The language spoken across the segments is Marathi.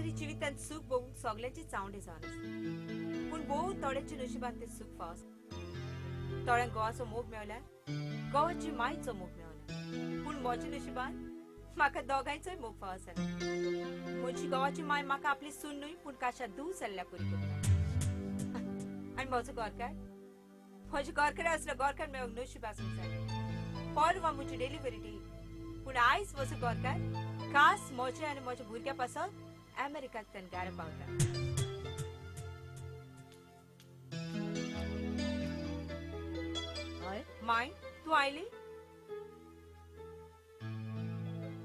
हांगसरी जिवितांत सूख बघूंक सगळ्यांची चावंडे जावन आसता पूण भोव थोड्यांच्या नशिबांत तें सूख फावस थोड्यांक गोवाचो मोग मेवल्यार गोवाची मायेचो मोग मेवना पूण म्हज्या नशिबान म्हाका दोगांयचोय मोग फावस जालो म्हजी गोवाची माय म्हाका आपली सून न्हय पूण काशा दूर जाल्ल्या पुरी करता आनी म्हजो गोरकार म्हज्या गोरकारा असलो गोरकार मेळूंक नशीब आसूंक जाय परवा म्हजी डिलिव्हरी डे पूण आयज म्हजो गोरकार खास म्हजे आनी म्हज्या भुरग्या पासत अमेरिकाक तनगारा पावता माय तू आयली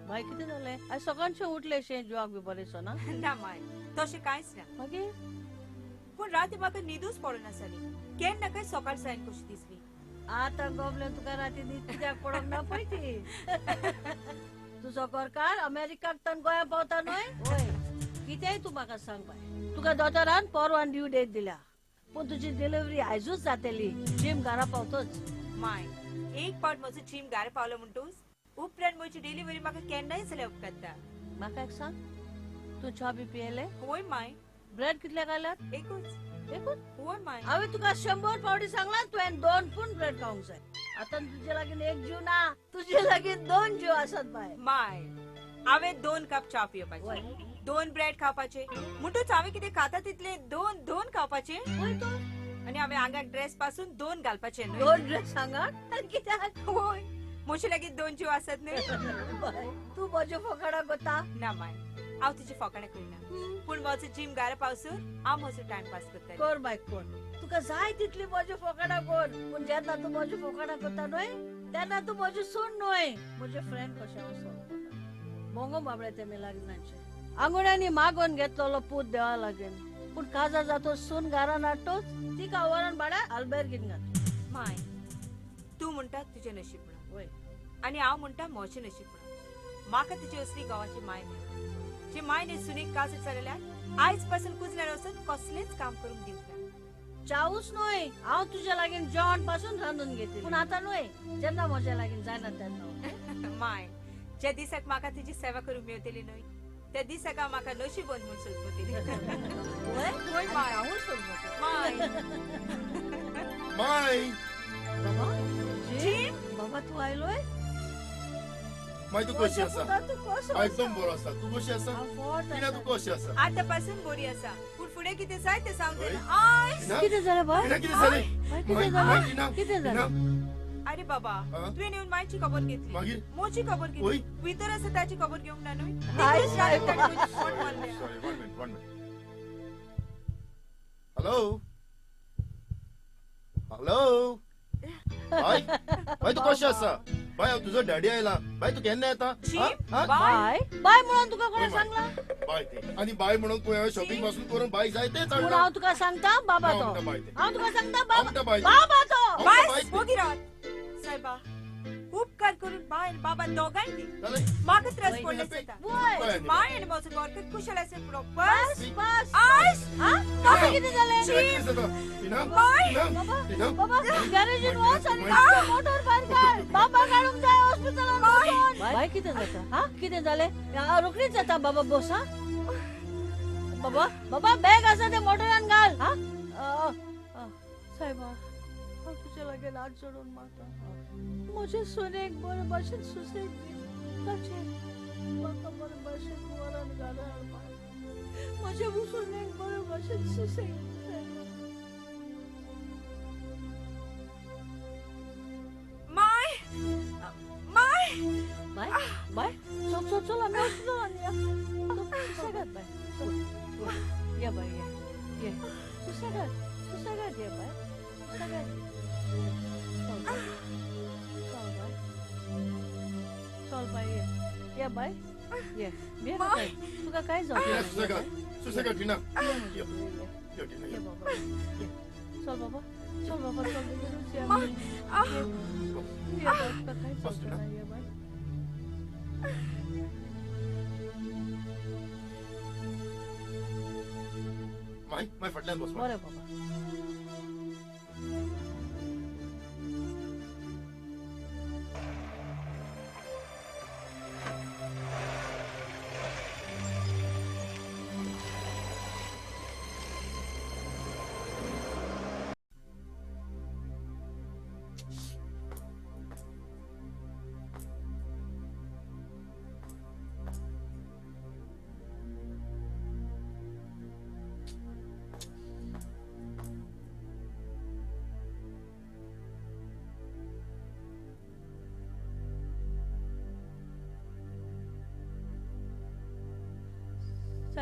माय कितें जालें आज सकाळचें उठलें शें जिवाक बी बरेंसो ना ना माय तशें कांयच ना मागीर पूण राती म्हाका न्हिदूच पडनासली केन्ना काय सकाळ सायन कशी दिसली आतां गोबले तुका राती न्हीद कित्याक पडोंक ना पळय ती तुजो गोरकार अमेरिकाक तन गोंया पावता न्हय ओय कितेंय तूं म्हाका सांग बाय तुका दोतोरान परवान ड्यू डेट दिल्या पूण तुजी डिलिव्हरी आयजूच जातली जिम घरा पावतोच माय एक पावट म्हजो जिम घारा पावलो म्हणटूच उपरांत म्हजी डिलिव्हरी म्हाका केन्नाय जाल्यार उपकारता म्हाका एक सांग तूं च्या बी पियेलें होय माय ब्रेड कितले घाल्यात एकूच होय माय हांवें तुका 100 फावटी सांगलां तुवें 2 पूण ब्रेड खावंक जाय आतां तुजे लागीं एक जीव ना तुजे लागीं 2 जीव आसात बाय माय हांवें 2 कप च्या पिवपाचे 2 ब्रेड खावपाचे म्हणटूच हांवें कितें खाता तितले 2 खावपाचे आनी हांवें आंगाक ड्रेस पासून 2 घालपाचे 2 ड्रेस सांगा कित्याक होय म्हजे लागीं 2 जीव आसात न्हय तूं म्हज्या फोकाडा कोता ना माय हांव तुजे फोकाडा करिना पूण म्हजो जिम घारा पावसून हांव म्हजो टायम पास करता कर बाय कर तुका जाय तितली म्हज्या फोकाडा कर पूण जेन्ना तूं म्हज्या फोकाडा कोता न्हय तेन्ना तूं म्हजी सून न्हय म्हजे फ्रेंड कशें वचो मोंगो बाबडे तेमी लग्नाचे आंगुड्यांनी मागोन घेतलेलो पूत देवा लागेल पूण काजा जातो सून घारा नाटोच तिका वरण भाड्या आल्बेर्गीन घात माय तूं म्हणटा तुजें नशीब म्हणून वय आनी हांव म्हणटा म्हजें नशीब म्हणून म्हाका तुजी असली गांवाची माय मेळ्ळी जे मायने सुनीक काजर चलयल्यार आयज पासून कुजल्यार वचून कसलेंच काम करूंक दिवंक ना चावूच न्हय हांव तुज्या लागीं जेवण पासून रांदून घेतली पूण आतां न्हय जेन्ना म्हज्या लागीं जायना तेन्ना माय ज्या दिसाक म्हाका तुजी सेवा करूंक मेळटली न्हय त्या दिसाक हांव म्हाका नशीबवंत म्हूण सोदतली वय माय हांवूच सोदता माय माय बाबा जिम बाबा तू आयलोय माय तू कशी आसा तू कसो एकदम बरो आसा तू कशी आसा टिना तू कशी आसा आतां पासून बरी आसा पूण फुडें कितें जाय तें सांग टिना कितें जालें बाय टिना कितें जालें कितें जालें टिना कितें जालें अरे बाबा तुवें येवन मायची खबर घेतली मागीर मोची खबर ओय. घेतली भितर आसा ताची खबर घेवंक ना न्हय हाय, तितलेच रागान ताणें हाय. म्हजी फोन मारल्या. सॉरी 1 मिनिट हॅलो हॅलो बाय बाय तू कशी आसा बाय हांव तुजो डॅडी आयला बाय तू केन्ना येता जिम? हा? बाय बाय म्हणून तुका कोणें ओय माय. सांगला बाय ते आणि बाय म्हणून तुवें शॉपिंग पासून करून बाय जाय तेच पूण हाडला हांव तुका सांगता बाबा हांव तो म्हणटा बाय ते हांव तुका सांगता हांव बाबा म्हणटा बाय ते. बाबा तो हांव बाय म्हणटा बाय ते. मोगी रावत सायबा उपकार करून बाय आनी बाबा दोगांय दी जालें? म्हाका त्रास वय, पडले वय. जाता वय बाय. माय आनी म्हजो गोरकार कुशल आसा पुरो बस बस बस आयस हा बाबा कितें जालें टिना कितें जाता टिना बाय. टिना बाबा टिना बाबा गॅरेजीन बाय. वच आनी बाय. ताका मोटर भायर काड बाबा काडूंक जाय हॉस्पिटलांत बाय कितें जाता हा कितें जालें रोखडीच जाता बाबा बस हा बाबा बाबा बॅग आसा ते मोटरान घाल हा सायबा हांव तुजे लागीं हात जोडून मागता म्हजे सोनेक बरे भाशेन सुसेग दी ताचेर म्हाका बरे भाशेन वरान घाला हाडपाक म्हजे सोनेक बरे भाशेन सुसेग दी माय माय बाय बाय चल चल चल आम्ही हॉस्पिटलान या सुसेगात बाय चल या बाय ये सुसेगात या बाय सुसेगात चल बाय या बाय ये बेग बाय. तुका काय टिना जाऊ सुसेगाद टिना ये यो टिना यो. बाबा ये चल बाबा चल बेगीनच या माय. ये बाय तुका काय बस जाऊ ना. ये बाय माय फाटल्यान बस माय. बरें बाबा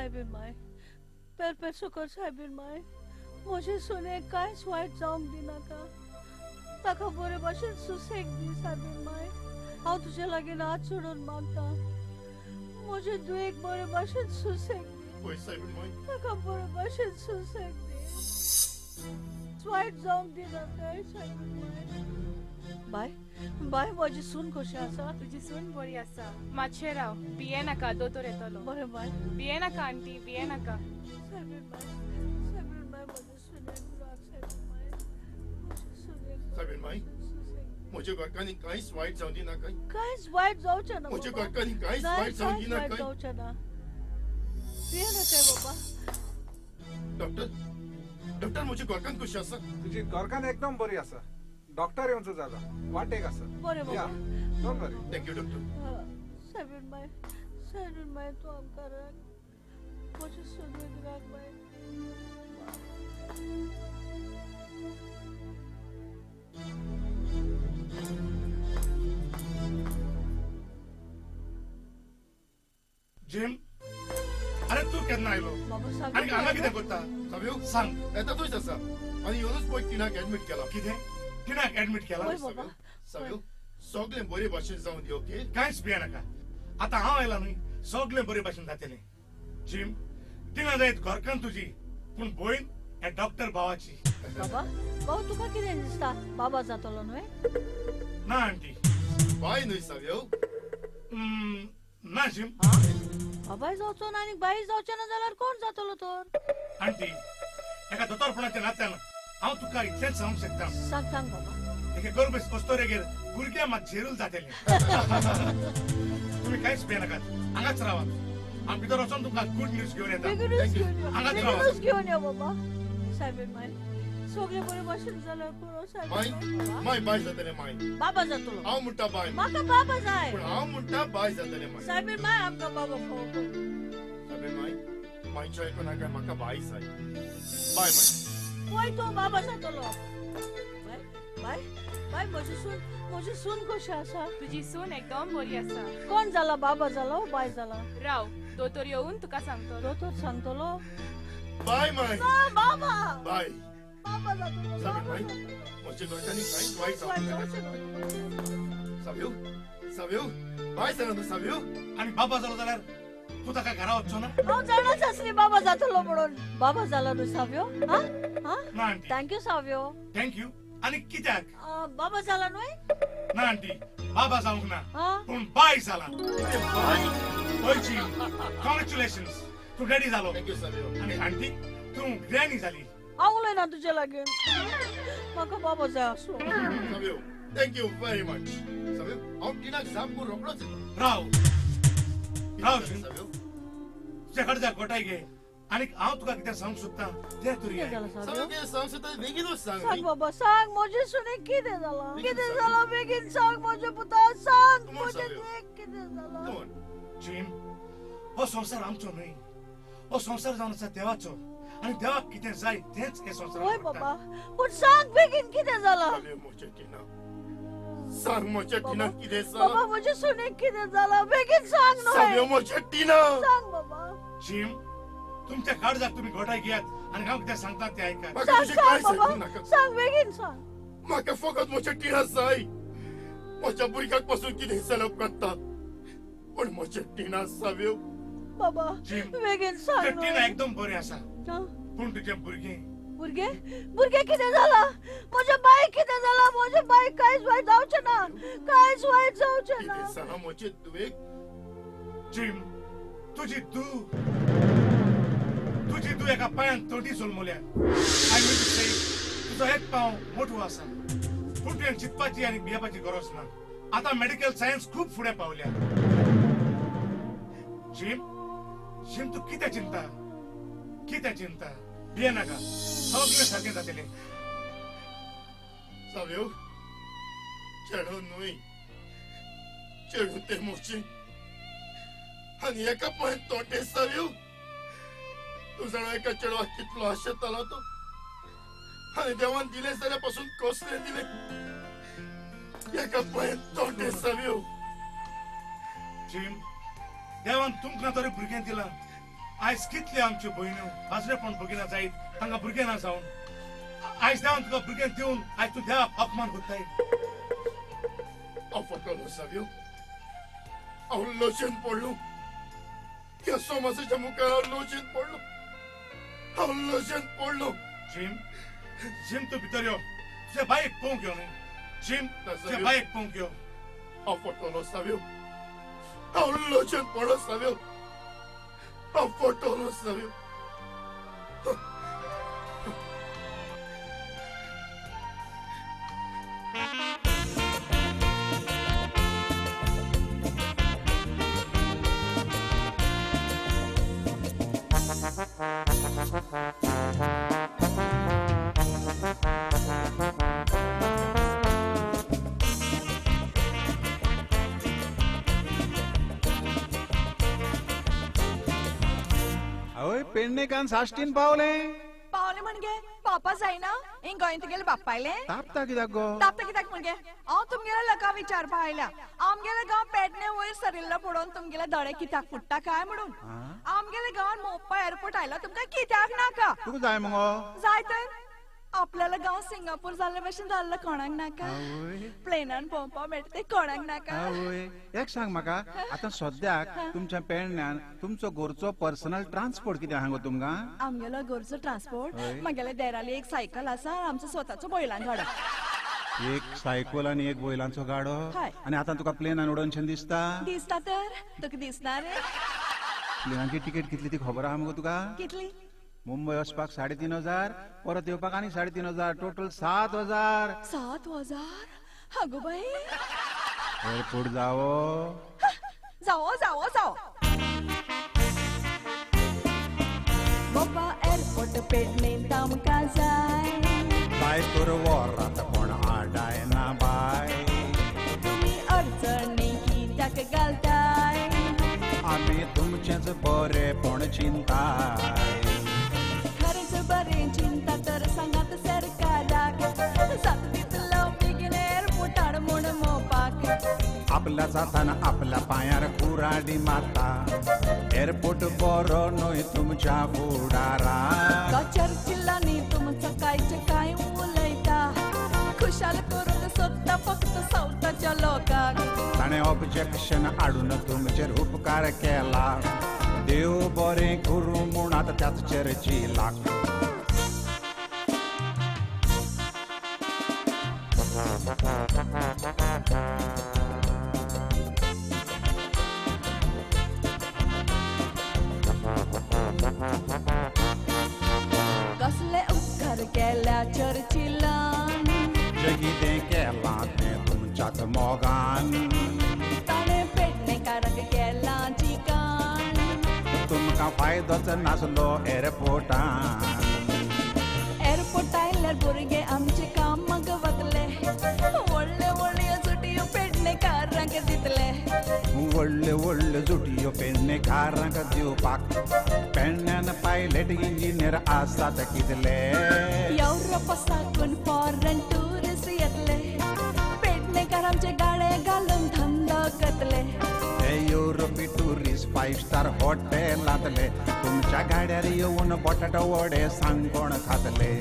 सायबीन माय पेरपेर कर सायबीन माय म्हजे सुने कांयच वायट जावंक दिनाका ताका बरे भाशेन सुसेग दी सायबीन माय हांव तुजे लागीं हात सोडून मागता म्हजे दुयेक बरे भाशेन सुसेग दी पळय सायबीन माय ताका बरे भाशेन सुसेग दी वायट जावंक दिनाका सायबीन माय बाय बाय म्हजी सून कशी आसा तुझी सून बरी आसा मातशें राव भिये नाका दोतोर येतलो बरें बाय भिये नाका आंटी भिये नाका सायबीन माय म्हजे सुनेक राख सायबीन माय म्हजे सुनेक सायबीन माय म्हज्या घरकांनी कांयच वायट जावं दिना काय कांयच वायट जावचें ना म्हज्या बाबा. घरकांनी कांयच नाही, वायट जावं कांयच दिना वायट काय जावचें ना भिये नाका बाबा डॉक्टर म्हज्या घरकान कशी आसा तुझी घरकान एकदम बरी आसा डॉक्टर येवचो जाला वाटेक आसा बरें या बाबा don't worry thank you doctor soybean माय तूं आमकां राख म्हजे सुनेक राख बाय जिम अरे तू केन्ना आयलो बाबा आनी हांगा कितें सायबीन करता साव्यो सांग येतातूच आसा आनी येवनूच पळय तिनाक एडमीट केला कितें कित्याक एडमीट केला ओय बाबा साव्यो सगळें बरे भाशेन जावन दी ओके कांयच भिये नाका आतां हांव आयला न्हय सगळें बरे भाशेन जातलें जिम तिना जायत घरकान तुजी पूण भयण हे डॉक्टर भावाची बाबा भाऊ तुका कितें दिसता बाबा जातलो न्हय ना आंटी बाय न्हय साव्यो ना जिम बाबाय जावचो ना आनी बाई जावचें ना जाल्यार कोण जातलो तर आंटी एका दोतोरपणाच्या नात्यान हांव तुका इतलेंच सांगूंक शकता सांग सांग बाबा एके गरबेस कस्तोरेगेर भुरगें मात झेरूल जातलें तुमी कांयच भिये नाकात हांगाच रावात हांव भितर वचोन तुमकां गुड न्यूज घेवन येता बेगीनूच घेवन यो हांगाच बेगीनूच रावा घेवन यो बाबा सायबीन माय सगळें बरे भाशेन जाल्यार पुरो माय सायबीन माय माय बाय जातलें माय बाबा जातलो हांव म्हणटा बाय म्हाका बाबा जाय पूण हांव म्हणटा बाय जातलें माय सायबीन माय आमकां बाबा फोव कर सायबीन माय मायच्या आयकून नाका म्हाका बाय जाय बाय माय पळय तो बाबा जातलो बाय बाय बाय म्हजी सून कशी आसा तुझी सून एकदम बरी आसा कोण जाला बाबा जालो बाय जाला राव दोतोर येऊन तुका सांगतो दोतोर सांगतलो बाय माय बाबा बाय बाबा जातलो सायबीन बाबा माय जातलो म्हज्या घरकांनी कांयच वायट वायट जावं नाका जावचें ना. साव्यो साव्यो बाय सांगा तूं साव्यो आनी बाबा जालो जाल्यार तूं ताका घरा वचचो ना हांव जाणाच आसली बाबा जातलो म्हणून बाबा जाला न्हू साव्यो हा हा ना आंटी थँक्यू साव्यो थँक्यू आनी कित्याक बाबा जाला न्हय ना आंटी बाबा जावंक ना हा पूण बाय जाला कितें बाय होयची कॉंग्रॅच्युलेशन्स तूं डॅडी जालो थँक्यू साव्यो आनी आंटी तूं ग्रॅनी जाली हांव उलयना तुजे लागीं म्हाका बाबा जाय आसलो साव्यो थँक्यू व्हेरी मच साव्यो हांव तिनाक सामको रोखडोच येता राव राव साव्यो तुज्या कडच्या गोटाय घे आनी हांव तुका कितें सांगूंक सोदता तें तरी कितें आयक. जाला साव्यो साव्यो कितें सांग सोदता बेगीनूच सांग सांग न्ही. बाबा सांग म्हजे सुनेक कितें जाला बेगीन कितें सांग. जाला बेगीन सांग म्हजे पुता सांग Come on, म्हजे साव्यो. देख कितें जाला Come on. जिम हो संवसार आमचो न्हय हो संवसार जावन आसा देवाचो आनी देवाक कितें जाय तेंच हे ओय संवसारांत बाबा घडटा. पूण सांग बेगीन कितें जाला साव्यो म्हज्या टिना सांग म्हज्या टिना कितें बाबा सांग म्हजे सुनेक कितें जाला बेगीन सांग साव्यो न्हय म्हज्या टिना सांग बाबा जिम तुमच्या काळजाक तुम्ही घोटाय घेयात आनी हांव कितें सांगता तें आयकात म्हाका सांग तुजें सांग कांय सांगू बाबा नाका सांग बेगीन सांग म्हाका फकत म्हज्या टिना जाय म्हज्या भुरग्याक पासून कितें जाल्यार करता पूण म्हज्या टिना साव्यो बाबा जिम बेगीन सांग तें टिना न्हय. एकदम बरें आसा हा? पूण तुजें भुरगें भुरगे भुरगे कितें जाला म्हज्या बायक कितें जाला म्हज्या बायक कांयच वायट जावचें ना कांयच वायट जावचें ना कितें सांग म्हजे तुवेक जिम तुजी तू एका पांयान तोटी सोलमोल्या आय मीन टू से तुजो एक पांव मोठो आसा पूण तुवें चिंतपाची आनी भियेवपाची गरज ना आतां मेडिकल सायन्स खूब फुडें पावल्या जिम तू कितें चिंता भिये नाका सगळें सारकें जातलें साव्यो चेडो न्हय चेडो तें मोचे आनी एका पांयान तोटे साव्यो तूं जाणा एका चेडवाक कितलो आशेतालो तो आनी देवान दिलें जाल्यार पासून कसलें दिलें एका पांयान तोटे साव्यो जिम देवान तुमकां तरी भुरगें दिलां आयज कितले आमच्यो भयण्यो आजरेपण भगिना जायत तांकां भुरगें ना जावन आयज जावन तुका भुरगें दिवन आयज तूं देवाक अपमान करताय हांव फटलो साव्यो हांव लोचेन पडलो ह्या समाजाच्या मुखार हांव लोचेन पडलो हांव लोचेन पडलो जिम जिम तूं भितर यो तुज्या बायक पळोवंक यो न्ही जिम तुज्या बायक पळोवंक यो हांव फटलो साव्यो हांव लोचेन पडलो साव्यो हांव फटलो साव्यो अवय पेडणेकान साश्टीन पावले पावले म्हणजे पापा जायना हिंग गोंय तुगेले बाप पायले तापता कित्याक गो तापता कित्याक म्हणजे हांव तुमगेले लोकां विचारपा आयल्या आमगेले गांव पेडणे वयर सरिल्लो पडोवन तुमगेले दोळे कित्याक फुट्टा काय म्हणून आमगेले गांवान मोप्पा एअरपोर्ट आयलो तुमकां कित्याक नाका तुका जाय मगो जाय तर आपल्याला गांव सिंगापूर जाल्ले भशेन जाल्लो कोणाक नाका आवय प्लेनान पोवपा मेळटा ते कोणाक नाका आवय एक सांग म्हाका आतां सद्याक तुमच्या पेडण्यान तुमचो घरचो पर्सनल ट्रान्सपोर्ट कितें आहा गो तुमकां आमगेलो घरचो ट्रान्सपोर्ट हय. म्हगेले देराली एक सायकल आसा आमचो स्वताचो बैलान गाडो एक सायकल आनी एक बैलांचो गाडो हय. आनी आतां तुका प्लेनान उडोवनशें दिसता दिसता तर तुका दिसना रे प्लेनाची तिकेट कितली ती खबर आहा मगो तुका कितली मुंबय वचपाक 3,500 परत येवपाक आनी 3,500 टोटल 7,000 7,000 अगो बाई एअरपोर्ट जावो जाओ जाओ जाओ मोपा एअरपोर्ट पेडणे तामकां जाय बाय तर वरात कोण आडाय ना बाय तुमी अडचणी कित्याक घालताय आमी तुमचेच बरेपण चिंताय खरेंच बरें चिंता तर सांगात सरकाराक जाता तितलो बेगीन एअरपोर्टार म्हूण मोपाक आपल्या जाताना आपल्या पांयार कुराडी मारता एअरपोर्ट बरो न्हय तुमच्या फुडाराक चर्चिल्लांनी तुमचं कांयचे काय उलयता खुशाल करूंक सोदता फक्त सावथाच्या लोकांक ताणें ऑब्जेक्शन हाडून तुमचेर उपकार केला देव बरें करूं म्हूण आतां त्याच चर्चिलाक कसले उपकार केल्या चर्चिलान जें कितें केलां तें तुमच्याच मोगान ताणें पेडणेकाराक केला चिकान तुमकां फायदोच नासलो एअरपोर्टान एअरपोर्ट आयल्यार भुरगे आमचे कामाक वतले व्हडले व्हडल्यो जुटयो पेडणेकारांक दितले व्हडल्यो व्हडल्यो जुटयो पेडणेकारांक दिवपाक पेडण्यान पायलट इंजिनियर आसात कितले युरोपा साकून फॉरेन टुरिस्ट येतले पेडणेकार आमचे गाडे घालून धंदो करतले ते युरोपी टुरिस्ट 5 स्टार हॉटेलांतले तुमच्या गाड्यार येवन बटाटो वडे सांगोण खातले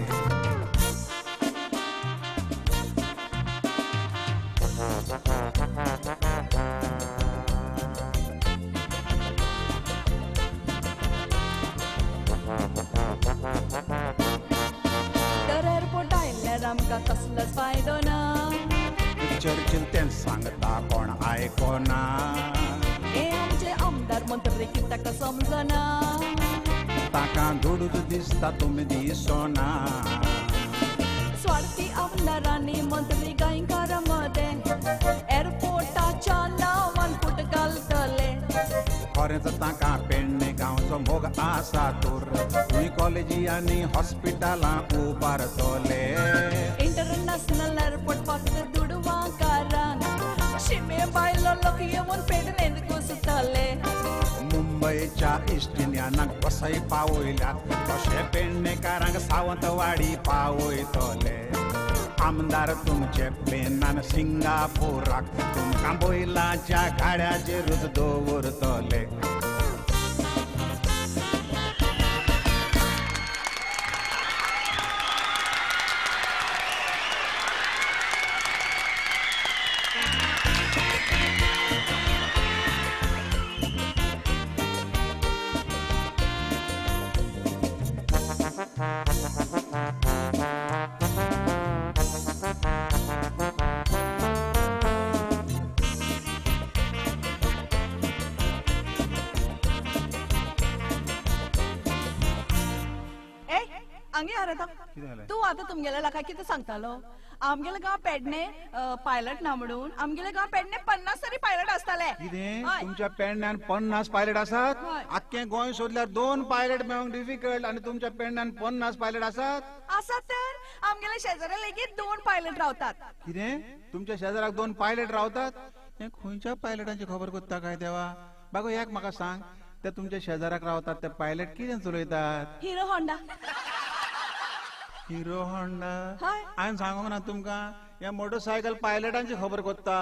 तर एअरपोर्ट आयल्यार आमकां कसलोच फायदो ना चर्चिल तें सांगता कोण आयकोना हे आमचे आमदार मंत्री कित्याक समजना ताका दुडूच दिसता तुमी दिसोना स्वार्थी आमदारांनी मंत्री गोंयकारा मदे एअरपोर्टाच्या नांवान फूट घालतले खरेंच ताका पेडणे गांवचो मोग आसा तर तुमी कॉलेजी आनी हॉस्पिटलां उबारतले इंटरनॅशनल एअरपोर्ट फक्त दुडवाकारांक शिमे बायलो लोक येवन पेडणेंत घुसतले मुंबयच्या इश्टिन्यानाक वसई पावयल्यात तशें पेडणेकारांक सावंतवाडी पावयतले आमदार तुमचे प्लेनान सिंगापुराक तुमकां बैलाच्या गाड्याचेरूच दवरतले सांग यार आता कितें जालें? तू आता तुमगेल्या लोकांक कितें सांगतालो आमगेले गांव पेडणे पायलट ना म्हणून आमगेले गांव पेडणे 50 तरी पायलट असताले कितें हय. तुमच्या पेडण्यान 50 पायलट आसात हय. आख्खे गोंय सोदल्यार 2 पायलट मेळोंक डिफिकल्ट आनी तुमच्या पेडण्यान 50 पायलट आसात आसात तर आमगेले शेजाऱ्या लेगीत 2 पायलट रावतात कितें तुमच्या शेजाराक 2 पायलट रावतात हे खंयच्या पायलटांची खबर कोत्ता काय देवा बागो एक म्हाका सांग ते तुमच्या शेजाराक रावतात ते पायलट कितें चलयतात हिरो होंडा हिरो होंडा हय. हांवें सांगूंक ना तुमकां हे मोटरसायकल पायलटांची खबर कोत्ता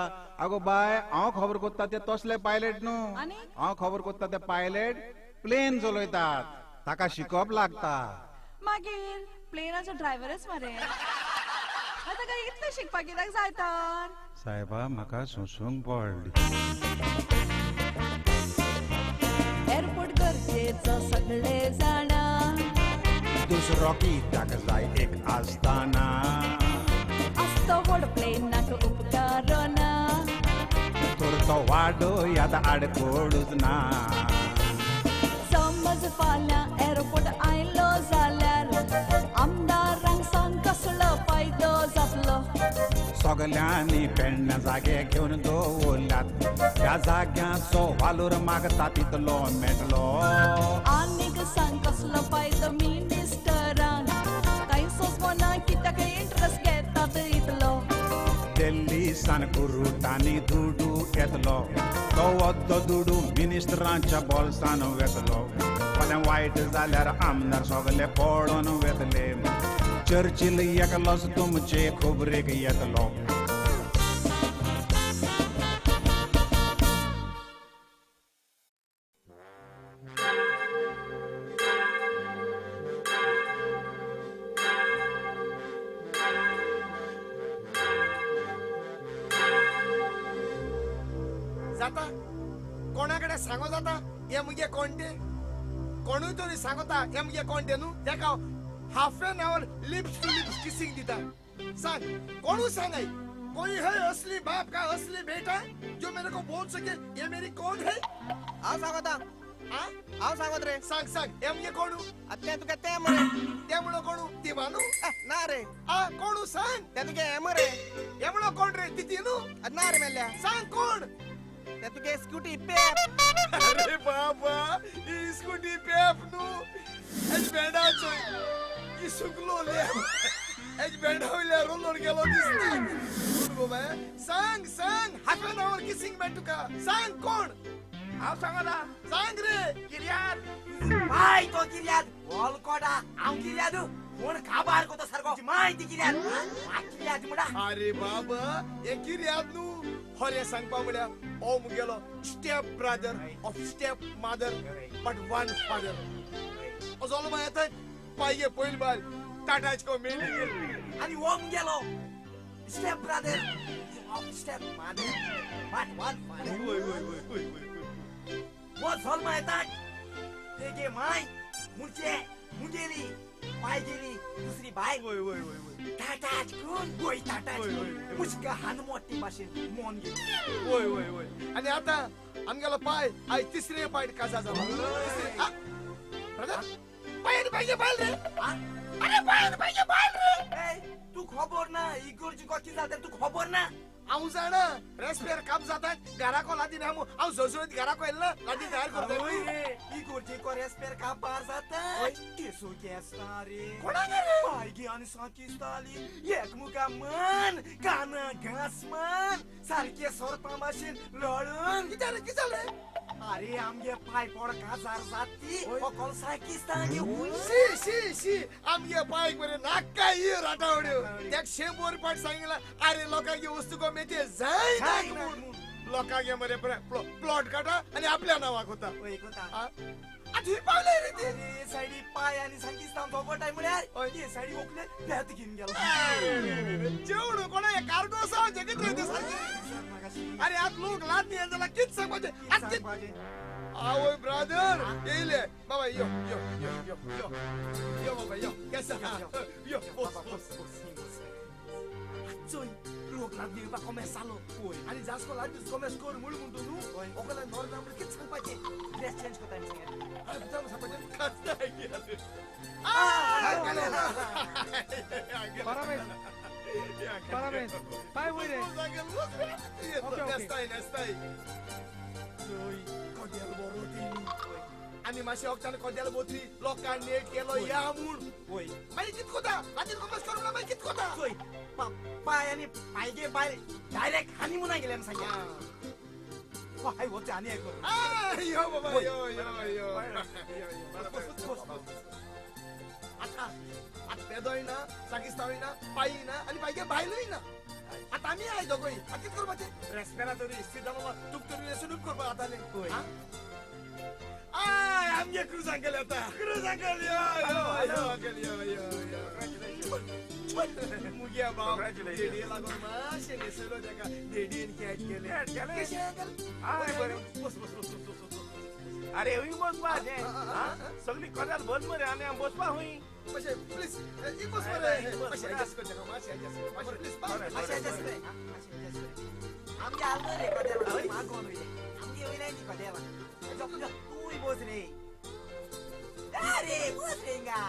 आगो बाय हांव खबर कोत्ता ते तसले पायलट न्हू आनी? हांव खबर कोत्ता ते पायलट प्लेन चलयतात ताका शिकप लागता मागीर प्लेनाचो ड्रायव्हरच मरे आता काय इतलें शिकपाक कित्याक जाय तर साहेबा म्हाका सोंसूंक पडली एअरपोर्ट गरजेचो सगळे जाणा दुसरो कित्याक जाय एक आसताना असतो व्हड प्लेनाक उपकार ना तर तो वाडोयात आडकोडूच ना समज फाल्यां एअरपोर्ट आयलो जाल्यार आमदारांक सांग कसलो फायदो जातलो सगल्यांनी पेडण्या जागे घेवन दवरल्यात त्या जाग्याचो वालोर मागता तितलो मेळटलो आनीक सांग कसलो फायदो मिनिस्टरांक कांय सोसवना कित्याक इंट्रस्ट घेतात इतलो दिल्ली सान कुरुटांनी दुडू येतलो तो वद्दो दुडू मिनिस्टरांच्या बोल्सान वेतलो फाल्यां वायट जाल्यार आमदार सगळे पडोन वेतले चर्चिल एकलोच तुमचे खबरेक येतलो जाता कोणाकडे सांगो जाता हे मुगे कोणते कोणूय तरी सांगता हे मुगे कोणते न्हू तेका half an our lips to lips kissing दिता सांग कोणू सांगाय कोई है असली बाप का असली बेटा जो मेरे को बोल सके ये मेरी कौन है हांव सांगता आ हांव सांगत रे सांग सांग हे मुगे कोणू ते तुका ते मरे ते म्हणो कोणू ती मानू ना रे आ कोणू सांग ते तुगे हे मरे हे म्हणो कोण रे ती तीनू ना रे मेल्या सांग कोण ते तुगे स्कूटी पेप अरे बाबा ही स्कूटी पेप नु एच बेडाचो ही सुकलो ले एच बेडावल्या रोलर गेलो दिसता बाबा सांग सांग हाफ एन आवर किसिंग बॅट तुका सांग कोण हांव सांगता सांग रे किर्याद माय तो किर्याद बॉल कोडा हांव किर्याद कोण काबार कोतो सारको माहिती किर्याद किर्याद मुडा अरे बाबा हे किर्याद नु हरे सांगपा म्हळ्या ओ मुगेलो step brother of step mother but one father अजोलो माय आता पायगे पयली बार टाटाच को मेली गेली आणि ओम गेलो step brother of step mother but one father ओय ओय ओय ओय ओय वो झोल मायतात तेगे माय मुचे मुगेली पाय गेली दुसरी बाय ओय ओय ओय ओय टाटाच कोण गोई टाटाच ओय, ओय, ओय. मुश्का हान मोठी भाषेत मोन गेली ओय ओय ओय आणि आता आमगेलो पाय आय तिसरे पाय काजा झाला ब्रदर पाय पाहिजे बाल रे अरे पाय पाहिजे बाल रे ए तू खबर ना इगोरची कॉची जाते तू खबर ना हांव जाणा रेस्पेर काम जातात घराको लादी नामू हांव झळझळीत घराको येयला लादी तयार करता ओय रे इगोरची कोरेस्पेर का बार जाता केसो केसता रे कोणाक रे पायगी आणि साकिस्ताली एकमुका मन काना घास मन सारखे सोरपा माशीन लढून किती रे अरे आमगे पाय पड काजार जाती अकल साकिस्तानी हुई शी शी शी आमगे पाय बरे नाका ही राटावड्यो त्याक 100 पाट सांगितला अरे लोकांची वस्तू को मेते जाय ना लोकांगे मरे प्लॉट काटा आणि आपल्या नावाक होता आधी पावले रे ते अरे साइडी पाय आणि साकिस्तान सोबत आहे म्हणे ये साइडी ओकले त्यात घेऊन गेला जेवढं कोणा हे कार्गो असा जगत रे ते सारखे अरे आज लोक लाद नाही यायला किती सांग म्हणजे आज किती आवय ब्रदर येले बाबा यो यो यो यो यो यो बाबा यो कसा यो Soy लोक लाद दिवपा começalo आणि जास्को लाद दिस começa कर मुळ म्हणतो नु ओकला नॉर्थ आम्हाला किती सांगपाचे ड्रेस चेंज करता येईल अरे तुझा सांगपाचे खस्ता आहे की Parabéns. Parabéns. Vai, Willy. Okay, okay. Nestai. Kodel boroti. Ani masih oktan kodel botri lokan ne kelo yamun. Oi. Maikit kota. Maikit kota sekarang na maikit kota. सोय पाय आणि पायगे पाय डायरेक्ट हनीमून गेले सांगा पाय होते आणि ऐकून Yo baba yo. आता पेदोय ना सागिस्तावय ना पायी ना आणि पायगे बायलोय ना आता आम्ही आहे दोघोय किती करू बाते रेस्पिरेटरी सीधा बाबा तुक तरी सुनुप कर आता ने आय आमगे क्रूज अंकल आता क्रूज अंकल यो मुगिया बाप डेडी लागून माशे नेसलो त्याका डेडी इन कॅट केले कशे अंकल हाय बरे बस अरे हुई बसपा जे सगळी कदाल बस मरे आणि बसपा हुई माशे प्लीज एक बस मरे माशे ऍडजस्ट कर जरा माशे ऍडजस्ट माशे प्लीज माशे ऍडजस्ट रे आमगे आलो रे कदेवा मागोन रे आमगे होई नाही कदेवा तू बोस रे अरे Bose रेंगा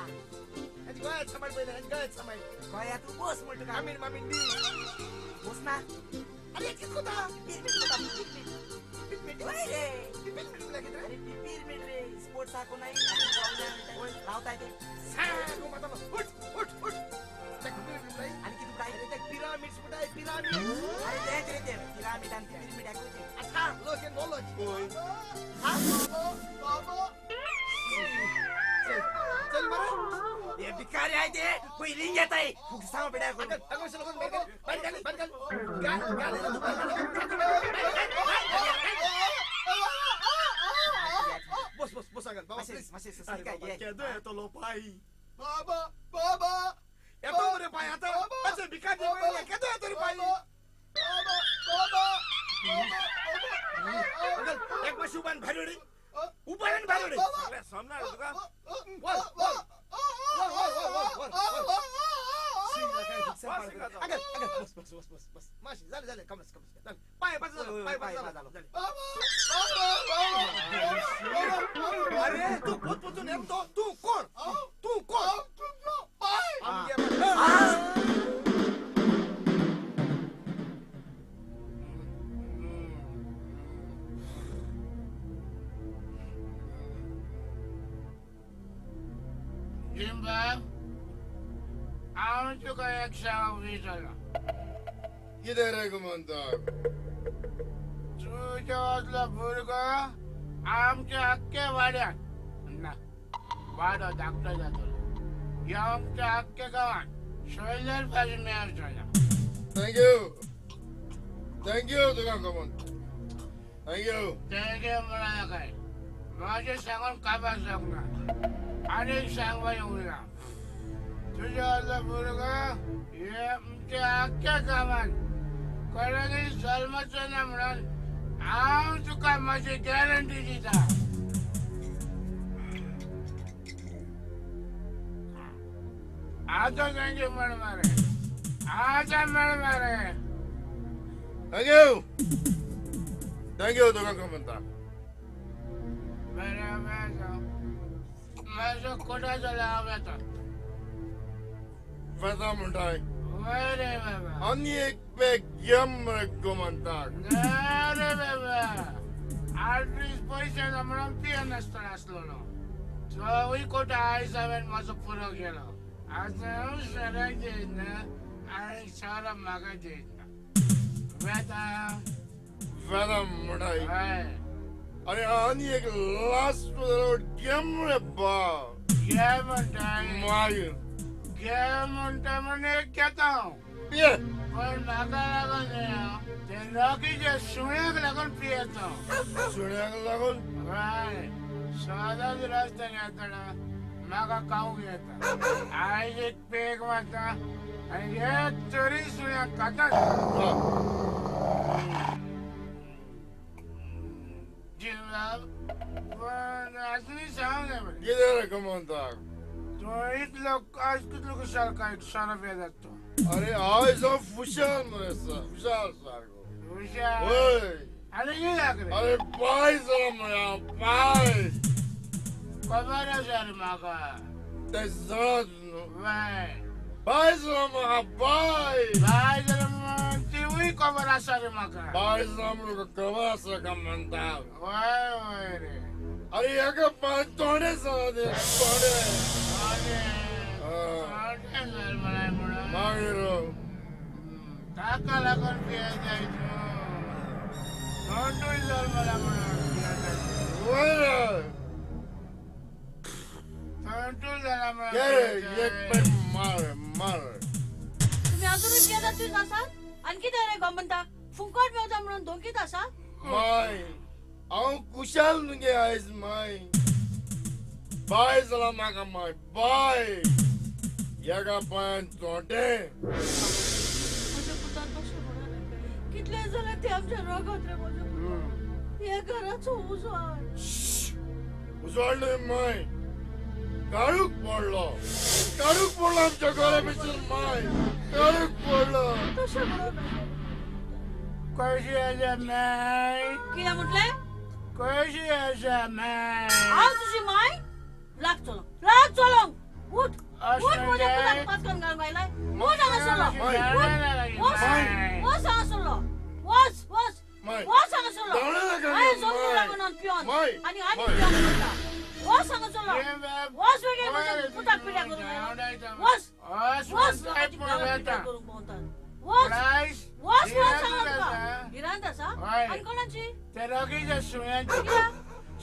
Gaya samay pwede, gaya samay. Kaya tu bos mo tu kami Mamin di. bos na. Alekit ko ta. Pipit ko ta pipit. Wai re. Pipit lagi Ari pipit re. Sports ako na yun. Raw tayo. Sa ko mata mo. Ut. Tak pipit lagi. Ani kitu kai. Tak pyramid sebentar pyramid. Ari deh. Piramid dan piramid aku je. Ata, lo kan bolo. Boy. Ha? Baba. चल मरे ये भिकारी आहे ते पहिली येत आहे फुकसा बेडा करून अगं सलगन बरगल गाली बस अगल बाबा प्लीज masih sesali काय ये केदो येतो लो पाई बाबा येतो रे पाई आता असे भिकारी वेळे केदो येतो रे पाई बाबा अगल एक मशुबान भारोडी उपायन भारोडी सगळ्या समणार तुका बस माशी झाले कमस पाय अरे तू पोतून येतो तू कोण Jimbo, I want to go exile visa. किती रे म्हणतात तुझ्या भुरगो आमच्या अख्ख्या वाड्यात ना वाडो धाकटो जातो ह्या आमच्या अख्ख्या गावात सोयल्यार भाजी मेळचो थँक्यू तुका कमन थँक्यू तेगे म्हणा काय माझे सांगून काबार सांगना आनीक सांगवा येऊना तुझ्या भुरगो हे आमच्या अख्ख्या गावात कोणाकय जल्माचो ना म्हणून हांव तुका माझी गॅरंटी दिता आता थँक्यू म्हण मारे आता म्हण मारे थँक्यू तुका कमनता बरं माझं खोटा झाला हांव येता वेता म्हणटाय वय रे बाबा आनी एक पॅक गेम मरे म्हणतात ना रे बाबा आर्टिस्ट पैसे ना म्हणून पिय नासतना आसलो चोय खोटा आयज हांवें म्हाजो पुरो केलो आतां हांव शहराक जेयना आनी शहराक म्हाका जेयना वेता म्हणटाय हय अरे आनी एक लास्ट गेम रे बा घे म्हणटाय मागीर घे म्हणटा म्हण एक घेता हांव पिये पण म्हाका लागून न्ही ते नॉकीचे सुण्याक लागून पियेता सुण्याक लागून हय सदांच रस्त्यान येतना म्हाका खावंक येता आयज एक पेग मारता आनी एक तरी सुण्याक खाता जिल्लाब पण आजूनी सांग जाय बरें कितें रे कमनता तो इतलो आज कितलो कुशाल काय शरफ येतात तो अरे आयज हांव खुशाल मरे खुशाल सारको हुशार ओय आनी कितें रे अरे पाय जरा मरे पाय खबर आसा रे म्हाका ते जळत न्हू बाय बाय जालो म्हाका बाय बाय जाल्यार मग तिवूय खबर आसा रे म्हाका बाय जालो म्हाका खबर आसा का म्हणटा वय वय रे अरे एका पाय तोंडे जालो ते तोंडे मागीर ताका लागून पियाय जायचो तोंडूय जल्मला म्हणून वय रे तोंडूय जाला ये रे म्हणून एक पाय मार मार तुम्ही अजूनही बेदातीच आसात आणि कितें रे गो म्हणटा फुंकट मेवता म्हणून धोकीत आसा माय हांव कुशाल न्हू आयज माय बाय जाला म्हाका माय बाय एका पायान तोंडे म्हज्या पुतान कशें म्हणून कितले जाले ते आमच्या रगत रे म्हज्या पुतान हे घराचो उजवाड उजवाड न्हय माय काळूक पडलो आमच्या घरा भितर माय काळूक पडलो तशें म्हणून कशी आसा माय कितें म्हटलें कशी आसा माय हांव तुजी माय लाग चलो उठ उठ म्हज्या पुताक पातकन घालूंक आयलाय उठ हांगासरलो वच हांगासरलो वच माय हांगासरलो दावणे नाका हांवें न्हू, जमनीर माय. लागून पियोन माय. आनी आनी माय. पियोन म्हणटा वच हांगासरलो वच वेगळे म्हज्या पुताक पिड्या करूंक आयला वच लोकांची गांवांत पिड्या करूंक भोंवतात वच वच सांगा तुका गिरांत आसा हय. आनी कोणाची ते रगीच्या सुयांची कित्याक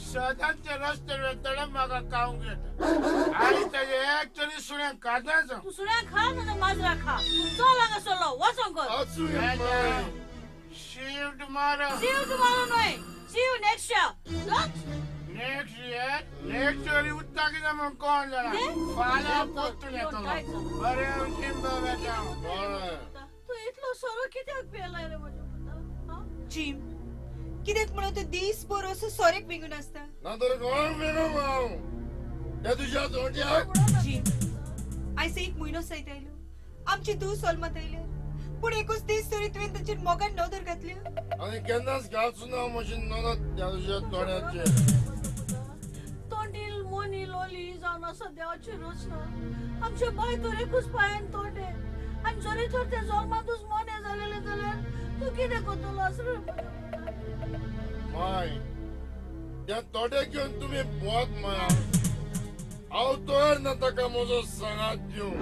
सदांच ते रस्ते वेतळे म्हाका खावंक येता आनी तेजे एक तरी सुण्या खाताच तू सुण्या खा ना माजरा खा तू चल हांगासरलो वच अंकल आसूं गे माय शिफ्ट मार See you tomorrow night. See you next year. What? Next year उदता कितें म्हण कोण जाणा कितें? फाल्यां पोत्तून Don't येतलो try it. बरें चिंब बेटा बरें तू इतलो सोरो कित्याक पेलाय रे म्हज्या पुता हा? जिम कित्याक म्हणून तूं दीस भर असो सोरेक विंगून आसता नातर कोणाक मेळो हांव त्या तुज्या तोंड्याक जिम आयज एक म्हयनो सयत आयलो आमची दू सोलमत आयले पूण एकूच दीस तरी तुवें ताचेर मोगान नदर घातल्यो आनी केन्नाच घालचो ना मशीन नोंदत त्या तुज्या तोंड्याचेर तोंडील मोनी लोली जावन असो देवाची रचना आमचे बाय तर एकूच पांयान तोंडे आनी जरी तर ते जल्मातूच मोने जालेले जाल्यार तूं कितें करतलोस रे माय त्या तोंड्याक घेवन तुमी बोवात माया हांव तयार ना ताका म्हजो सांगात दिवं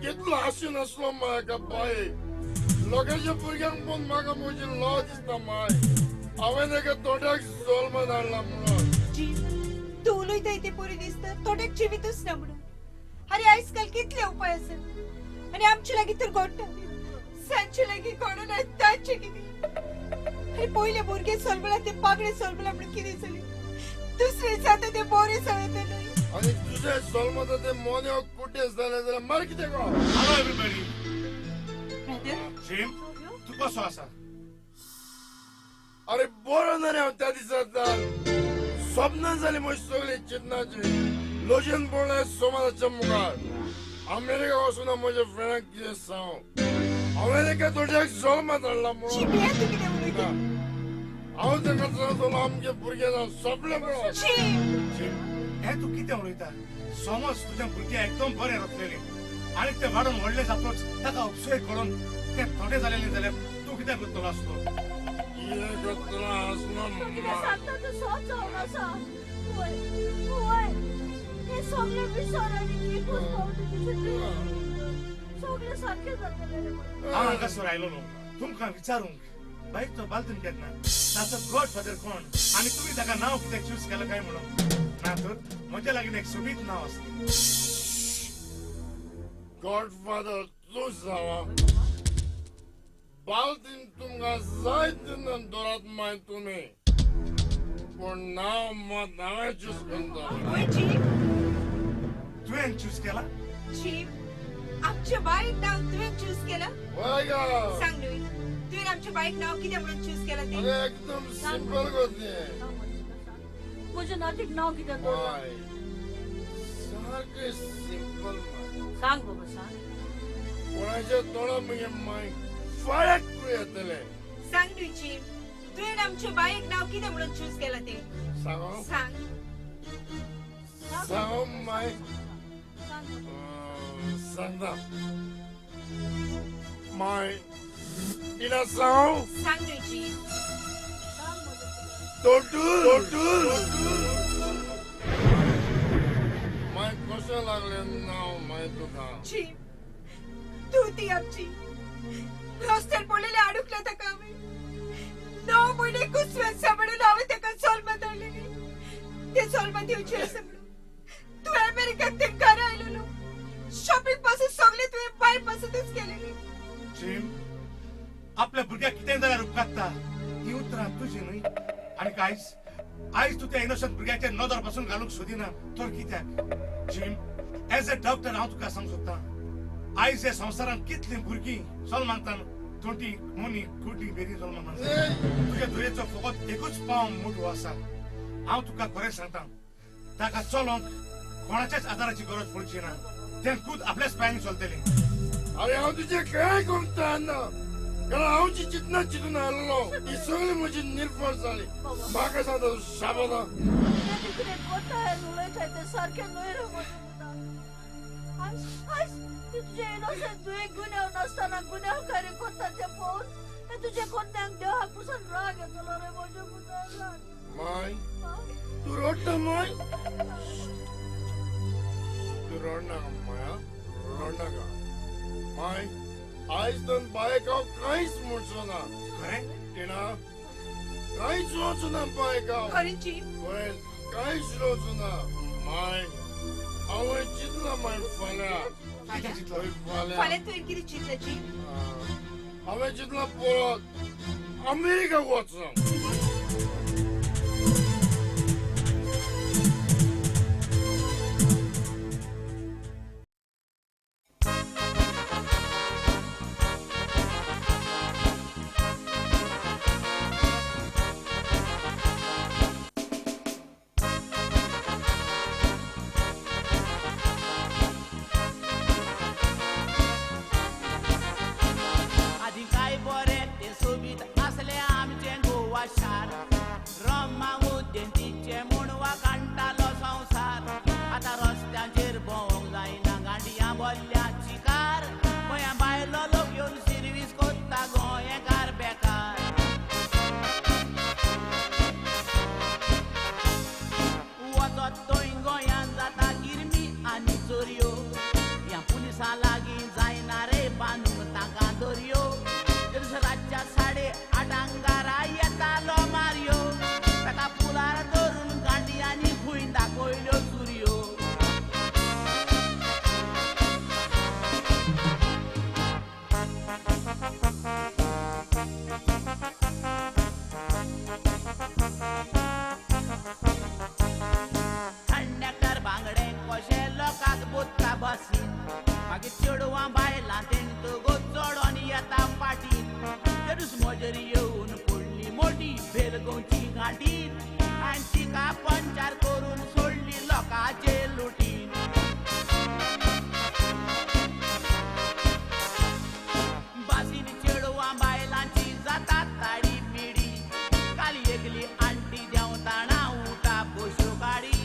कितलो आसून आसलो माय एका बाये लोकांच्या भुरग्यांक पळोवन म्हाका म्हजी लॉ दिसता माय हांवें एका तोंड्याक जल्म धाडला म्हणून जिम तूं उलयताय ते परी दिसता तोंड्याक जिवीतूच ना म्हणून अरे आयज काल कितले उपाय आसात आनी आमचे लागीं तर घडटा सांजचे लागीं घडून तांचे कितें अरे पयले भुरगे सोलबला ते पागडे सोलबला म्हणून कितें जालें दुसरे जाता ते बोरे सवयतले आनी तुजे सोलमत ते मोन्यो कुटे जाले जाल्यार मार कितें गो हॅलो एव्हरीबडी ब्रदर जिम तू कसो आसा अरे बरो ना रे हांव त्या दिसांतल्यान स्वप्नां जाली म्हजी सगळी चिंतनाची लोजन पडलें सोमाराच्या मुखार अमेरिका वचून म्हज्या फ्रेंडाक कितें सांग हांवें एका तोंड्याक जल्मात हाडला म्हणून जिम्या तूं कितें उलयता हांव ताका सांगतलो आमगे भुरगे जावन सोंपले म्हणून जिम हे तू कितें उलयता समज तुझ्या भुरगे एकदम बरे रचलेले आनी ते वाडून व्हडले जातोच ताका उपसय करून ते थोडे जालेले जाल्यार तू कितें करतलो आसलो कितें करतलो आसलो कितें सांगता तूं सोच जावन आसा वय हे सगळे विसर आनी एकूच पावटी सगळे सारखे जातले रे हांव हांगासर आयलो न्हू तुमकां विचारूंक बाईकचो बालतून केन्ना ताचो गॉड फादर कोण आनी तुमी ताका नांव कित्याक चूज केलें काय म्हणून ना तर म्हज्या लागीं एक सोबीत नांव आसलें गॉडफादर तूं जावा बालतीन तुमकां जाय तेन्ना दोरात माय तुमी पूण नांव मत हांवें चूज करतलो वय जिम तुवें चूज केला जिम आमच्या बायक नाव तुवें चूज केलं वय गा सांग न्हय तुवें आमच्या बायक नाव कितें म्हणून चूज केलं ते अरे एकदम सिंपल गो तें म्हजें नातीक नांव कितें दवरलां माय सारकें सिंपल माय सांग बाबा सांग कोणाच्या तोंडा मगे माय फाळ्याक तूं येतले सांग न्हय जिम तुवें आमच्या बायक नाव कितें म्हणून चूज केलं ते सांगो सांग सांग माय सांगता माय इना सांग सांग रे जी टोटल माय कशा लागले नाव माय तुका जी तू ती आमची रस्त्यार पडलेले अडकल्या ताका आमी 9 महिने कुसव्यात सांभाळून हांवें ताका सोलमा धाडलेली ते सोलमा दिवची आसा म्हणून तू अमेरिकेत ते घरा आयलेलो शॉपिंग पासून सगळे तुवें बाय पासूनच केलेली जिम आपल्या भुरग्याक कितें जाल्यार उपकारता ही उतरां तुजी न्हय आनी आयज तू त्या इनोसंट भुरग्याचे नदर पासून घालूंक सोदिना तर कित्याक जिम एज अ डॉक्टर हांव तुका सांगूं सोदतां आयज ह्या संवसारांत कितलीं भुरगीं सोल मागतात तोटी मोनी कुटी बेरी सोल मागतात तुज्या दुयेचो फकत एकूच पांव मोठो आसा हांव तुका खरें सांगतां ताका चलोंक कोणाच्याच आदाराची गरज पडची ना तें खूद आपल्याच पांयांनी चलतलें अरे हांव तुजें काय कोंकता ना कारण हांव जी चिंतना चिंतून आयलो ही सगळी म्हजी निर्फळ जाली म्हाका सांगता शाबादा कितें कोताय उलयताय ते सारकें न्हय रे म्हजें आयज तुजे इनोसंट तुवें गुन्यांव नासतना गुन्यांवकारी कोत्ता तें पळोवन तुजे कोन्यांक देवाक पसून राग येतलो रे म्हज्या पुताक माय तू रडटा माय तू रडनाका माया रडनाका माय आयज दोन बायक हांव कांयच म्हणचो ना खरें टिना कांयच रोवचो ना बायक हांव खरें जी well, कांयच रोवचो ना माय हांवें चिंतलां माय फाल्यां फाल्यां तुवें कितें चिंतलें जी हांवें चिंतलां परत अमेरिका वचून आधी काय बरे ते सोबीत असले आमचे गोवा शार रम्मा उद्देंतीचे म्हणवा कांटालो संसार आता रस्त्यांचेर भोवंक जायना गांडया बोल्ल्याची कार गोंया भायलो लोक येवन सर्वीस कोत्ता गोंयकार बेकार वचत थंय गोंयान जाता गिरमी आनी चोरयो ह्या पुलिसां लागीं जायना रे बांदूंक ताका दर्यो रातच्या 8:30 घरा येतालो मारयो ताका पुलार धरून गांडयांनी खंय दाखयल्यो चुरयो थंडेकर बांगडे कशे लोकांक बोत्ता बसीन मागीर चेडवां बायलां तेंका गो चोडोन येता पाटीन तेदूस मजरी येवन पडली मोठी बेलगोंची घांटीन आनी तिका पंचार करून सोडली लोकांचे लुटीन बासीन चेडवां बायलांची जाता ताडी पिडी काल एकली आंटी देंवताना उठा पोश्यो काडी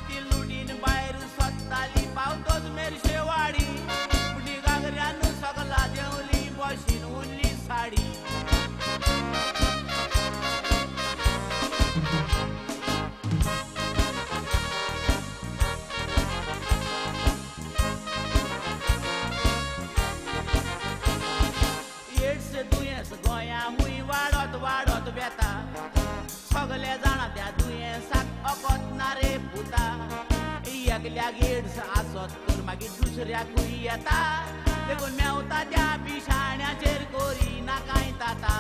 ती लुटीन भायर सोदताली पावतोच मेरशेवाडी पुटी गागऱ्यान सगला देंवली बशीन उरली साडी एड्स दुयेंस गोंया हुंय वाडत बेता सगले जाणा त्या दुयेंसाक अकोत ना रे पुता एकल्याक एड्स आसत तर मागीर दुसऱ्याकूय येता देखून मेवता त्या बिशाण्याचेर करिना कांय ताता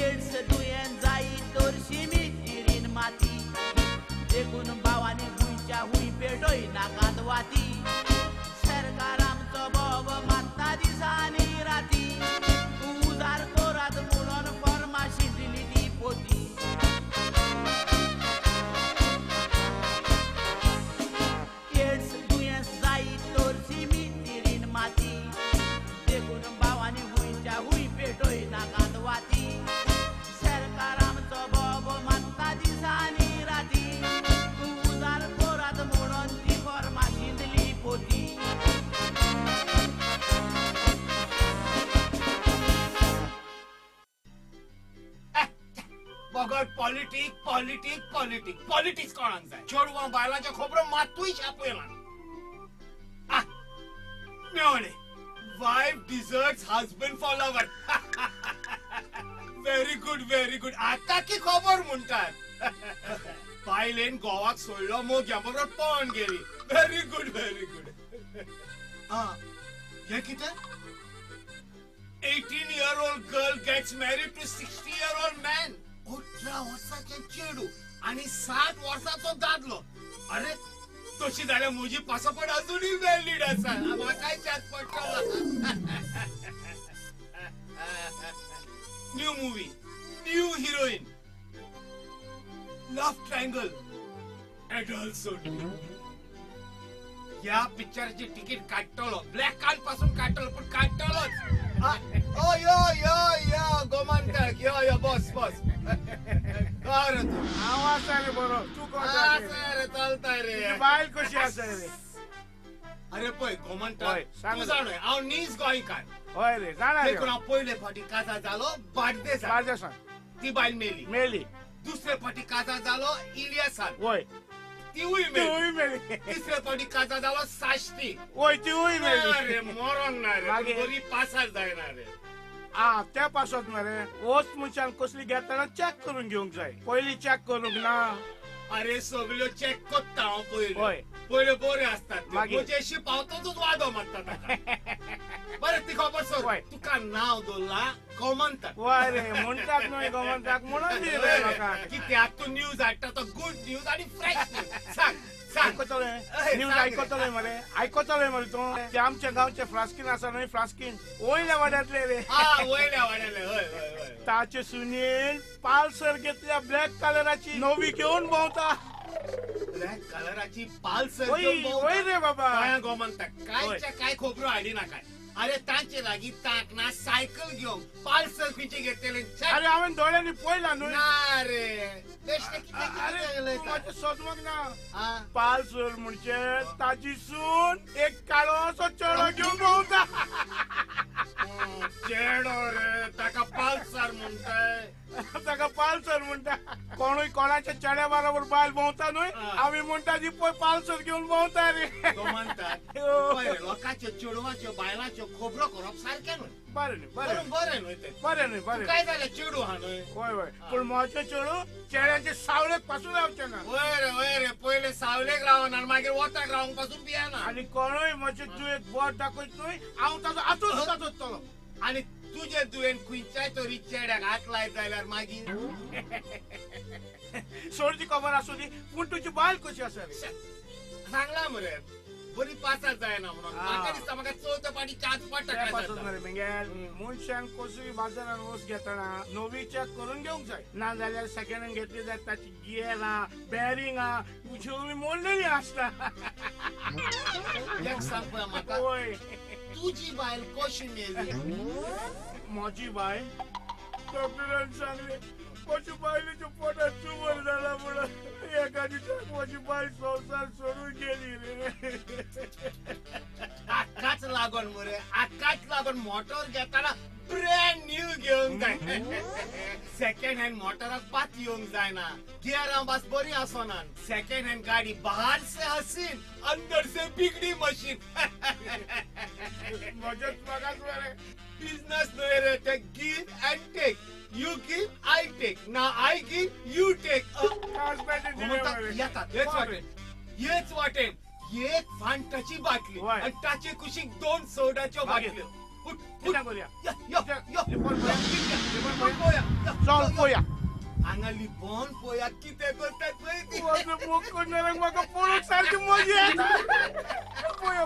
एड्स दुयेंस जायी तर शिमितीरीन माती देखून भावांनी हुंयच्या हुंय पेटोय नाकात वाती सरकार आमचो बोब मात्ता दिसांनी राती उजार कोरात म्हणून फर्माशी दिली ती पोती एड्स दुयेंस जायी तर शिमितीरीन माती पॉलिटिक्स कोणाक जाय चेडवां बायलांच्या खोबरो मातूय छापयला मेवणे wife deserts husband for lover very good आता की खबर म्हणटात बायलेन गोवाक सोडलो मोग ह्या बरोबर पळोवन गेली व्हेरी गुड हे कितें 18-year-old girl gets married to 60-year-old man. 18 वर्साचे चेडू आणि 60 वर्साचो दादलो. अरे तशी जाल्यार म्हजी पासपोर्ट अजूनही व्हॅलिड आसा. म्हाकाय चात पडटलो. New movie, new heroine, love triangle, adults only. या पिक्चरची तिकीट काढतलो ब्लॅक कार्ड पासून काढतलो पण काढतलोच. यो गोमांतक यो बॉस हांव आसा रे बरो तू रे चलता रे बायल कशी आसा रे अरे पळय गोमांतक हय, सांग तूं जाणय हांव नीज गोंयकार हय रे जाणा रे देखून हांव पयले फाटी काजार जालो बार्देसान बार्देसान ती बायल मेली मेली दुसरे फाटी काजार जालो इलियासान वय तिवूय तिवूय मेली मेली तिसरे फाटी काजार जालो साश्टी वय तिवूय मेली अरे मरोंक ना रे मागीर? बरी पासार जायना रे त्या पासत मरे वस्त मनशान कसली घेताना चॅक करून घेवंक जाय पयली चॅक करूंक ना अरे सगळ्यो चॅक करता हांव पयले हय. पयले बरे असतात मागीर? म्हजेशी पावतोच वादो मारता ताका बरें ती खबर सोड हय. तुका नांव दवरला गोमंतक वय रे म्हणटात न्हय गोमंतक म्हणून दी रे म्हाका कित्याक तूं न्यूज हाडटा तो गुड न्यूज आणि फ्रेश न्यूज सांग आयकतले न्यूज आयकतले मरे आयकतले मरे तूं ते आमच्या गांवचे फ्लास्कीन आसा न्हय फ्लास्कीन वयल्या वाड्यांतले रे वयल्या वाड्याले हय ताचे सुनील पालसर घेतल्या ब्लॅक कलराची नवी घेऊन भोंवता ब्लॅक कलराची पालसर वय रे बाबा गोमंतक कायच्या काय खोबरो हाडी नाका अरे तांचे लागीं ताक ना सायकल घेवंक पालसर खंयचे घेतलेले अरे हांवें दोळ्यांनी पळयला न्हय ना रे बेश्टे अरे तूं मातशें सोदमक ना हा पालसर म्हणजे ताची सून एक काळो असो चेडो घेऊन भोंवता चेडो रे ताका पालसर म्हणटाय ताका पालसर म्हणटा कोणूय कोणाच्या चेड्या बरोबर बायल भोंवता न्हय आमी म्हणटा ती पळय पालसर घेऊन भोंवता रे म्हणटात लोकांच्यो चेडवांच्यो बायलांच्यो खोबरो करप सारकें न्हय बरें न्हय बरें न्हय तें बरें काय जालें चेडू हा न्हय वय पूण म्हजो चेडू चेड्याचे सावळेक पासून रावचे ना वय रे पयले सावलेक रावन आनी मागीर वताक रावंक पासून पियाना आनी कोणूय म्हजे तुवें बोट दाखयत न्हय हांव ताचो हातूंत ताचो आनी तुजे तुवें खंयच्याय तरी चेड्याक हात लायत जाल्यार मागीर सोडची खबर आसूं दी पूण तुजी बायल कशी आसा रे सांगला मरे बरी पासार जायना म्हणून म्हाका दिसता म्हाका चवथे पाटी चाच पडटा मनशान कसुय बाजारान वस्त घेतना नवी चॅक करून घेवंक जाय ना जाल्यार सेकंड हँड घेतली जाल्यार ताची गियरां बॅरिंगां सगळी मोडलेली आसता एक सांग पळय म्हाका वय तुजी बायल कशी मेली म्हजी बायल डॉक्टरान सांगले म्हज्या बायलेच्या पोटात ट्युमर जाला म्हणून एका दिसाक म्हजी बायल संवसार सोडून गेली रे आकाच लागून मरे आकाच लागून मोटर घेताना ब्रँड न्यू घेवंक जाय सेकंड हँड मोटराक पात येवंक जायना गियरां बास बरी आसना सेकंड हँड गाडी बाहर से हसीन अंदर से बिगडी मशीन म्हजेच म्हाकाच मरे बिझनेस न्हय रे ते give and take you give I take ना आय गिव यू टेक हेच वाटेन एक फांटाची बाटली आणि ताचे कुशीक 2 सोडाच्यो बाटल्यो चल पोया हांगा लिपोन पोया कितें करतात पळय ती मोग करणाऱ्यांक म्हाका पळोवंक सारकी मजा येता पोया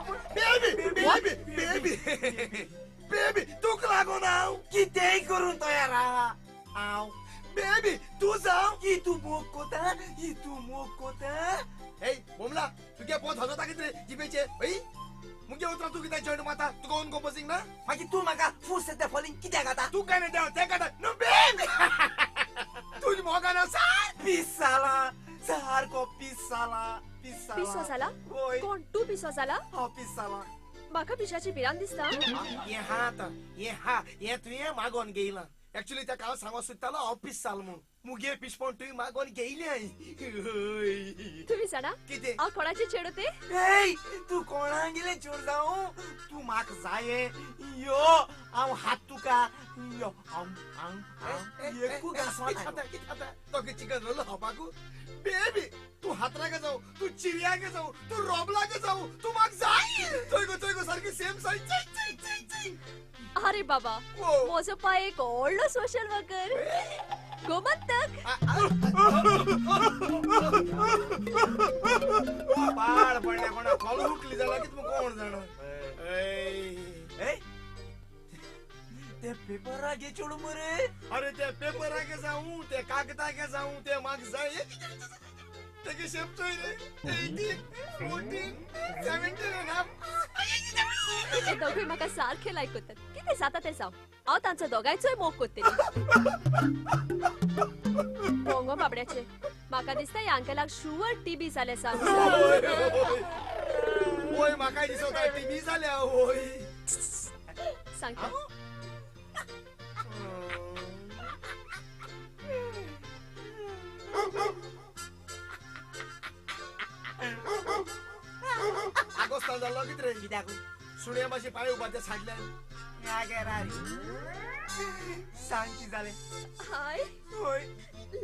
बेबी तूक लागून हांव कितेंय करून तयार हांव बेबी तूं जाव की तूं मोग कोता हे बोमला तुगे पोत हजोता कितें जिबेचे हय मुगे उतरा तू कितें जॉयंट माता तुका ओन कंपोजिंग ना मागीर तूं म्हाका फूल सेट फॉलिंग कित्याक घाता तूं काय देव ते काडा नो बेबी तुझ मोगान सार पीस सारको पीस जाला पिसो जाला कोण तू पिसो जाला हांव पीस जाला म्हाका पिशाची भिरांत दिसता ये तुवें मागोन घेयला एक्चुअली त्या काळ सांगा सुद्धा ऑफिस चाल म्हणून मुगे पिश पण तुम्ही मागून गेली आई तुम्ही जाणा किती हांव कोणाची चेडूते तू कोणा गेले चोर जाऊ तू माक जाये यो हांव हात तुका यो एकू गासवा खाता तो के चिकन रोल हापाकू बेबी तू हातरा के जाऊ तू चिड़िया के जाऊ तू रोबला के जाऊ तू माक जाय तोय सारखी सेम साइज अरे बाबा माझो पाय एक व्हडलो सोशल वर्कर गोमंतक पाड पडल्या कोणा कॉल हुकली जाला की तुम कोण जाणो ते पेपर आगे छोडू मरे अरे ते पेपर आगे जाऊ ते कागदा के जाऊ ते माग जाय ते शेप चोय रे 18 14 17 and half ते दोघे म्हाका सारखे लायक करतात कितें जाता तें जावं हांव तांचो दोगांयचोय मोग करतली मोंगो बाबड्याचे म्हाका दिसता ह्या अंकलाक शुअर टीबी जाले सांग ओय म्हाका दिसता टीबी जाल्या ओय सांगता आगोस्तान जालो कितें रे कित्याक सुण्या मातशें पांय उबाते साडल्यान सांग की जालें हाय ओय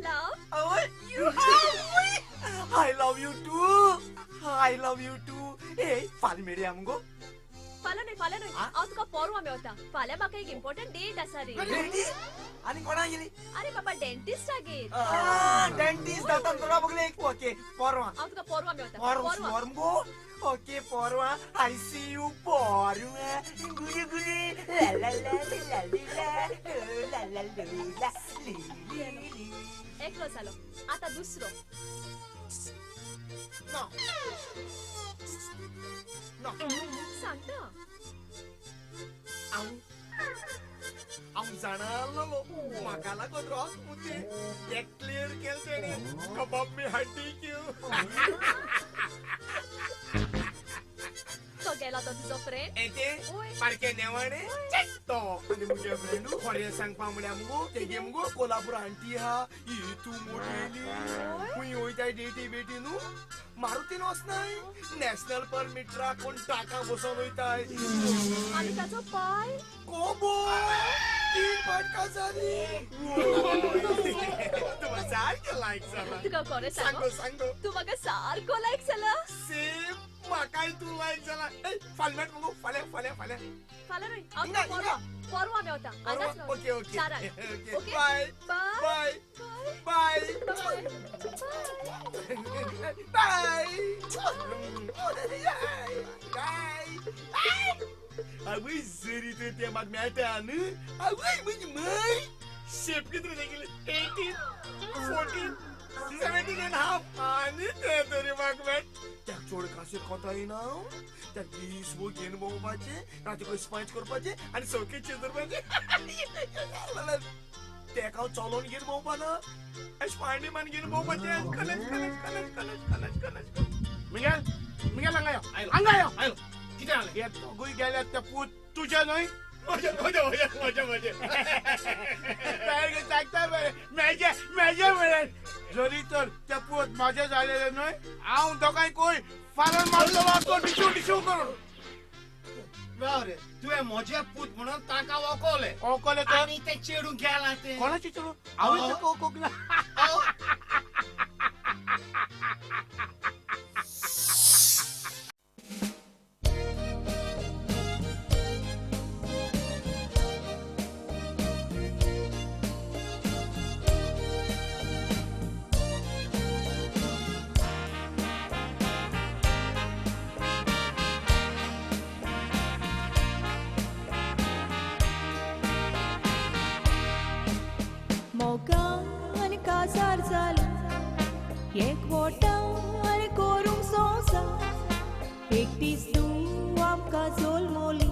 लव ओय I love you too ए फाल्यां मेळया मुगो फाल्यां न्हय हांव तुका परवां मेवता फाल्यां म्हाका एक इम्पॉर्टंट डेट आसा रे आनी कोणा गेली अरे बाबा डेंटिस्टागेर डेंटिस्ट जाता तुला बगले ओके परवां हांव तुका परवां मेवता परवां मुगो ओके परवां I see you परवां गुली गुली ला ला ला ला ला ला एकलो जालो आता दुसरो नो सांगता हांव जाणालो म्हाका लागून रोस मुते ते क्लियर केल तेणी कबाब मी हड्डी क्यू तो गेला तो तुजो फ्रेंड एते पारके नेवाणे तो आनी मुगे फ्रेंड खोरे सांगपा म्हळ्यार मुगो तेगे मुगो कोल्हापूर आंटी हा ही तू मोठेली हुंय वयताय डेटी बेटी न्हू मारुतीन वचनाय नॅशनल परमिट राखून टाका बसोन वयताय आनी ताचो पाय कोबो 3 फटका जाली तुका सारकें लायक जाला तुका कोणे सांगो तू म्हाका सारको लायक जाला सेम म्हाकाय तू लायक जाला ए फाल्यां मुगो फाल्यां न्हय हांव परवां मेवता आतांच ओके ओके चाराक okay bye bye bye bye आवय जरी तर ते म्हाका मेळटा न्हू आवय म्हणजे मय शेप कितले गेले 18 14 17 and half आनी ते तरी म्हाका मेळ त्या चोड काशेर कोता येना त्या दीस वो घेवन भोंवपाचे राती पळय स्पंज करपाचे आनी सौके चिंतरपाचे तेका हांव चलोन घेवन भोंवपाना अशें पांयणे मान घेवन भोंवपाचे कलश मिगेल हांगा यो कितें जालें हे दोगूय गेल्यात ते पूत तुजे न्हय म्हजे सांगता मेजे म्हळ्यार जरी तर ते पूत म्हाजे जालेले न्हय हांव दोगांय कोय फारण मारलो डिशू करून रे तुवें म्हजे पूत म्हणून ताका ओकले तो आनी ते चेडून गेला ते कोणाची चेडू हांवें ताका ओकोंक ना मोगान काजार जालो एकवटान करूंक संवसार एकटीच तूं आमकां जोल्मोली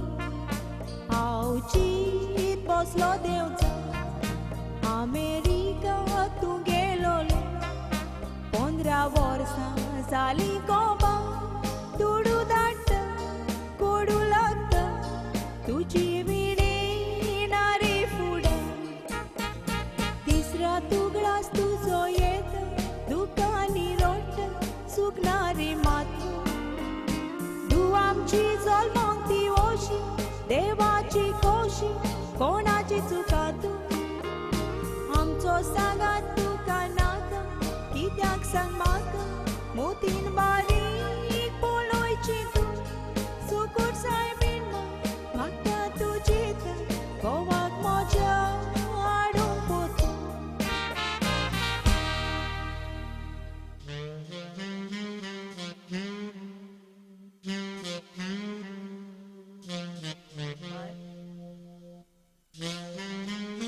हांव चिंत बसलो देंवचा अमेरिका तूं गेलोले 15 वर्सां जालीं कोबा दुडू धाडटा कोडू लागता तुजी विडे ना रे फुडें देवाची जल्मांक ती ओशी देवाची कोशी कोणाची चुका तू आमचो सांगात तुका नाका कित्याक सांग म्हाका मोतीन बारीक पळोवची तू सुकूट सायबीन म्हाका तुजी गोवाक म्हज्या हाडूंक पोतू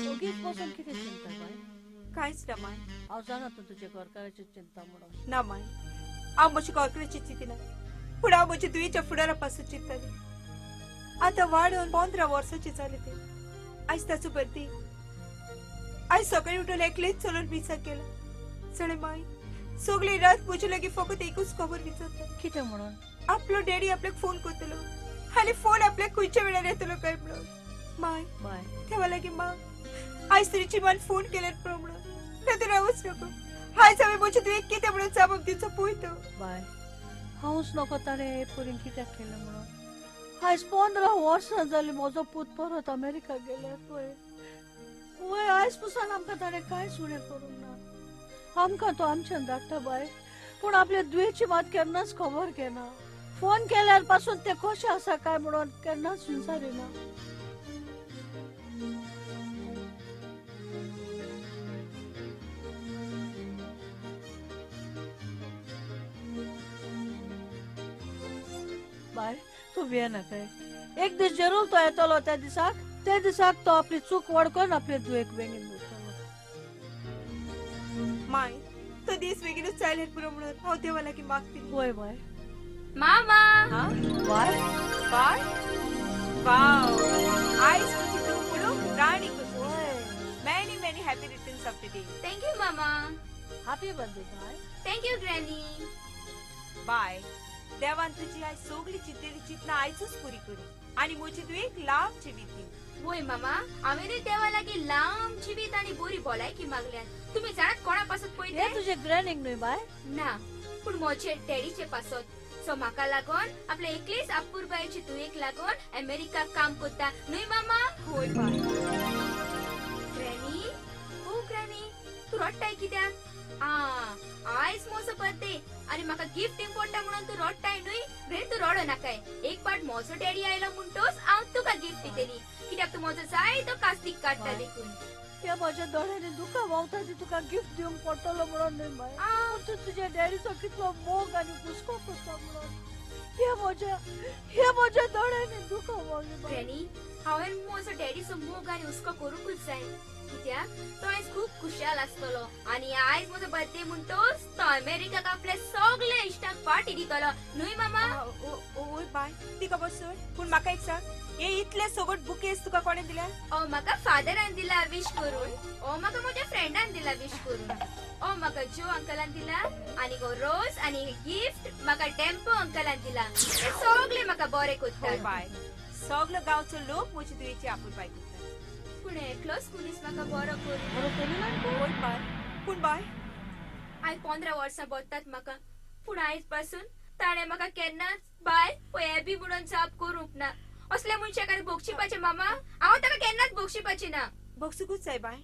दोघीच बसून किती चिंता बाय कांयच ना माय हांव जाणा तूं तुजे घरकाराची चिंता म्हणून ना माय हांव म्हज्या कॉर्पोरेची चिंतिना पूण हांव म्हज्या दुयेच्या फुडारा पासून चिंतताली आतां वाडोवन 15 वर्सांची जाली ते आयज ताचो बर्थडे आयज सकाळी उठून एकलेच चलून मिसाक गेला चले माय सगळी रात म्हजे लागीं फकत एकूच खबर विचारता कितें म्हणून आपलो डॅडी आपल्याक फोन करतलो आनी फोन आपल्याक खंयच्या वेळार येतलो काय म्हणून माय बाय तेव्हा लागीं मा आयज तरी जिमान फोन केल्यार पुरो म्हणून नातर रावूच नको आयज हांवें म्हजे तुवें कितें म्हणून जबाब दिवचो पळयतो बाय हांवूच नको ताणें परीन कित्याक केलें म्हणून आयज 15 वर्सां जालीं म्हजो पूत परत अमेरिका गेल्यार पळय वय आयज पसून आमकां ताणें कांयच उणें करूंक ना आमकां तो आमच्यान धाडटा बाय पूण आपल्या दुयेची मात केन्नाच खबर घेना फोन केल्यार पासून ते कशें आसा काय म्हणून केन्नाच विचारिना बाय तू भियेना काय एक दीस जरूर तो येतलो त्या दिसाक तो आपली चूक वळखून आपले दुयेक बेगीन उरतलो माय तो दीस बेगीनूच आयल्यार पुरो म्हणून हांव देवा लागीं मागतली वय बाय मामा हा बाय बाय वाव आयज तुजी तू पुरो राणी खुशी many many happy returns of the day thank you मामा हॅपी बर्थडे बाय थँक यू ग्रॅनी बाय देवान तुजी आयज सगळी चिंतेली चिंतना आयजूच पुरी करूं आनी म्हजी तू एक लांब जिवीत दी वय मामा हांवें देवा लागीं लांब जिवीत आनी बरी भलायकी मागल्यान तुम्ही जाणात कोणा पासत हे पळयते तुजे ग्रॅनिंग न्हय बाय ना पूण म्हजे डॅडीचे पासत सो म्हाका लागोन आपले एकलीच आपुरबायेची तुयेक लागोन अमेरिका काम करता न्हय मामा होय बाय ग्रॅनी ओ ग्रॅनी तू रडटाय कित्याक आयज म्हजो बर्थडे आनी म्हाका गिफ्ट इम्पॉर्टा म्हणून तू रडटाय न्हय रे तू रडो नाकाय एक पाट म्हजो डॅडी आयलो म्हणटोच हांव तुका गिफ्ट दितली कित्याक तू म्हजो जाय तो कास्तीक काडटा देखून त्या म्हज्या दोळ्यांनी दुकां वावता ती तुका गिफ्ट दिवंक पडटलो म्हणून न्हय बाय पूण तूं तुज्या डॅडीचो कितलो मोग आनी हुस्को करता म्हणून हे म्हज्या दोळ्यांनी दुकां वावली बाय ग्रॅनी हांवें म्हजो डॅडीचो मोग आनी हुस्को करूंकूच जाय कित्याक तो आयज खूब खुशाल आसतलो आनी आयज म्हजो बर्थडे म्हणटोच तो अमेरिकाक आपल्या सगळ्या इश्टांक पार्टी दितलो न्हय मामा ओय बाय ती खबर सोड पूण म्हाका एक सांग हे इतले सगळे बुकेस तुका कोणे दिल्या म्हाका फादरान दिला विश करून म्हाका म्हज्या फ्रेंडान दिला विश करून म्हाका जो अंकलान दिला आनी गो रोज आनी गिफ्ट म्हाका टेम्पो अंकलान दिला हे सगळे म्हाका बरें करता बाय सगळो गांवचो लोक म्हजी तुवेची आपुरबाय करता पूण एकलोच मनीस म्हाका बरो करून ओय बाय पूण बाय आयज 15 वर्सां बसतात म्हाका पूण आयज पासून ताणें म्हाका केन्नाच बाय पळय बी म्हणून जाप करूंक ना असल्या मनशाक बोगशिपाचें मामा हांव ताका केन्नाच बोगशिपाचें ना बॉक्सूकूच जाय बाय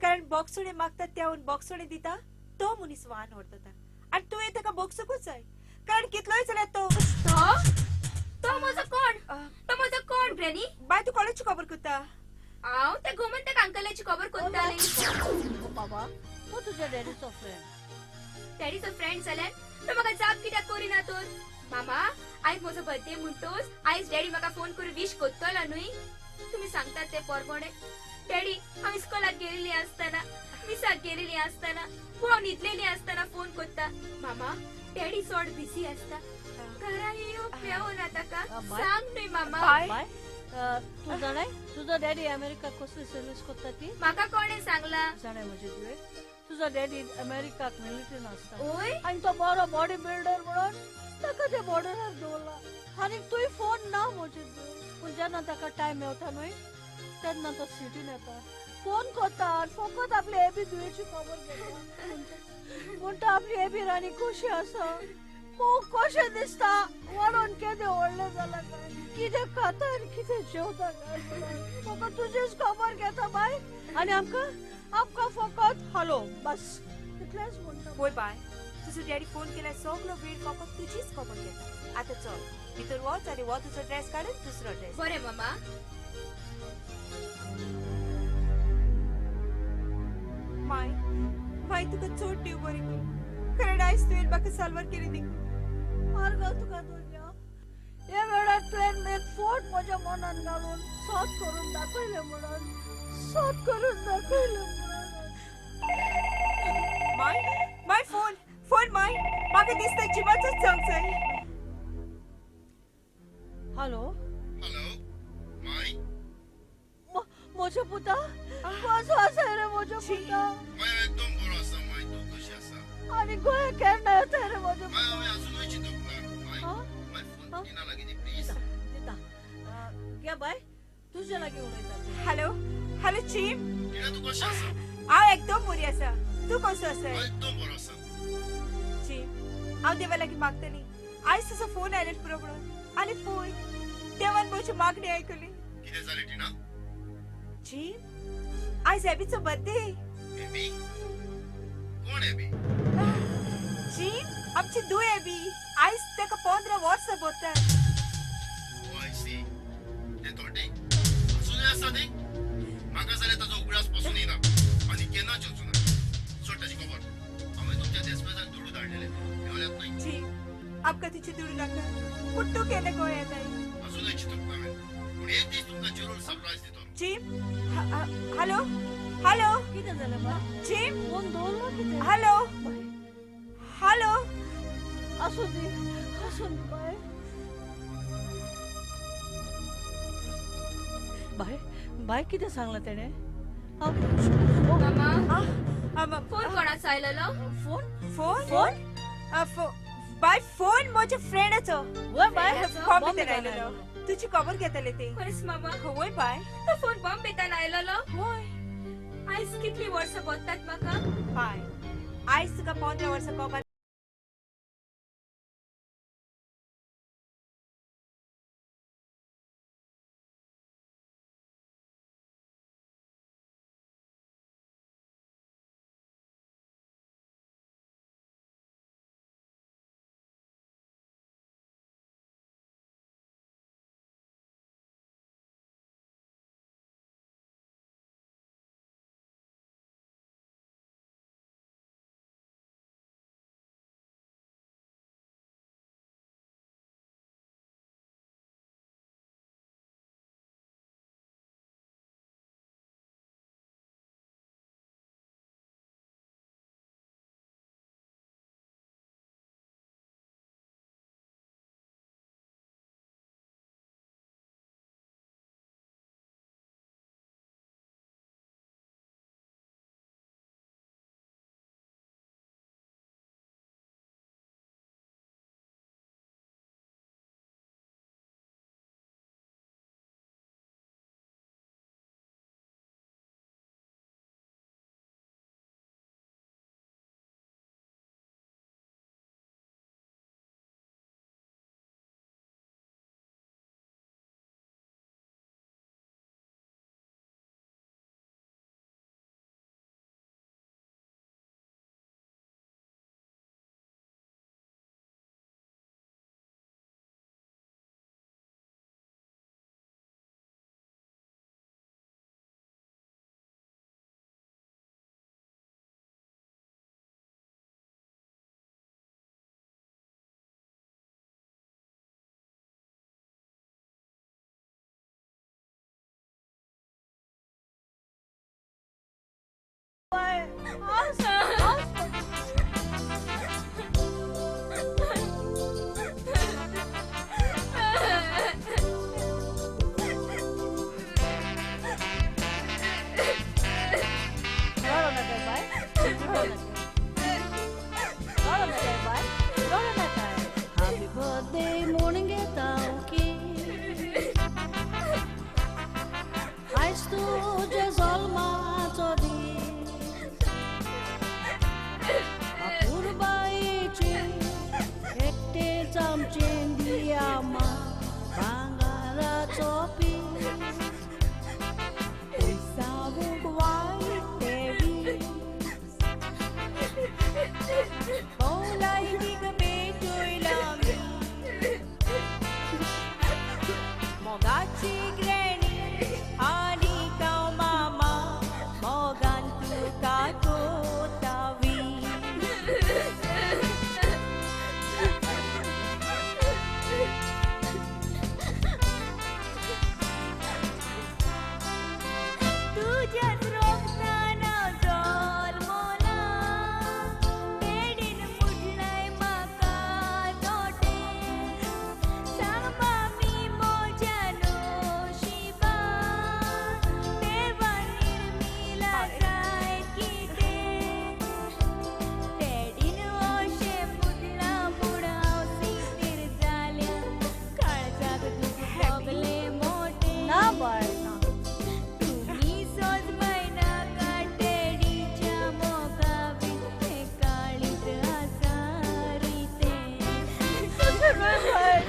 कारण बॉक्सोडे मागतात त्याहून बॉक्सोडे दिता तो मनीस वाहन व्हरता आनी तुवें ताका बॉक्सूकूच जाय कारण कितलोय जाल्यार तो म्हजो कोण ग्रॅनी बाय तू कोणाची खबर करता हांव त्या गोमंतक अंकलाची खबर करताली बाबा तो तुज्या डॅडीचो फ्रेंड डॅडीचो फ्रेंड जाल्यार तो म्हाका जाप कित्याक करिना तर मामा आयज म्हजो बर्थडे म्हणटोच आयज डॅडी म्हाका फोन करून विश करतलो न्हय तुम्ही सांगतात ते परमणे डॅडी हांव इस्कॉलाक गेलेली आसतना मिसाक गेलेली आसतना हांव न्हिदलेली आसतना फोन करता मामा डॅडी चड बिझी आसता घरा येवंक मेळना ताका सांग न्हय मामा तू जाणाय तुजो डॅडी अमेरिकाक कसली सर्वीस करता ती म्हाका कोणे सांगला जाणाय म्हजे तुवें तुजो डॅडी अमेरिकाक मिलिटरीन आसता ओय आनी तो बरो बॉडी बिल्डर म्हणून ताका ते बॉर्डरार दवरला आनी तुवें फोन ना म्हजे पूण जेन्ना ताका टायम मेवता न्हय तेन्ना तो सिटीन येता फोन करता आनी फकत आपली एबी दुयेची खबर घेता म्हणटा आपली एबी राणी कशी आसा मोग कशें दिसता वाडोन केदें व्हडलें जालां काय कितें खाता आनी कितें जेवता काय म्हाका तुजीच खबर घेता बाय आनी आमकां फकत हालो बस इतलेंच म्हणटा होय बाय तुझो डॅडी फोन केल्यार सगळो वेळ फकत तुझीच खबर घेता आता चल भितर वच आनी हो तुजो ड्रेस काडून दुसरो ड्रेस बरें मामा माय माय तुका चोट दिव बरी कर कारण आयज तुवें म्हाका साल्वार केली देखून मार्ग तुका दुनिया हे वेळार तुवें एक फोट म्हज्या मनान घालून सॉट करून दाखयलें म्हणून सॉट करून दाखयलें म्हणून माय माय फोन फोन माय म्हाका दिसता जिवाचोच जावंक जाय हॅलो हॅलो माय म्हजो पुता कसो आसा रे म्हजो पुता माय एकदम बरो आसा माय तूं कशी आसा आनी गोंया केन्ना येता रे म्हजो माय हांवें अजूनय चिंतूंक माय माय फोन दिना लागीं दी प्लीज दिता घे बाय तुजे लागीं उलयता हॅलो हॅलो चीम कित्याक तूं कशी आसा हांव एकदम बरी आसा तूं कसो आसा माय एकदम बरो आसा चीम हांव देवा लागीं मागतली आयज तुजो फोन आयलेट पुरो म्हणून आनी पळय देवान म्हजी मागणी आयकली कितें जालें टिना चीम आयज एबीचो बर्थडे एबी कोण एबी चीम आमची धूव एबी आयज ताका 15 वर्सां भरतात ओ आय सी ते तोटे अजूनय आसा ती म्हाका जाल्यार ताजो उगडास पासून येना आनी केन्नाच येवचो ना सोड ताची खबर हांवें तुमच्या देस्पेजाक दुडू धाडलेले मेवल्यात न्हय चीम आमकां तुजी दुडू नाका पूण तूं केन्ना गोंया येताय अजूनय चिंतूंक हांवें पूण एक दीस तुमकां जरूर सरप्रायज दितो चीम हॅलो हॅलो कितें जालें बाय चीम फोन दवरलो कितें हॅलो हॅलो आसूं दी बाय बाय बाय कितें सांगलां तेणें मामा फोन कोणाचो आयलोलो फोन फोन बाय फोन म्हज्या फ्रेंडाचो वय बाय बॉम्बेतल्यान आयलेलो तुजी खबर घेतले ते खरेंच मामा वय बाय तो फोन बॉम्बेतल्यान आयलोलो वय आयज कितली वर्सां भरतात म्हाका बाय आयज तुका 15 वर्सां कॉपर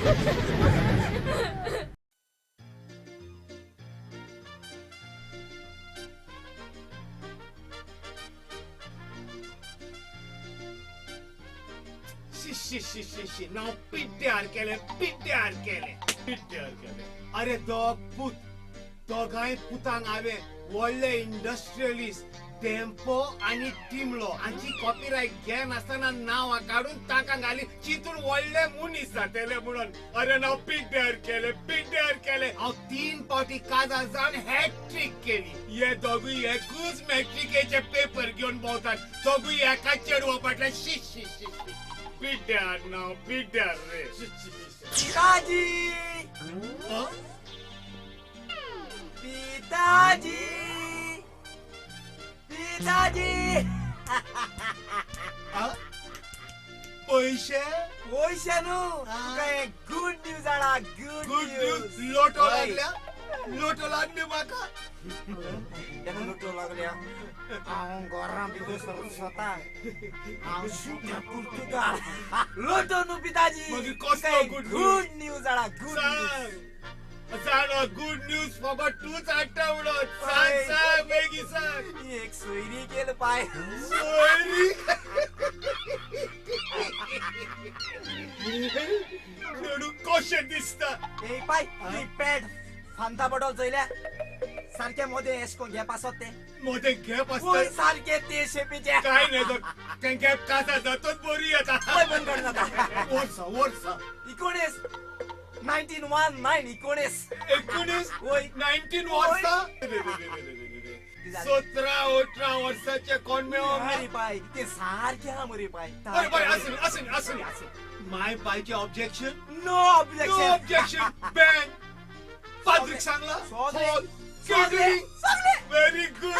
शी नाव पिड्ड्यार केले अरे दोग पूत दोगांय पुतांक हांवें व्हडले इंडस्ट्रियलिस्ट टेम्पो आनी टिमलो हांची कॉपीरायट घे नासतना नांवां काडून ताका घाली चिंतून व्हडले मनीस जातले म्हणून अरे नाव पिड्ड्यार केले हांव 3 फावटी काजार जावन हॅट्रिक केली हे दोगूय एकूच मॅट्रिकेचे पेपर घेवन भोंवतात दोगूय एका चेडवा फाटल्यान शी पिड्ड्यार नाव पिड्ड्यार रे पिताजी पिताजी पिताजी पैसे पैसे न्हू तुका एक गुड न्यूज हाडा गुड न्यूज लोटो लागले म्हाका तेका लोटो लागल्या हांव घरां भितर स्वता हांव शुद्ध पुर्तुगाल लोटो न्हू पिताजी मागीर कसलो गुड न्यूज हाडा गुड गुड न्यूज फकत तूच हाडटा म्हणून सांग बेगी सांग एक सोयरी केलं पाय सोयरी कशें दिसता ए पाय ती पॅड फांता बॉटल चोयल्या सारखे मोदे एश कोन घेप आसत ते मोदे घेप होय आसता सारखे ते शेपीचे काय नाही तर ते घेप कासा जातच बरी येता होय बंद कर नाका वर्सा 1919 होय 19 वर्सा 17-18 वर्षाचे कोण मेळो अरे पाय ते सारखे हा मरे पाय बरं असं माय पायचे ऑब्जेक्शन नो ऑब्जेक्शन बॅन पाद्रिक सांगला व्हेरी गुड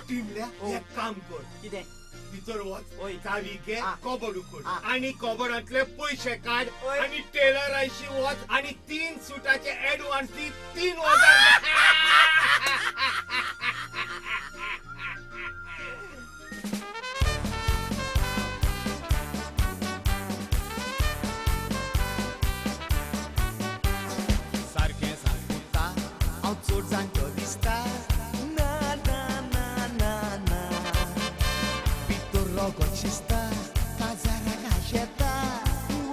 टिमल्या एक काम कर कितें भितर वच ओय चावी घे कबड उखड आ. आणि कबडांतले पयशे काढ ओय. आणि टेलराशी वच आणि 3 सुटाचे ऍडव्हान्स दी 3,000 सारखें सांगता हांव चड जाणटो दिसता ना ना ना ना ना भितर रगत शिजता काजाराक आशेता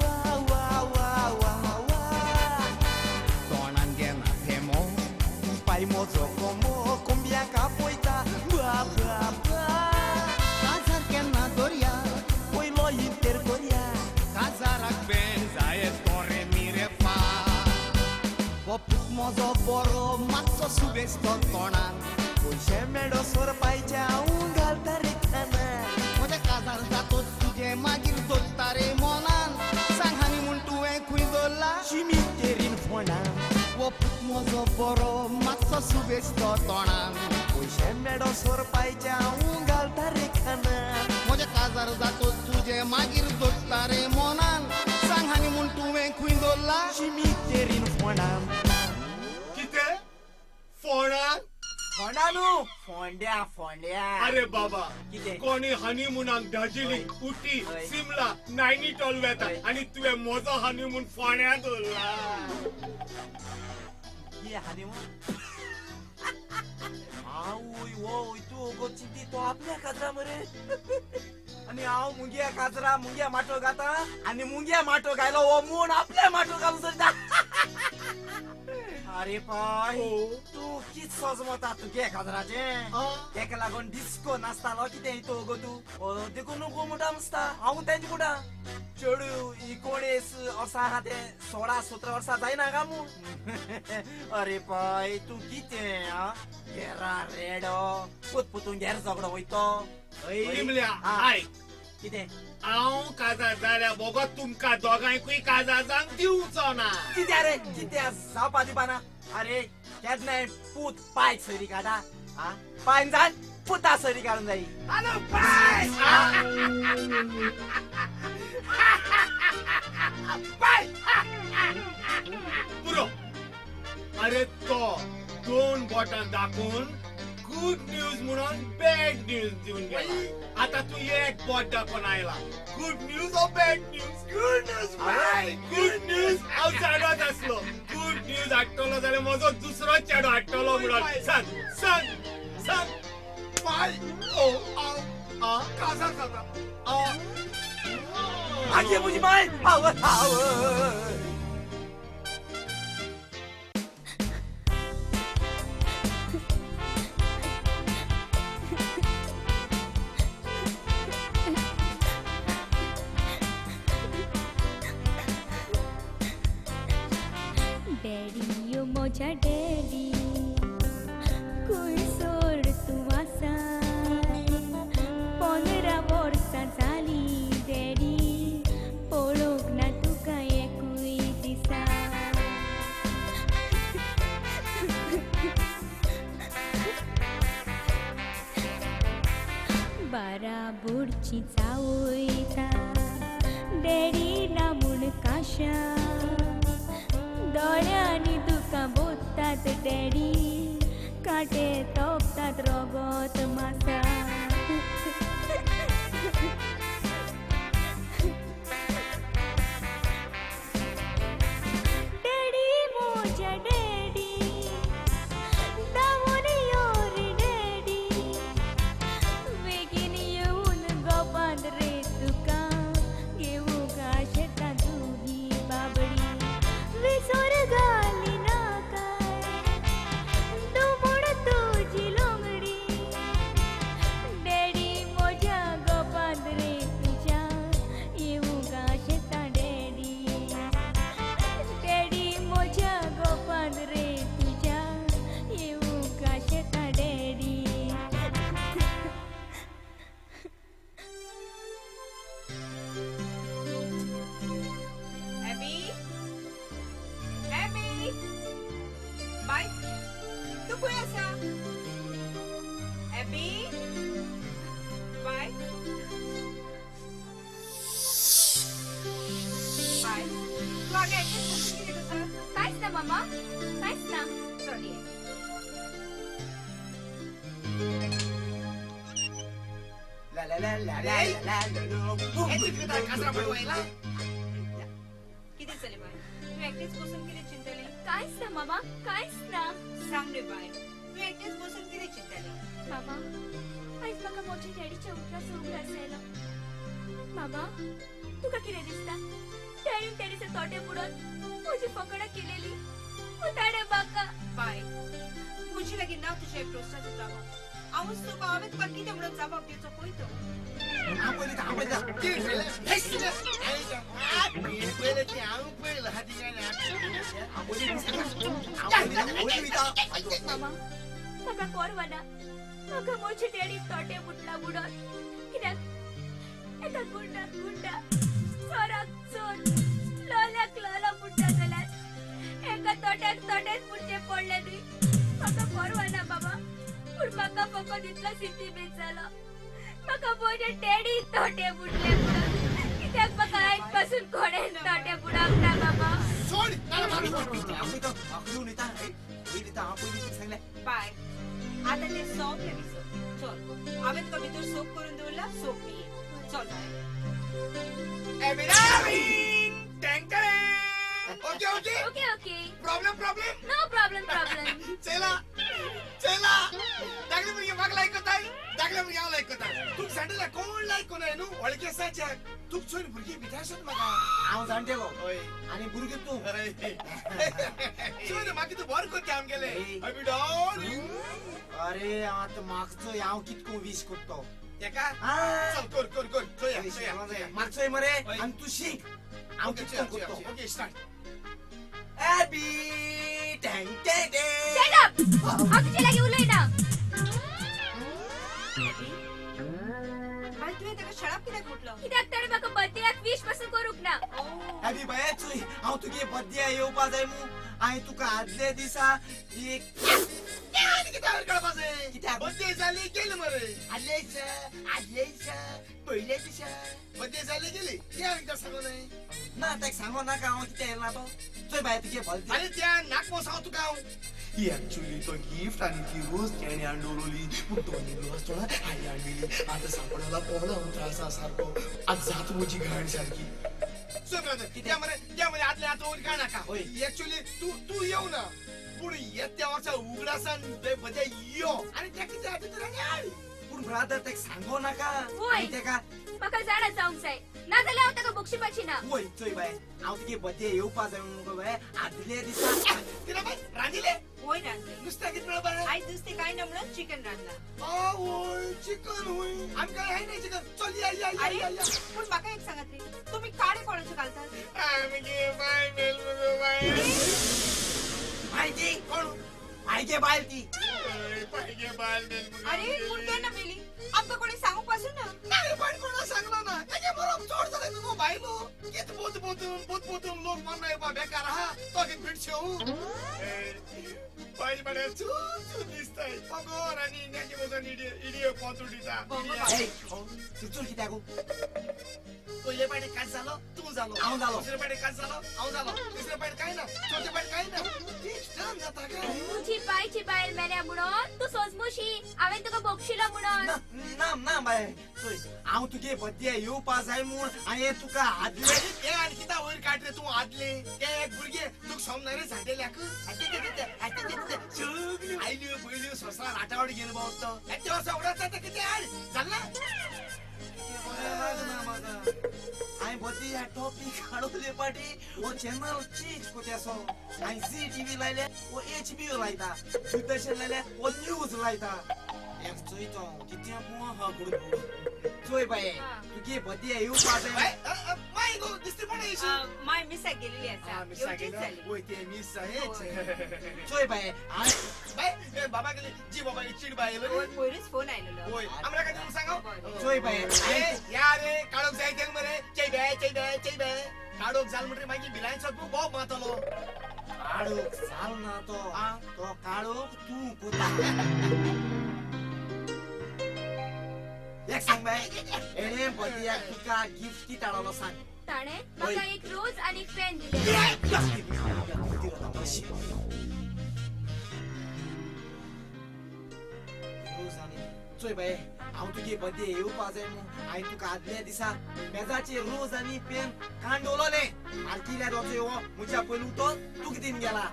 वा वा वा वा वा तोंडान घेना थेमो पाय मोजो कोमो कोंब्याक आपयता बा बा बा काजार केन्ना दोरया पयलो इंतेर कोरया काजाराक बेन जायत तोरे मिरे फा पूत म्हजो बरो मातसो सुबेस्तो तोंडान पयशे मेळो सोर पायचे हांव घालता रे खानान म्हजे काजार जातो तुजे मागीर दोत्ता रे मोनान सांग हानी म्हूण तुवें खंय दवरला शिमितेरीन फोंडान वो पूत म्हजो बरो मातसो सुबेस्तो तोंडान पयशे मेळो सोर पायचे हांव घालता रे खानान म्हजे काजार जातो तुजे मागीर दोत्ता रे मोनान सांग हानी म्हूण तुवें खंय दवरला शिमितेरीन फोंडान कितें फोंडान फोंडा न्हू फोंड्या अरे बाबा कितें? कोणी हनीमुनाक दार्जिलिंग उटी हय. सिमला नायनीटॉल वेता हय. आणि तुवें म्हजो हनीमून फोंड्यात दवरला ये हानीमून आवय वोय तू गो चिंती तो आपल्या काजरा मरे आणि हांव मुंग्या काजरा मुंग्या माटो घाता आणि मुंग्या माटो घायलो हो मूण आपल्या माटो घालून सोडटा अरे पाय तू कित सजमता तुगे काजराचे तेका लागून डिस्को नाचतालो कितें तो गो तू देखून नको मोठा मस्ता हांव तेंचे मोठा चेडू 19 वर्सां आहा ते 16-17 वर्सां जायना काय मू अरे पाय तू कितें घेरा रेडो पुतपुतून घेर झगडो वयतो टिमल्या आयक कितें हांव काजार जाल्यार बोगोत तुमकां दोगांयकूय काजार जावंक दिवचो ना कित्या रे कित्या जावपा दिपाना अरे केन्नाय पूत पाय सरी काडा पायन जाण पुता सरी काडून जायी आलो पाय पाय पुरो अरे तो 2 बोटां दाखोवन गुड न्यूज म्हणून बॅड न्यूज दिवन गेला आता तू एक बोट दाखोवन आयला good news or bad news good news सांग सांग सांग पाय कासा खाता आगे मुझी माय आवत डॅडी यो मोजा डॅडी कुयसोर तूं आसा 15 वर्सां जाली डॅडी पळोवंक ना तुका एकूय दिसा बारा बुडची चावयता डॅडी ना म्हूण काशा दोळ्यांनी तुका बोत्तात डॅडी काटे तोपतात रोगोत मासा डॅडी मोजा डॅडी धांवून यो रे डॅडी बेगीन येवन गोपांत रे तुका घेवूंक शेतां तुगी बाबडी विसर घाली नाकाय तूं म्हूण तुजी लोंगडी डॅडी मोज्या गोपांत रे तुज्या येवूंक शेतां डॅडी डॅडी मोज्या गोपांत रे तुज्या येवूंक शेतां डॅडी Abby? Abby? बाय तू खंय आसा Abby? बाय बाय तू आगे ऍडजस्ट किती करता कांयच ना मामा कांयच ना सॉरी ला ला ला ला ला ला ला किती चले बाय तू एकटीच बसून किती चिंतली कांयच ना मामा कांयच ना सांग रे बाय तू एकटीच बसून किती चिंतली मामा आयज म्हाका मोठ्या डॅडीच्या उतराचो उगडास आयलो मामा तुका कितें दिसता डॅडीन डॅडीचे तोटे बुडोवन म्हजी फकाणां केलेली पूण ताणें म्हाका बाय म्हजी लागीं ना तुज्या प्रोस्टाचो जबाब हांवूच तुका हांवें तुका कितें म्हणून जबाब दिवचो पळय मामा म्हाका परवाना म्हाका मोठे डॅडी तोटे बुडला बुडोन कित्याक एका गुंडाक गुंडा चोराक चोर लोल्याक लोलो बुडटा जाल्यार एका तोट्याक तोटेच बुडचे पडले न्ही म्हाका परवाना बाबा पूण म्हाका फकत इतलो सिटी बेज जालो म्हाका म्हजे डॅडी तोटे बुडले म्हणून कित्याक म्हाका आयज पासून कोणेच तोटे बुडोवंक ना बाबा बाय आता ते सोप हे विसर चल हांवें तुका भितर सोप करून दवरला सोप पिये चल bye okay okay problem no problem चला चला दागले भुरगे म्हाका लायक कोताय दागले भुरगे हांव लायक कोता तुका सांडला कोण लायक कोनाय न्हू वळखे साच्याक तुका चोय भुरगे भितासत म्हाका हांव जाणटे गो आनी भुरगे तूं चोय म्हाका तूं बरो कोत्ता आमगेले अबी डॉन अरे आतां म्हाका हांव कितको वीश कोत्तो तेका चल कर चोया म्हाका चोय मरे आनी तूं शिक हांव कितको कोत्तो okay start Abby, dang, dang, dang. Shut up! हांव तुजे लागीं उलयना बाय तुवें ताका शराब कित्याक म्हटलो कित्याक ताणें म्हाका बर्थडेक विश पासून करूंक ना Abby बाया चोय हांव तुगे बर्थडे येवपा जाय मू हांवें तुका आदले दिसा एक कित्याक बर्थडे जाली गेली मरे आदले दिसा पयले दिसा बर्थडे जाली गेली त्या एकदा सांगो न्हय ना ताका सांगो नाका हांव कितें येयला तो चोय बाया तुगे बर्थडे आनी त्या नाक सांग तुका हांव एक्चुअली तो गिफ्ट आनी ती रोज तेणे हाडून पूण तो निलो आसतना हांवें हाडलेली आतां सांपडाला पोवला त्रास आसा सारको आज जात म्हजी घाण सारकी सो ब्रदर त्या मरे आदले आतां वयर कांय नाका एक्चुअली तूं येऊ ना पूण येत्या वर्सा उगडासान ते बजे यो आनी ते कितें आतां तुला हाड पूण ब्रादर तेका सांगो नाका होय. आनी तेका म्हाका जाणा जावंक जाय नाजाल्यार हांव ताका बक्षिपाची ना वय चोय बाय हांव तुगे बर्थडे येवपा जाय मुगो बाय आदले दिसा कितें बाय रांदिले होय रांदले नुस्तें कितें मेळ्ळें बाय आयज नुस्तें काय ना म्हणून चिकन रांदला आवय चिकन होय आमकां हाय नाही चिकन चल या या या या या पण म्हाका एक सांगात रे तुम्ही काडे कोणाचे घालतात आमगे बाय मेल मुगो बाय माहिती कोण पाहिजे बायल ती पाहिजे बाय मेल मुगो अरे पूण केन्ना मेली आमकां कोणी सांगूक पासून ना नाही पण कोणा सांगलो ना तेगे बरोबर चोड जाले तुगो बायलो कित बोतून लोक मरना येवपा बेकार आहा तो कित भिडशेव पाहिजे बडे चू दिसताय पगोर आणि नेके वजन इडियो पोतुडीचा चुचूर कित्याक पहिले पायडे काय झालो तू झालो हांव झालो दुसरे पायडे काय झालो हांव झालो तिसरे पायडे काय ना चौथे पायडे काय ना इष्टन जाता काय तुझी बायची बायल मेल्या म्हणून तू सोजमुशी हांवें तुका बक्षिला म्हणून ना बाय चोय हांव तुगे बर्थडे येवपा जाय म्हूण हांवें तुका आदले ते आनी कित्याक वयर काड रे तूं आदले ते एक भुरगे तुका सोमनारे सांगलेल्याक सगळी आयल्यो पयल्यो ससरा राटावड गेलो बावतो येत्या वर्सा उडत जाता कितें हाड जाल्ला हांवें बर्थडे ह्या टॉपिक हाडवले पाटी वो चॅनल चेंज कोत्यासो हांवें झी टीव्ही लायले वो HBO लायता दूरदर्शन लायले वो न्यूज लायता एक चोय तो कितें पुवा हा गुड चोय बाये तुगे बर्थडे येवपा जाय माय गो दिसते पण येशी माय मिसाक गेलेली आसा मिस येवचीच गेली जाली. ओय ते मिस आहे चोय बाये बाय बाबा गेले जी बाबा चिड बाय होय पयरूच फोन आयलेलो ओय आमरा का तुम सांगो बरें. चोय बाये या रे काळोख जाय तेल मरे चै बे काळोख जाल म्हणरे मागीर बिलायचो तू बोब मातलो काळोख जाल ना तो काळोख तू कोता एक सांग बाय एने बर्थडे तुका गिफ्ट कित हाडलो सांग ताणे म्हाका एक रोज आणि एक पेन दिले चोय बाय हांव तुगे बर्थडे येवपा जाय न्हू हांवें तुका आदल्या दिसा मेजाचेर रोज आनी पेन कांडोलोले आरकिल्यार वचो हो म्हज्या पयलू तो तू कितें गेला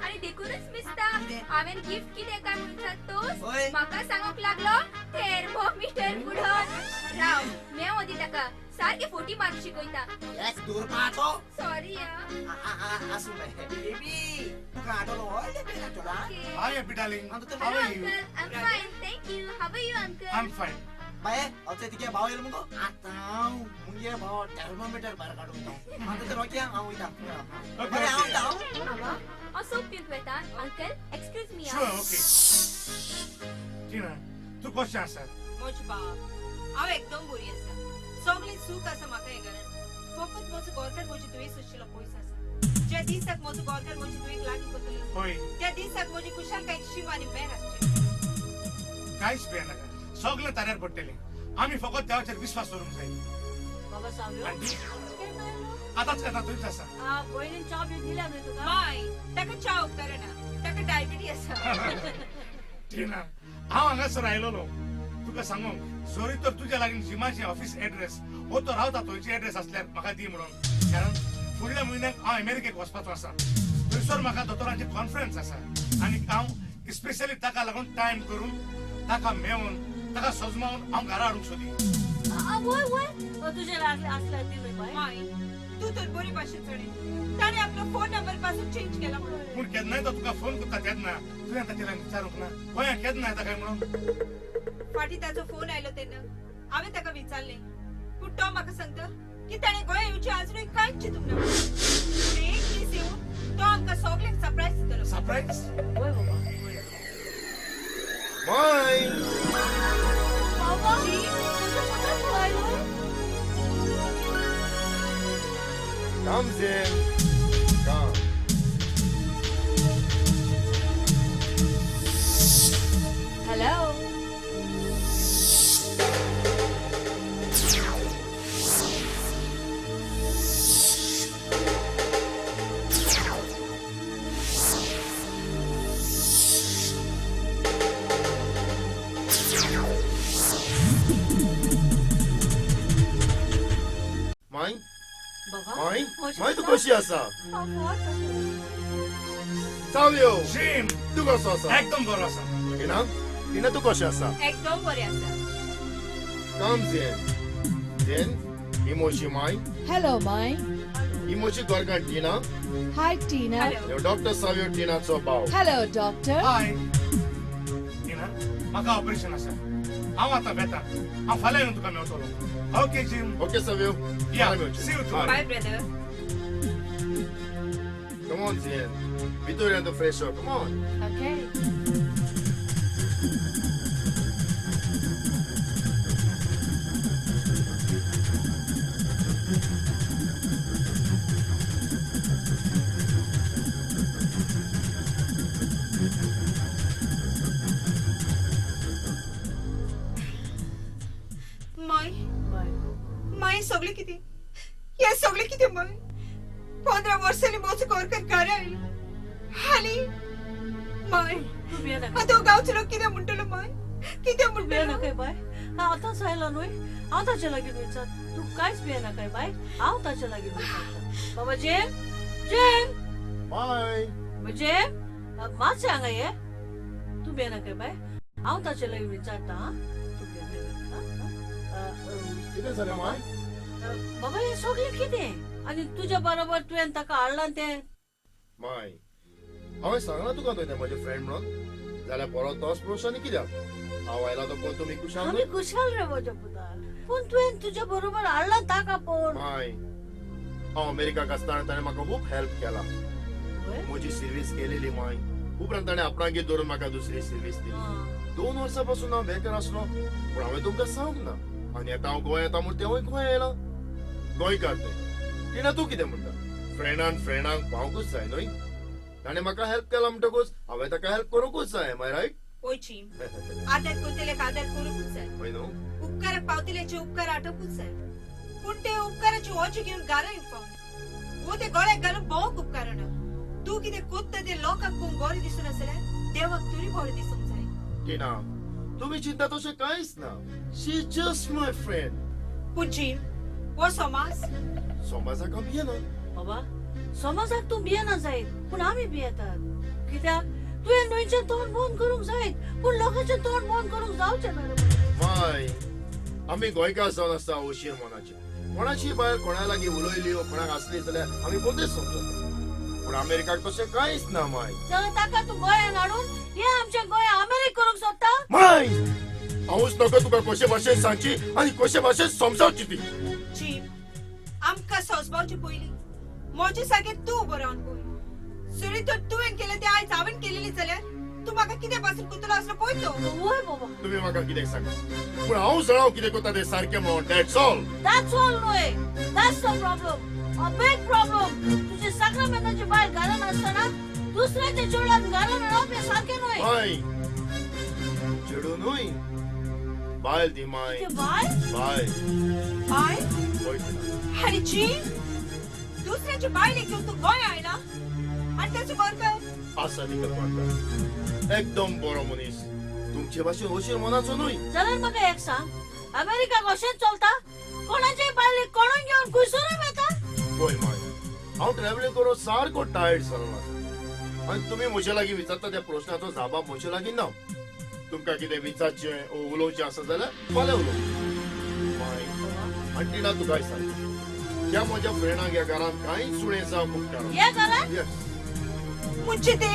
आणि देखूनच मिसता हांवें गिफ्ट कितें काय म्हणटात तो होय. म्हाका सांगूक लागलो थर्मोमीटर बुडोन राव मेव दी ताका सारके फोटी मारूंक शिकयता एक दोरपा तो सॉरी आसूं बाय बेबी तुका हाडलो व्हडले पेन हाडला hi happy darling Hello how are you uncle, I'm fine, thank you. How are you, uncle? I am fine बाय अचे तिके भाव येलो मुगो आता मुगे भाव थर्मोमीटर भायर काडून आता तर ओके हांव वयता बरें हांव वयता Ava, also पिवंक वेता. Uncle, excuse me. Sure okay टिना तू कशें आसा म्हजो बाप हांव एकदम बरी आसा सगळें सूख आसा म्हाका हे घरांत फकत म्हजो गोरकार म्हजी दुयेंस आशिल्लो पयस आसा ज्या दिसाक म्हजो गोरकार म्हजी दुयेंस लागीं करतलो होय त्या दिसाक म्हजी कुशालकाय शीम आनी मेर आसची कांयच पेय नाका सगळें ताऱ्यार पडटलें आमी फकत देवाचेर विश्वास दवरूंक जाय बाबा सावयो आंटी आतांच येता थंयच आसा पयलीं च्या बी दिल्या न्हय तुका माय ताका च्या उपकारना ताका डायबिटीज आसा टिना हांव हांगासर आयलोलो तुका सांगू जरी तर तुज्या लागीं जिमाचे ऑफिस एड्रेस हो तो रावता थंयची एड्रेस आसल्यार म्हाका दी म्हणून कारण फुडल्या म्हयन्याक हांव अमेरिकेक वचपाचो आसा थंयसर म्हाका दोतोरांची कॉन्फरन्स आसा आनी हांव स्पेशली ताका लागून टायम करून ताका मेळून ताका सजमावून हांव घरा हाडूंक सोदी वय वय तुझे असल्या ती बाय माय तू तर बरी भाशेन चडे ताणे आपलो फोन नंबर पासून चेंज केला म्हणून पूण केन्नाय तो तुका फोन करता तेन्ना तुवें ताचेर विचारूंक ना गोंयाक केन्ना येता काय म्हणून फाटी ताजो फोन आयलो तेन्ना हांवें ताका विचारलें पूण तो म्हाका सांगता की ताणे गोंया येवची आजुनूय कांयच चिंतूंक ना पूण एक दीस येवन तो आमकां सगळ्यांक सरप्रायज दितलो सरप्रायज वय बाबा माय बाबा तुझं पत्र पळयलो comes in. Come. Hello. Mãe? बाबा Mãe? Mãe, tu कशी आसा? सावयो जिम तू कसो आसा एकदम बरो आसा टिना टिना तू कशें आसा एकदम बरें आसा काम झेन ही मोची माय हॅलो माय ही मोची गोरकां टिना हाय टीना ह्यो डॉक्टर सावयो टिनाचो भाव हॅलो डॉक्टर हाय टिना म्हाका ऑपरेशन आसा हांव आतां बेता हांव फाल्यां येवन तुका मेळटलो ओके जिम ओके सावयो या see you too bye brother Come on, Zian. भितर येता फ्रेश हो. Come on. ओके माय माय सगळे किती हे सगळे किती माय 15 वर्षांनी मोचं कोरकर घर आयली आणि माय आता गावचे लोक किती म्हणटलो माय किती म्हणटलो काय बाय आताच आयला न्हय हांव ताचे लागीं विचार तू कांयच भियेना काय बाय हांव ताचे लागीं विचारता बाबा जेम Bye. जेम मातशें हांगा ये तू भियेना काय बाय हांव ताचे लागीं विचारता हा तू भियेना कितें जालें माय बाबा हे सगळें कितें आनी तुज्या बरोबर तुवें ताका हाडलां तें माय हांवें सांगला तुका थंय तें म्हजें फ्रेंड म्हणून जाल्यार परत तोच प्रश्न आनी कित्याक हांव आयला तो कोण तुमी कुशाल आमी खुशाल रे म्हज्या पुतार पूण तुवें तुज्या बरोबर हाडलां ताका पूण माय हांव अमेरिकाक आसतना ताणें म्हाका खूब हेल्प केला म्हजी सर्वीस केलेली माय उपरांत ताणें आपणागेर धरून म्हाका दुसरी सर्वीस दिली 2 वर्सां पासून हांव बेकार आसलो पूण हांवें तुमकां सांगूंक ना आनी आतां हांव गोंय येता म्हूण तेवूय गोंय येयला गोंयकार तें टिना तूं कितें म्हणटा फ्रेंडांक पावूंकूच जाय न्हय ताणें म्हाका हेल्प केला म्हणटकूच हांवें ताका हेल्प करूंकूच जाय माय रायट ओयची आदर करतल्याक आदर करूंकूच जाय हय न्हू उपकाराक पावतल्याचे उपकार आटोवपूच जाय पूण ते उपकाराची ओजी घेवन घालून फावन वो ते गळ्याक घालून भोवंक उपकार ना तूं कितें कोत्ता ते लोकांक पळोवन बरें दिसून आसल्यार देवाक तरी बरें दिसूंक जाय टिना तुमी चिंता तशें कांयच ना शी जस्ट माय फ्रेंड पूण जीम वो समाज समाजाक हांव भियेना बाबा समाजाक तूं भियेना जायत पूण आमी भियेतात कित्याक तुवें न्हंयचें तोंड बंद करूंक जायत पूण लोकांचें तोंड बंद करूंक जावचें ना रे माय आमी गोंयकार जावन आसता ओशीर मनाचे कोणाची बायल कोणा लागीं उलयली वा कोणाक आसली जाल्यार आमी बोदेच समजता पूण अमेरिकाक तशें कांयच ना माय जाल्यार ताका तूं गोंयांत हाडून हे आमचें गोंय अमेरिक करूंक सोदता माय हांवूच नका तुका कशे भाशेन सांगची आनी कशे भाशेन समजावची ती जीम आमकां सोंसपावचे पयलीं म्हजे सारकें तूं उबो रावन पळय सुरी तर तुवें केलें तें आयज हांवें केलेली जाल्यार तूं म्हाका कितें पासून कुतलो आसलो पळय तो वय बाबा तुमी म्हाका कितें सांगा पूण हांव जळाव कितें करता तें सारकें म्हणून दॅट्स ऑल दॅट्स ऑल न्हय that's the problem a big problem तुजी साक्रामेंटाची बायल घालून आसतना दुसऱ्याच्या चेडवाक घालून हाडप हें सारकें न्हय माय चेडू न्हय बायल ती माय बाय बाय पळय टिना आनी जीम दुसऱ्याची बायलेक घेवन तूं गोंय आयला आनी ताचो बरकार आसा ती करपाक एकदम बरो मनीस तुमचे भाशेन ओशीर मनाचो न्हय जाल्यार म्हाका एक सांग अमेरिकाक अशेंच चलता कोणाचेय बायलेक कोणून घेवन खुयसरूय वता पळय माय हांव ट्रॅव्हलिंग करून सारको टायर्ड जाल्लो आसा आनी तुमी म्हजे लागीं विचारता त्या प्रश्नाचो जाबाब म्हजे लागीं ना तुमकां कितें विचारचें ओ उलोवचें आसा जाल्यार फाल्यां उलोव माय आनी टिना तुकाय सांग त्या म्हज्या फ्रेंडाक ह्या घरांत कांयच सुणें जावंक उपकार ह्या घरांत येस म्हणजे ते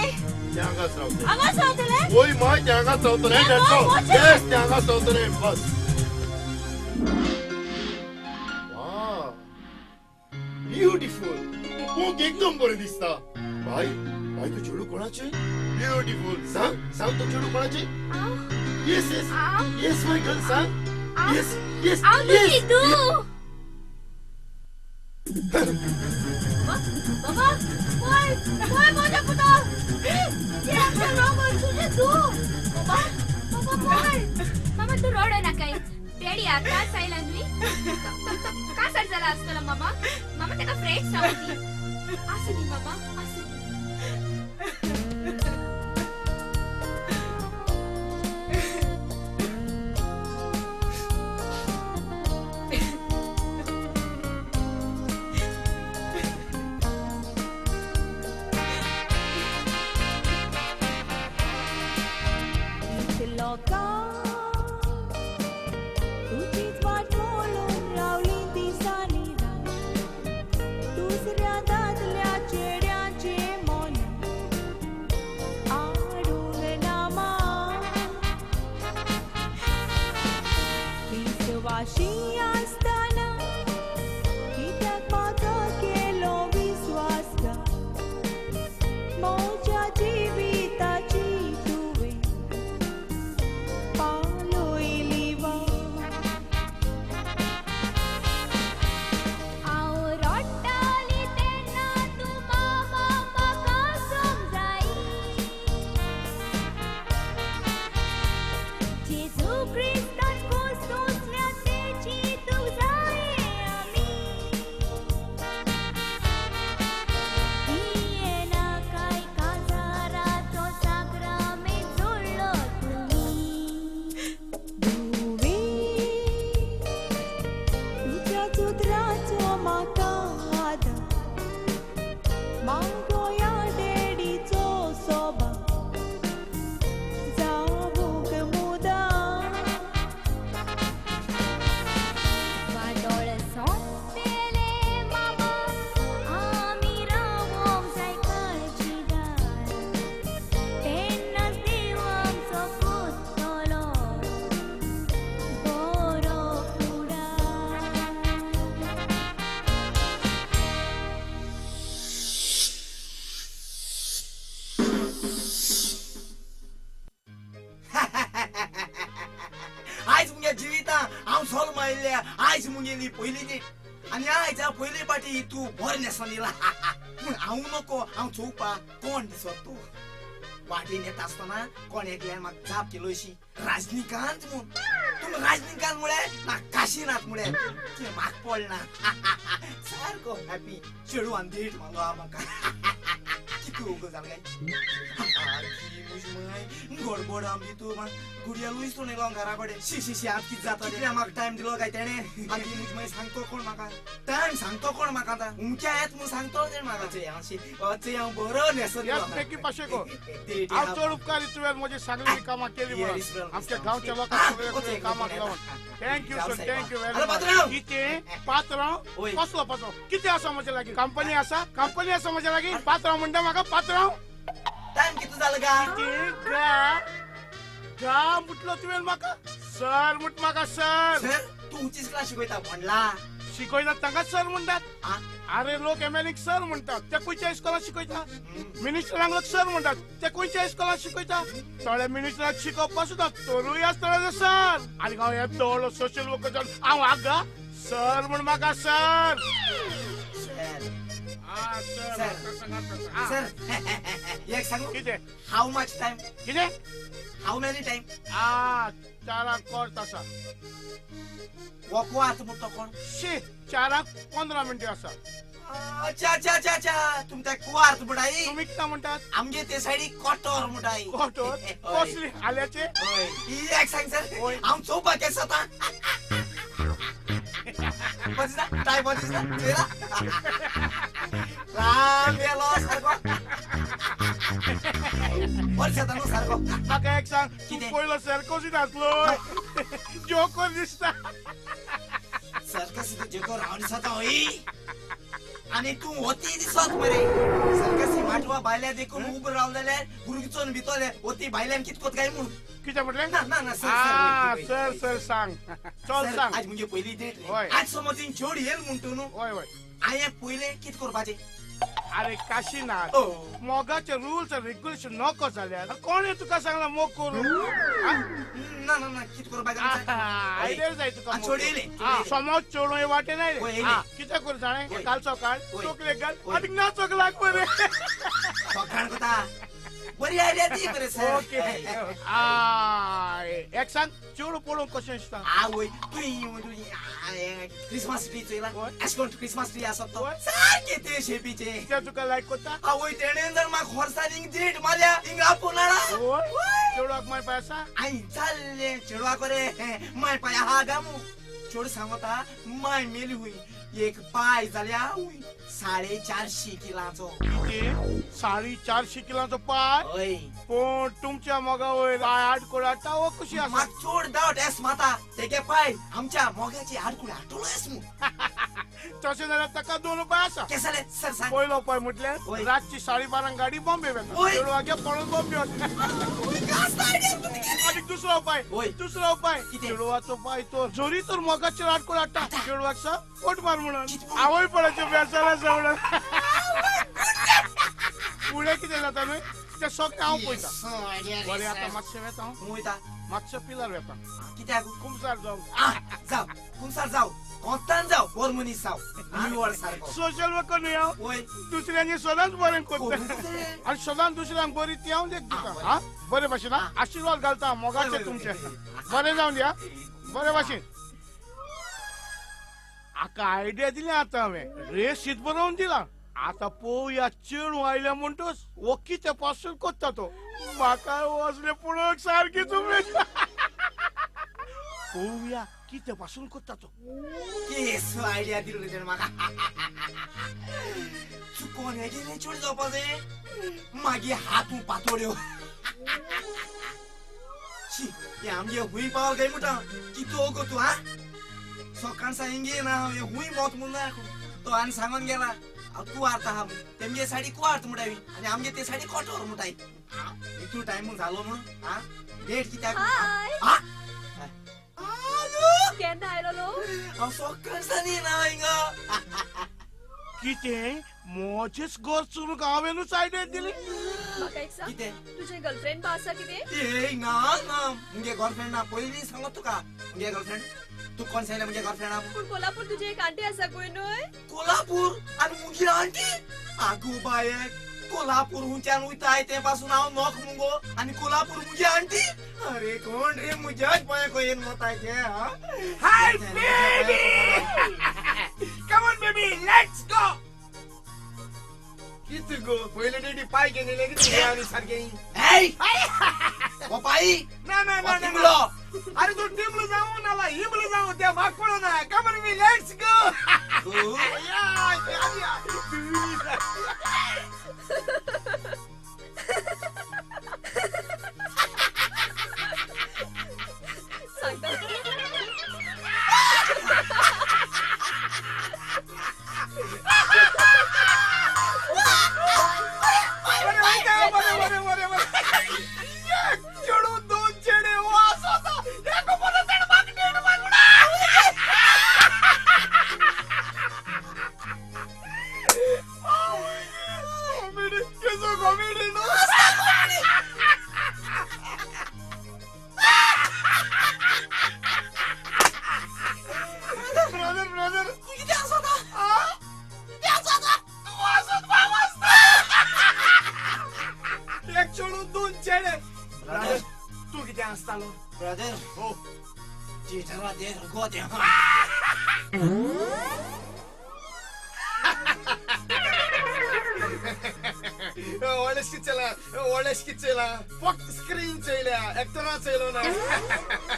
ते हांगाच रावतले हांगाच रावतले ओय माय ते हांगाच रावतले दॅट्स ऑल येस ते हांगाच रावतले बस वाह ब्युटिफूल खूब एकदम बरें दिसता भाई भाई तू चेडू कोणाचें ब्युटिफूल सांग सांग तू चेडू कोणाचें येस येस येस माय गर्ल सांग येस येस येस बाबा वय वय माझ्या पुता हे आमच्या रोगर तुझे तू बाबा बाबा वय मामा तू रडू नका डॅडी आताच आयला न्ही का सट झाला असतो मामा मामा त्याला फ्रेंड्स रावली असं नी मामा असं आमगेली पहिली डेट आणि आयच्या पहिली पाटी तू भर नेसनीला पूण हांव नको हांव चोवपा कोण दिसत तू वाटेन येता आसतना कोण एकल्यान म्हाका जाप केलो अशी रजनीकांत म्हूण तुमी रजनीकांत म्हळे ना काशीनाथ म्हळे ते म्हाका पडना सारको हॅपी चेडवान डेट मागलो म्हाका कितू गो जाल गडबड आमची तू गुडिया लुईस तू नेलो घरा कडेन शी आज कित जाता कित्याक म्हाका टायम दिलो काय तेणे आनी मुजमाई सांगतो कोण म्हाका टायम सांगतो कोण म्हाका आतां उमक्या येत म्हूण सांगतो तेणे म्हाका चय हांव बरो न्हेसत याचपैकी पाशेको हांव चड उपकारी तुवें म्हजी सगळी कामां केली म्हणून आमच्या गांवच्या लोकांक सगळे कामाक लावन thank you sir thank you very much कितें पात्रांव कसलो पात्रांव कितें आसा म्हजे लागीं कंपनी आसा म्हजे लागीं पात्रांव म्हणटा म्हाका पात्रांव टायम कितलो जालो गा म्हटलो तुवें म्हाका सर म्हट म्हाका सर तू उंचीच क्लास शिकयता म्हणला शिकयतात तांकां सर म्हणटात अरे लोक एमएलएक सर म्हणटात ते खंयच्या इस्कॉलात शिकयता मिनिस्टरांक लोक सर म्हणटात ते खंयच्या इस्कॉलात शिकयता थोड्या मिनिस्टराक शिकोवपा सुद्दां तरूय आसतना सर आनी हांव येतो व्हडलो सोशल वर्कर जावन हांव हाका सर म्हण म्हाका सर सर एक सांगू कितें हाऊ मच टाइम कितें हाऊ मेनी टाइम 4 कोर्ट आसा वॉक आतां म्हणतो कोण शी 4:15 मिनटी आसा चा तुमका कुवार्त म्हणटाय तुमी कितें म्हणटात आमगे ते सायडीक कोटोर म्हणटाय कोटोर कसली आल्याचे एक सांग सर हांव चोवपाक येस आतां बसना टाय बसना तेरा राम गेलो सारको वर्ष जाता न्हू सारको म्हाका एक सांग तूं पयलो सर्कोसीत आसलो जोकर दिसता सर्कस जोकर हांव दिसता होई आणि तू होती दिसत मरे सर्कसी माटवा बायल्या देखून उबो रावलेले गुरगचोन भितोले होती बायल्यान कितकोत काय म्हणून कितें म्हटलें ना सर सांग चल सांग आज म्हणजे पहिली डेट होय आज समज चोड येल म्हणतो न्हू होय हांवें पयलें कित करपाचें अरे काशीनाथ मोगाचे रूल्स अँड रेग्युलेशन नको जाल्यार कोणे तुका सांगला मोग करू ना कित करपाचें आयडिया जाय तुका चोडयले समज चोडूं वाटे ना कितें कर जाणें काल सकाळ चोकलेक घाल आनी नाचोक लाग मरे सकाळ कोता बरी आयडिया दी मरे सर ओके एक सांग चेडूं पळोवंक कशें दिसता आवय तूं क्रिसमस ट्री चोयला एशकोन क्रिसमस ट्री आसा तो सारके ते शेपीचे ते तुका लायक करता आवय तेणेन जर म्हाका हॉर्सानीक डेट मारल्या हिंगा आपुनाडा चेडवाक माय पाय आसा आई चालले चेडवाक रे माय पाय आहा गामू चेडू सांगता माय मेली हुई एक पाय जाल्या 450 किलांचो 450 किलांचो पाय पण तुमच्या मोगा वयर आडकोड हाडटा वो कशी आसा म्हाका चोड डावट एस माता तेगे पाय आमच्या मोग्याची आडकोड हाडटलो एस मू तशें जाल्यार ताका 2 पाय आसा केसले सर सांग पयलो पाय म्हटल्यार रातची 12:30 गाडी बॉम्बे वेता चेडवागे पळोवन बॉम्बे आनी दुसरो पाय चेडवाचो पाय तो जोरी तर मोगाचेर आडकोड हाडटा चेडवाक सा पोट मार म्हणून आवय पडाचे बेसाला सवडा पुढे कितें जाता न्हय ते सगळें हांव पळयता बरें आतां मातशें वेता हांव वयता मातशें पिलार वेता कित्याक कुमसार जावं जाव कुमसार जाव कोंतान जाव बोर मनीस जाव निवळ सारको सोशल वर्कर न्हय हांव वय दुसऱ्यांनी सदांच बरें करता आनी सदांच दुसऱ्यांक बरी ती हांव देख दिता बरे भाशेन आशिर्वाद घालता मोगाचे तुमचे बरें जावन दिया बरे भाशेन आका आयडिया दिली आतां हांवें रेस शीत बरोवन दिला आता पळोवया चेडूं आयल्या म्हणटोच वो कितें पासून कोत्ता तो म्हाका वचले पळोवंक सारकीच उमेद पळोवया कितें पासून कोत्ता तो केस आयडिया दिलो तेणें म्हाका चुकोन हेजेर चोड जावपा जाय मागीर हातू पातोड्यो शी हे आमगे हुई पाव गय मुटा कितो गो तू हा सकाळ सांगे ना हुई मोत म्हणून तो आनी सांगून गेला कुवार्त आहा तेमगे साडी कुवार्त म्हणटावी आनी आमगे ते साडी कोटोर म्हणटाय इतू टायम जालो म्हणून हा डेट कित्याक केन्ना आयलो हांव सकाळ सानी ना हिंगा कितें मोजेच घर चोरूंक हांवेनूच आयडिया दिली म्हाका एक सांग तुजे गर्लफ्रेंड बा आसा कितें ए ना मुगे गर्लफ्रेंड ना पयलीं सांगत तुका मुगे गर्लफ्रेंड तू कोण सांगले म्हणजे गर्लफ्रेंड पूण कोल्हापूर तुजी एक आंटी आसा गोंय न्हय कोल्हापूर आणि मुजी आंटी आगू बाये कोल्हापूर हुंच्यान उयताय ते पासून हांव नॉक मुंगो आणि कोल्हापूर मुजी आंटी अरे कोण रे मुजाच पय कोयन मोताय ते hi baby come on baby let's गो किती गो पहिले डेडी पाय गेले लगेच आणि सारखे ए ओ पाई ना ना ना ना अरे तू टिमलो जाऊ नाला हिमलो जाऊ ते माग पडो ना come on baby let's go तू किती असतालो ब्रदर हो थिएटरला दे गोते ಒಳ್ಳೆ ಸ್ಕಿಚ್ಚಲ್ಲ ಫಕ್ತ್ ಸ್ಕ್ರೀನ್ ಚೈಲ एक्टरा चैलो ना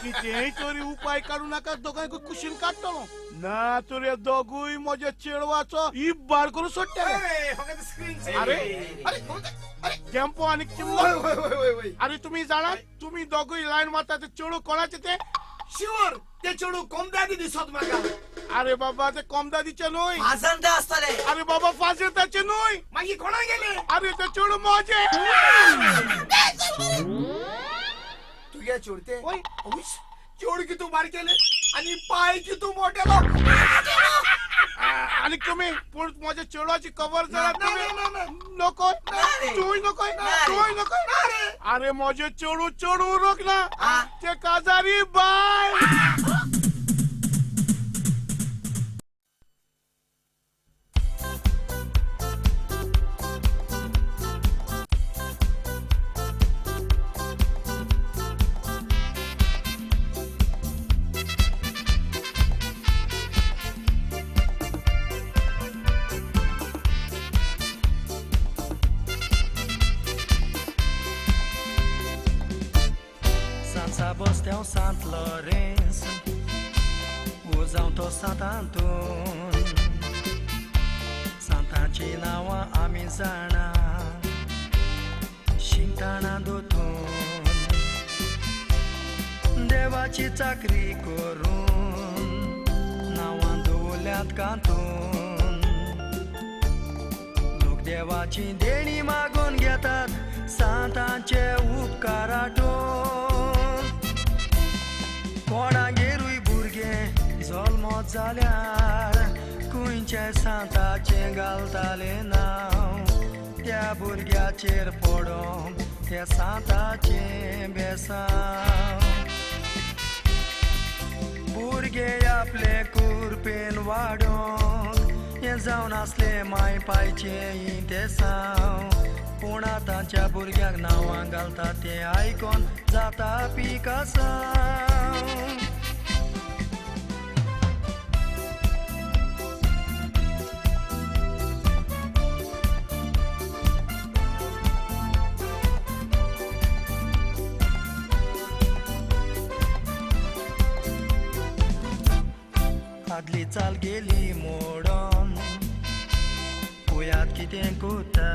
कितेंय तरी उपाय काढू नाका दोगांयक कुशीन काडटलो ना तर हे दोगूय म्हज्या चेडवाचो इबार करून सोडटले फक्त स्क्रीन अरे अरे केम्पो आनी चिमलो अरे तुम्ही जाणा तुम्ही दोगूय लायन मारता ते चेडू कोणाचे ते शुअर ते चेडू कोमदादी दिसत म्हाका अरे बाबा ते कोमदादीचे न्हय फाजंदा असतले अरे बाबा फाजताचे न्हय मागी कोणा गेले अरे ते चेडू माझे तुझ्या चोरते चोड की तू बार केले आणि पाय की तू मोठे आणि तुम्ही पण माझ्या चेडवाची कवर जरा तुम्ही नको तूय नको तूय नको अरे माझे चेडू चेडू रोक ना ते काजारी bye Sebastião Sant Lourenço, usam to Santo Antônio, Santa Tinawa Amizana, Shintana do Ton, देवाची चाकरी करून नावां दवरल्यात कांतून लोक देवाची देणी मागून घेतात सांतांचे उपकार आठोवन कोणागेरूय भुरगे जल्मत जाल्यार खंयचे सांताचे घालताले नांव त्या भुरग्याचेर पडोन त्या सांताचे बेसांव भुरगे आपले कुरपेन वाडोंक हे जावन आसले माय पायचे इंतेसांव पूण आतांच्या भुरग्याक नांवां घालता ते आयकोन जाता पिकासांव आदली चाल गेली मोडोन पळयात कितें कोत्ता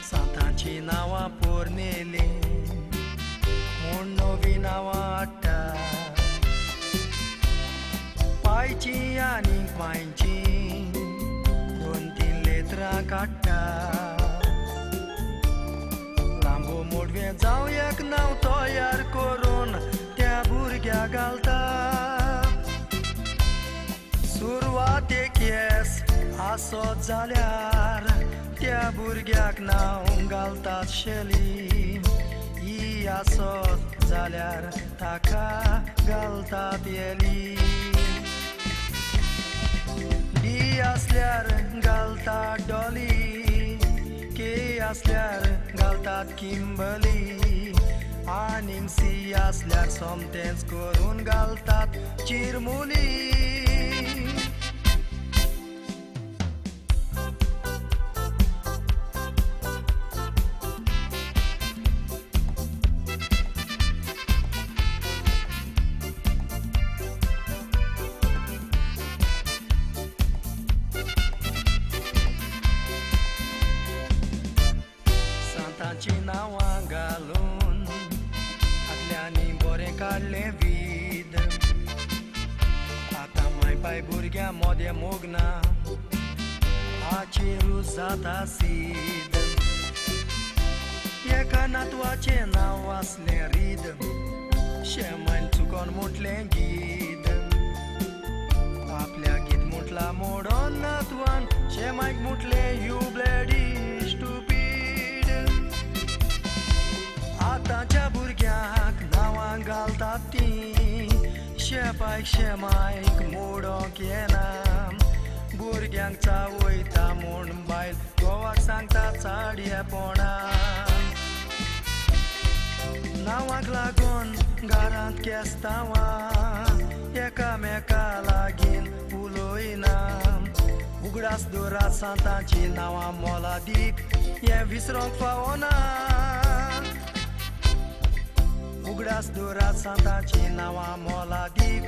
सांतांची नांवां पोरनेली म्हूण नवी नांवां हाडटा पायची आनी पांयची 2-3 लेत्रां काडटा लांबो मोडवें जावं एक नांव तयार करून त्या भुरग्याक घालता सुरवातेक येस आसत जाल्यार त्या भुरग्याक नांव घालतात शेली ही आसत जाल्यार ताका घालतात येली डी असल्यार घालतात डॉली के असल्यार घालतात किंबली आनीक सी असल्यार सोमतेच करून घालतात चिरमुली सांतांची नांवां घालून आपल्यानी बरें काडलें वीद आतां माय पाय भुरग्यां मोदें मोगना हाचेरूच जाता सीद एका नातवाचें नांव आसलें रीद शेमायन चुकोन म्हटलें गीत आपल्या गीत म्हटला मोडोन नातवान शेमायक म्हटलें यू ब्लडी स्टुपीड आतांच्या भुरग्यांक नांवां घालतात तीं शेपायक शेमायक मोडोंक येना भुरग्यांक चावयता म्हूण बायल घोवाक सांगता चाडयेपणां नांवाक लागून घरांत केस्तांवां एकामेका लागीं उलोयना उगडास दोरा सांतांची नांवां मोलादीक हें विसरोंक फावना उगडास दोरा सांतांची नांवां मोलादीक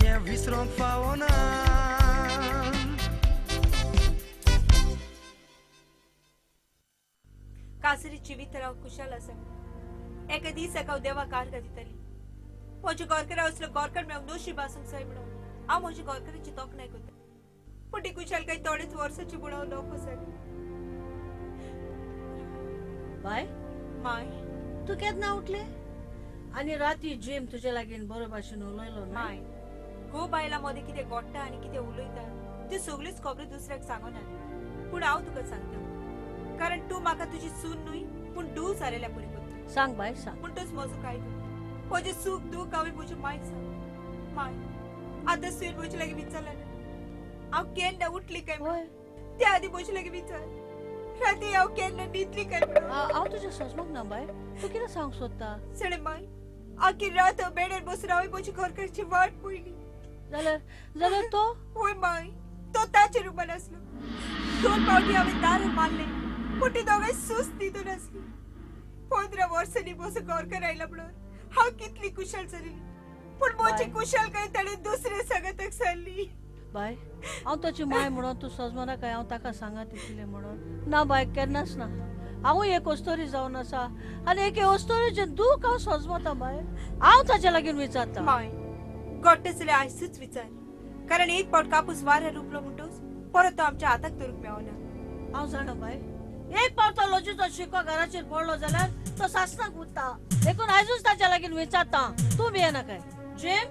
हें विसरोंक फावना कासरी जिवीत राव कुशल आसा एका दीस हांव देवा कारगा दितली म्हज्या गोरकरा असलो गोरकड मेळूंक नशीब आसूंक जाय म्हणून हांव म्हज्या गोरकराची तोखणाय करता पूण ती कुशलकाय थोडेच वर्साची बुडाव नको जाली बाय माय तू केन्ना उठले आनी राती जिम तुजे लागीं बरो भाशेन उलयलो माय गो बायला मदें कितें घडटा आनी कितें उलयता ती सगळीच खबरी दुसऱ्याक सांगना पूण हांव तुका सांगता कारण तूं म्हाका तुजी सून न्हय पूण डू सारयल्या पुरी करता सांग बाय सांग पूण तूच म्हजो काय म्हजें सूख दूख हांवें म्हजी माय सांग माय आतां सुयर म्हजे लागीं विचारला ना हांव केन्ना उठली काय त्या आदी म्हजे लागीं विचार राती हांव केन्ना न्हिदली काय हांव तुज्या सजमोग ना बाय तूं कितें सांग सोदता सणे माय आखी रात हांव बेड्यार बसून हांवें म्हजी घरकारची वाट पळयली जाल्यार तो होय माय तो ताच्या रुमान आसलो 2 फावटी हांवें दार मारले पूण ती दोगांय सुस्त न्हिदून आसली 15 वर्सांनी म्हजो घरकार आयला म्हणून हांव कितली कुशल जाली पूण म्हजी कुशलकाय ताणें दुसऱ्या सांगाताक सारली बाय हांव ताची माय म्हणून तूं सजमना काय हांव ताका सांगात येतलें म्हणून ना बाय केन्नाच ना हांवूय एक ओस्तोरी जावन आसा आनी एक ओस्तोरीचें दूख हांव सजमता बाय हांव ताच्या लागीं विचारता माय घडटा जाल्यार आयसूच विचार कारण एक पावट कापूस वाऱ्यार रुपलो म्हणटोच परत तो आमच्या हाताक धरूंक मेळना हांव जाणा बाय एक पावट तो लोचीचो शिको घराचेर पडलो जाल्यार तो सासणाक उरता देखून आयजूच ताच्या लागीं विचारता तूं बी येना काय जिम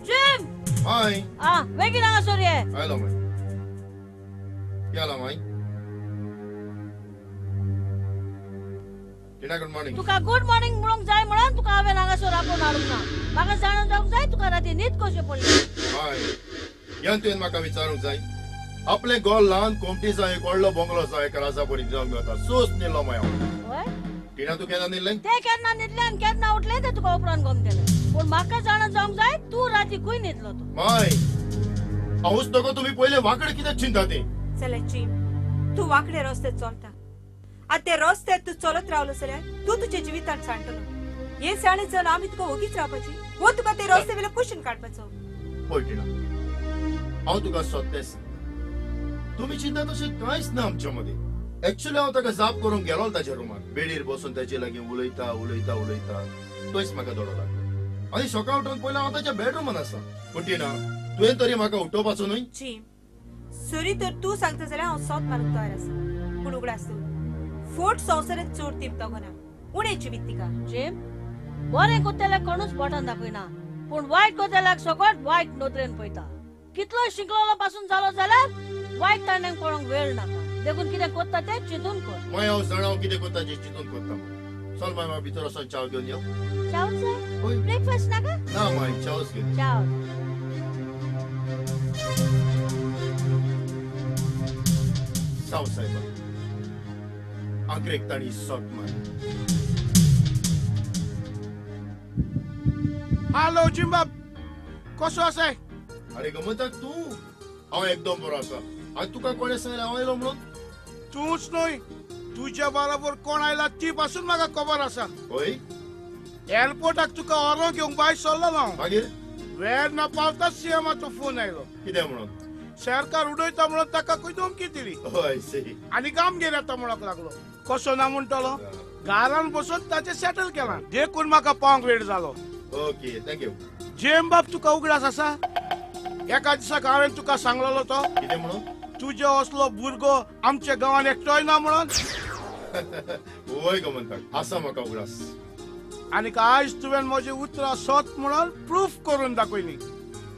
जिम हाय बेगीन हांगासर ये आयलो माय केला माय गुड मॉर्निंग तुका गुड मॉर्निंग म्हणूंक जाय म्हणून तुका हांवें हांगासर राखून हाडूंक ना म्हाका जाणून जावंक जाय तुका राती न्हीद कशें पडली हाय यान तुवें म्हाका विचारूंक जाय आपले गोल ल्हान कोमटीचा एक व्हडलो बंगलो आसा एका राजा परी जावंक मेळटा सोस न्हिदलो माय हांव टिना तूं केन्ना न्हिदलें ते केन्ना न्हिदले आनी केन्ना उठले ते तुका उपरांत गम केलें पूण म्हाका जाणून जावंक जाय तूं राती खंय न्हिदलो तो माय हांवूच तको तुमी पयले वांकडे कित्याक चिंता ते जाल्यार जिम तूं वांकडे रस्त्यार चलता आतां ते रस्त्यार तूं चलत रावलो जाल्यार तूं तुज्या जिवितांत सांडटलो हे साणे जावन आमी तुका ओगीच रावपाची वो तुका ते रस्ते वेले कुशीन काडपाचो पळय टिना हांव तुका सोदतेस तुम्ही चिंता तशें कांयच ना आमच्या मदीं एक्चुअली हांव ताका जाप करूंक गेलो ताच्या रुमान बेडीर बसून ताचे लागीं उलयता उलयता उलयता तोच म्हाका दोडो लागलो आनी सकाळ उठून पयलें हांव ताच्या बेडरूमान आसा पूण टिना तुवें तरी म्हाका उठोवपाचो न्हय जिम सरी तर तूं सांगता जाल्यार हांव सोत मारूंक तयार आसा पूण उगडास तूं फोट संवसारांत चोर तीप तगोना उणें जिवीत तिका जिम बरें कोत्तेल्याक कोणूच बोटान दाखयना पूण वायट कोत्तेल्याक सगळ्यात वायट नदरेन पळयता कितलो शिकलेलो पासून जालो जाल्यार वायट ताणें पळोवंक वेळ नाका देखून कितें कोत्ता तें चिंतून कर माय हांव जाणां कितें कोत्ता जें चिंतून कोत्ता चल माय भितर वचून चाव घेवन यो. चाव जाय ब्रेकफास्ट नाका ना माय चावच घेवन. चाव साव साहेबा आंक्रेक ताणी सोट मार. हॅलो जिम्बाब कसो आसा अरे गमताक तू हांव एकदम बरो आसा. आनी तुका कोणे सांगलें हांव आयलो म्हणून? तूच न्हय तुझ्या बरोबर कोण आयला ती पासून म्हाका खबर आसा. होय एअरपोर्टाक तुका व्हरोन घेवंक भायर सरलो ना मागीर वेळ न पावता सीएमाचो फोन आयलो. कितें म्हणून? सरकार उडयता म्हणून ताका खंय धमकी दिली हय सी. आनी गामगीर येता म्हणूक लागलो. कसो ना म्हणटलो घरान बसून ताचे सेटल केला देखून म्हाका पावंक वेळ जालो. Okay thank you. जेम बाब तुका उगडास आसा? एका दिसाक हांवें तुका सांगलेलो तो कितें म्हणून? तुजे असलो भुरगो आमच्या गांवान एकटोय ना म्हणून. वय गमताक आसा म्हाका उगडास. आनी आयज तुवें म्हजी उतरां सोत म्हणून प्रूफ करून दाखयली.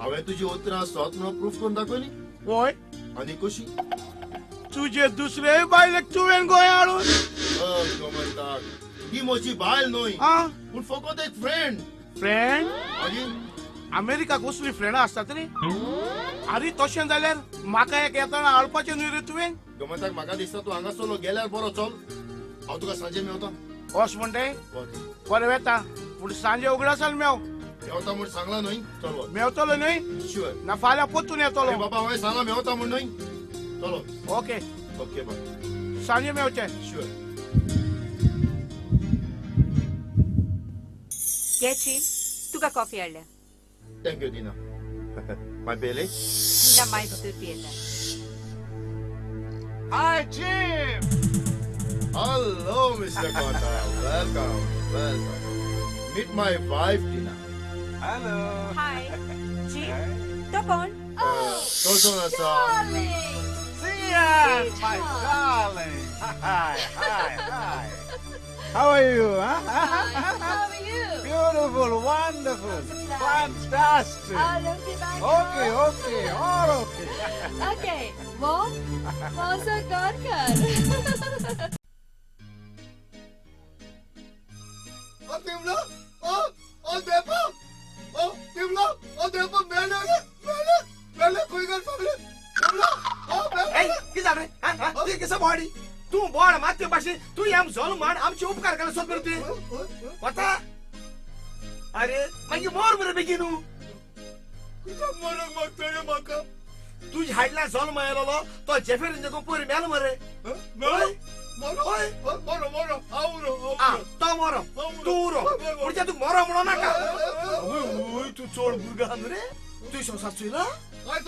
हांवें तुजी उतरां सोत म्हणून प्रूफ करून दाखयली? होय. आनी कशी? तुजे दुसरे बायलेक तुवें गोंया हाडून. गमताक ही म्हजी बायल न्हय पूण फकत एक फ्रेंड. फ्रेंड? मागीर अमेरिकाक वचली फ्रेंडां आसतात रे. अरे तशें जाल्यार म्हाका एक येताना हाडपाचें न्हय रे तुवें. गमताक म्हाका दिसता तूं हांगासरलो गेल्यार बरो चल. हांव तुका सांजे मेवता. वच म्हणटे बरें वेता पूण सांजे उगडासाल मेव. मेवता म्हूण सांगला न्हय. चल मेवतलो न्हय शुअर ना फाल्यां पोत्तून येतलो. बाबा हांवें सांगला मेवता म्हूण न्हय. चलो ओके ओके बाय. सांजे मेवचें. शुअर. घे चीम तुका कॉफी हाडल्या. थँक्यू दिना. माय बेले ना माय भितर पियेता. Hi Jim. Hello, Mr. Kota. Welcome, welcome. Meet my wife, Tina. Hello. High Cheam तो कोण? Koson asa. Sian, my darling. Hi. How are you? Huh? How are you? Beautiful, wonderful, fantastic. Okay, all okay. Okay, Mom, माझं घर कर. तू बोड माते भाषे तू आम झोल माड आमचे उपकार करायला सोद करते पता. अरे मागीर मोर बरे बेगीनू मरक मागतले म्हाका. तुझ हाडला झोल मायलो तो जेफेरीन देखून पयर मेलो मरे. तो मोरो तू उरो पुढच्या तू मोरो म्हणो नाका. तू चोड भुरगा रे तू संसार चुयला काय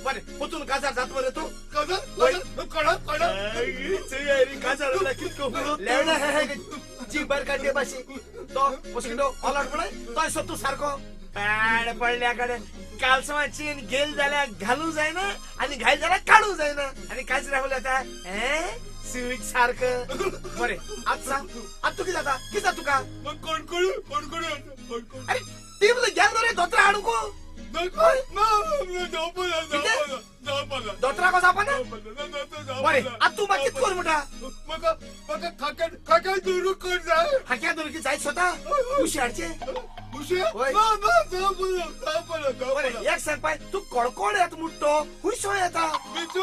बरे पोतून काजार जात मरे तू. जी बर काढले बाशी तो मस्किटो अलर्ट पडाय तो सत्तू सारखो पॅड पडल्याकडे कालसमा चेन गेल जाल्या घालू जायना आणि घायल जाल्या काढू जायना आणि कायच राहुल आता स्वीट सारखं. बरे आज सांग आज तू किती जाता किती जात तुका? अरे टीमला घ्याल रे धोत्रा हाडूको. दोतरा कसं आपण बरे आज तू मग किती कर मोठा खाक्या दुरुकी जायच स्वतः उशी हाडचे. एक सांग पाय तू कडकोड येत मुठतो हुशो येता तू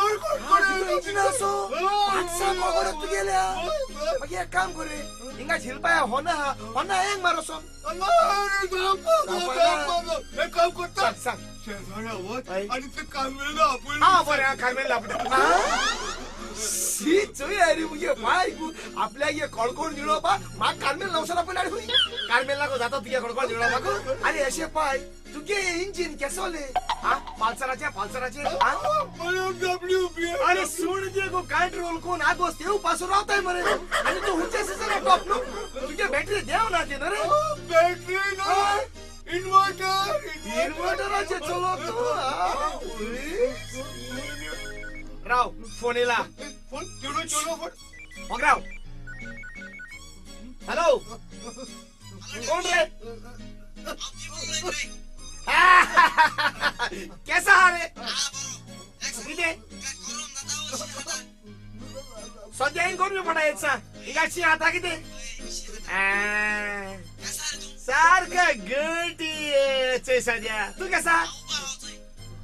गेल्या मग एक काम कर रे हिंगा झिलपाया होना होना एक मारोसो. एक काम करता सांग आणि ते कार्मेलला आपण. हा बरं कार्मेलला आपण सी चोय अरे मुझे भाई आपल्या ये कळकोड निळो बा मा कार्मेल नवसाला पण आडी होई. कार्मेलला को जातो तुझ्या कळकोड निळो बा को. अरे असे पाय तुझे इंजिन केसोले हा पालसराचे हा अरे सोड दे को कंट्रोल कोण आगोस तेव पासो रावताय मरे आणि तू हुचे से टॉप नो तुझे बॅटरी देव ना ते ना रे. बॅटरी ना इन्व्हर्टराचे चलो तू राव फोन येला फोन मग राव. हॅलो कोण रे? कैसा हा रे? सद्या करून पडायचा हिंगाची आता किती सारखं गटी सद्या तू कसा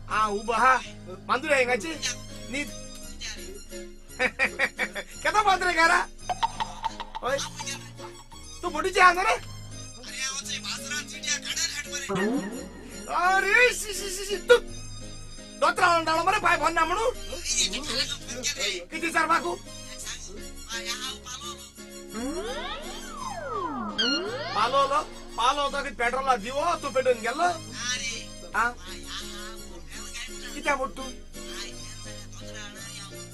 हा उभा हा मांदुऱ्या हिंगाची नीट केदा मांदुरे घरा होय तू मोठीची हा रे अरे शी तू दोत्रा डाळ मरे पाय भन्न म्हणून किती सर बाकू पालो होता की पेट्रोलला दिवो तू पेटून गेलो हा किती मोठ तू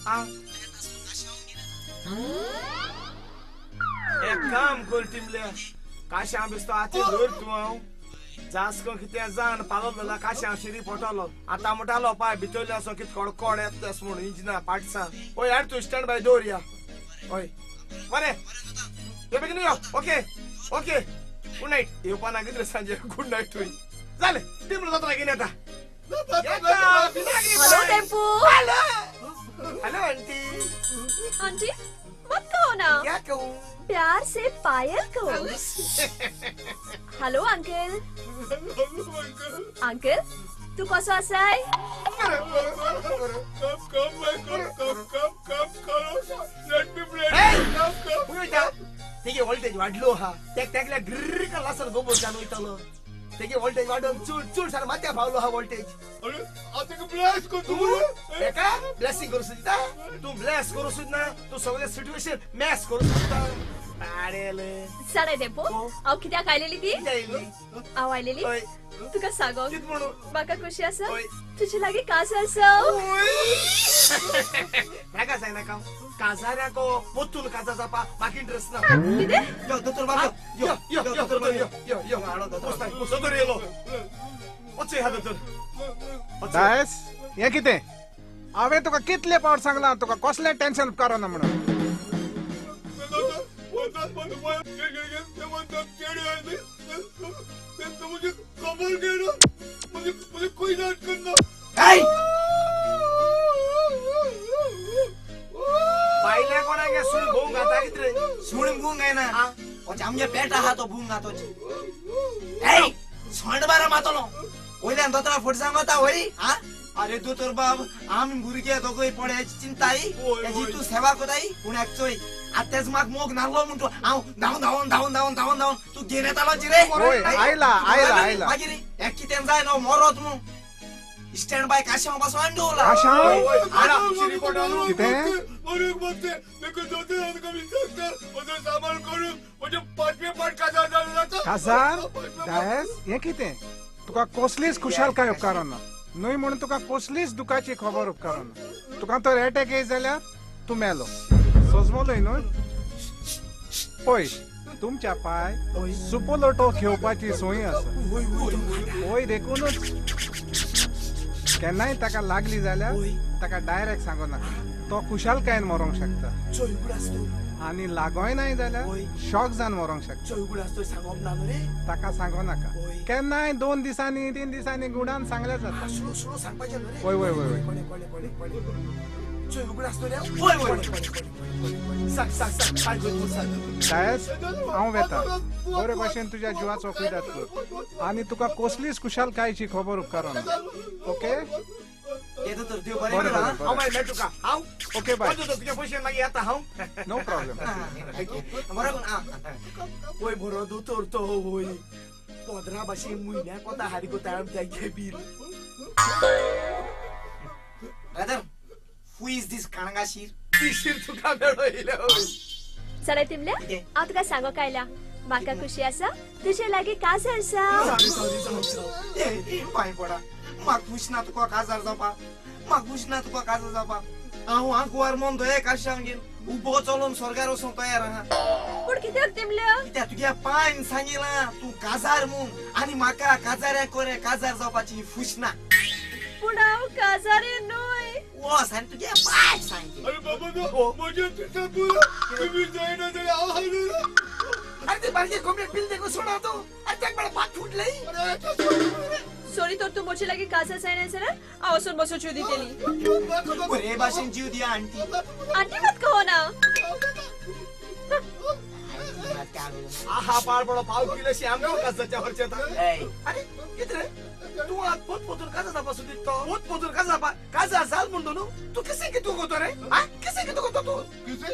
हा एक काम कर टिमल्या काशा बिस्तो आते दूर तू हांव जास्को कितें जाण पालोला काशा शिरी पोटलो आतां मोठालो पाय भितरले असो कित कडकोड येतस म्हूण इंजिना पाटसा ओय यार तू स्टँड बाय दवरया ओय बरें ये बेगीन यो ओके ओके गुड नाईट येवपा ना कितें सांजे गुड नाईट तुय जालें टिमलो जात्रा घेवन येता hello tempo hello aunty aunty मत कहो ना क्या कहूँ प्यार से पायल कहो हेलो अंकल अंकल तू कसो आसाय तेगे वोल्टेज वाढलो हा तेगल्या गिर्र कल्ला सर गोबो जान वयतलो तेगे वोल्टेज वाडोन चूड चूड सर माथ्या पावलो हा वोल्टेज अरे आता ब्लॅस को तू एका ब्लेसिंग करू सुद्धा तू ब्लेस करू सुद्धा तू सगळे सिच्युएशन मॅच करू सुद्धा आडेले साडे टेम्पो हांव कित्याक आयलेली ती हांव आयलेली तुका सांगो म्हाका कशी आसा तुजे लागीं काजार आसा नाका जाय नाका काजाऱ्याको पोतून काजा जावपा म्हाका इंट्रस्ट ना कितें यो दोतोर बाबा यो यो दोतोर यो यो यो आडो दोतोर दोतोर येलो वचय हा दोतोर दायस हे कितें हांवें तुका कितले पावट सांगलां तुका कसलें टेन्शन उपकारना म्हणून मुझे कमर गेलो मुझे कोई नाट करना बायल्या कोणागे सुण भोंग आता कितरे सुण भूंग आहे ना ओचे आमगे पेट आहा तो भूंग आतोचे ए सोंड बारा मातलो ओयल्यान दोतरा फुट सांगता होई हा अरे दोतोर बाब आमी भुरगे दोगोय पड्याची चिंताई याची तू सेवा कोताई पुण्याक चोय आतेच माग मोग नारलो म्हणतो हांव धावून तू घेन येतालो जिरे आयला मागीर एक कितें जाय नो मरोत मू स्टँड बाय काशा बसो अंडोला काशा आला शिरी पोटालो कितें अरे बच्चे देखो दोते हाथ कमी सकता मुझे सामान करू मुझे पाटवे पाट काजा जाता काजार दायस हे कितें तुका कसलीच खुशालकाय उपकारना न्हय म्हणून तुका कसलीच दुखाची खबर उपकारना तुका तर अटॅक येयत जाल्यार तूं मेलो सोजमोलोय न्हय पळय तुमच्या पाय सुपलोटो खेळपाची सोय आसा होय देखूनच केन्नाय ताका लागली जाल्यार ताका डायरेक्ट सांगो नाका तो खुशालकायेन मरोंक शकता आनी लागोय नाय जाल्यार शॉक जावन मरोंक शकता ताका सांगो नाका केन्नाय 2 दिसांनी 3 दिसांनी गुडान सांगल्यार जाता वय वय वय हांव वेता बरे भाशेन तुज्या जिवाचो कुयदाद कर आनी तुका कसलीच खुशालकायेची खबर उपकारना ओके ओके बाय तुझे पैसे मागीर येता हांव नो प्रॉब्लेम ओय बरो दोतोर तो ओय 15 भाशे म्हयन्याक कोता हारी कोता आमच्या बील ब्रदर हू इज दिस काणगाशीर तिशीर तुका मेळो इलो चला तिमल्या हांव तुका सांगो कायला म्हाका खुशी आसा तुजे लागीं काजार आसा पांय पडा म्हाका खुश ना तुका काजार जावपा म्हाका खुश ना तुका काजार जावपा हांव आंकवार मोंदो एक आशांक घेवन उबो चलोन स्वर्गार वचूंक तयार आहा पूण कित्याक तिमल्या कित्याक तुगे पांय सांगिलां तूं काजार म्हूण आनी म्हाका काजाऱ्याक कोरे काजार जावपाची फुश ना पूण हांव काजारी न्हय वस आनी तुगे पांय सांगी अरे बाबा मुझे तिथे बोला तुम्ही जायना जाल्यार हांव हालूना अरे ते बारगे कोंबे पिल देखो सुना तो अरे त्या बडा पाठ फुटलई सॉरी तर तू मोचे लागीं काजार जायना जाल्यार हांव वचून बसो जीव दितेली बरे भाशेन जीव दिया आंटी आंटी मत कहो ना आहा पाळ पडो पाव किलो शी आमने कसाच्या वरच्या अरे किती तू आज पोत पोतून काजा जापासून दिसतो पोत पोतून काजा जापा काजा जाल म्हणतो नु तू कसे की तू गोतो रे हा कसे की तू गोतो तू किसे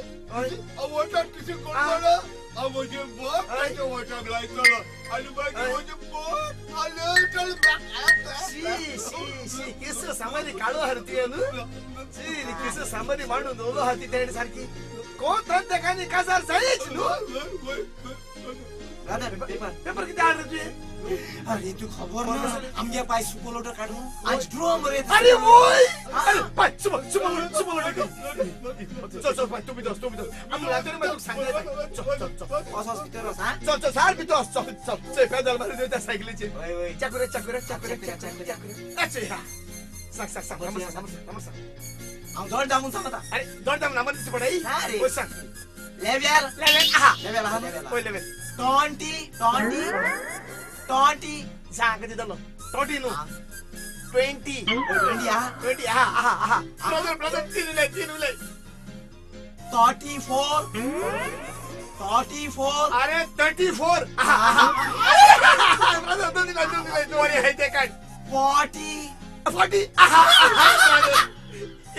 अवटात किसे कोणला अवजे बोट त्याच्या वटाक लायतलो आणि बाकी वजे बोट आले चल शी शी शी केस सामारी काळो हरती नु शी केस सामारी मांडून दोलो हाती तेणी सारखी कोण तर त्या कानी काजार जायच नु राधा पेपर पेपर किती आण रे तुझे अरे तू खबर ना आमगे पाय सुपोलोट काढू आज ड्रो मरे अरे ओय अरे पाय सुपोलोट चल चल पाय तुम्ही दोस्त आम्ही लागले मग सांगाय चल असं पितर हा चल सार पितो चल पेडल मारे देता सायकलीचे चाकुरे अच्छा सांग नमस्कार हम दौड़ दामून सांगता अरे दौड़ दाम नाम दिस पडाई अरे ओय सांग लेवल आहा लेवल आहा ओय लेवल 20 सांग किती झालं 20 नु 20 20 आहा ब्रदर तीन उले 34 अरे 34 ब्रदर दोन आहे ते काय 40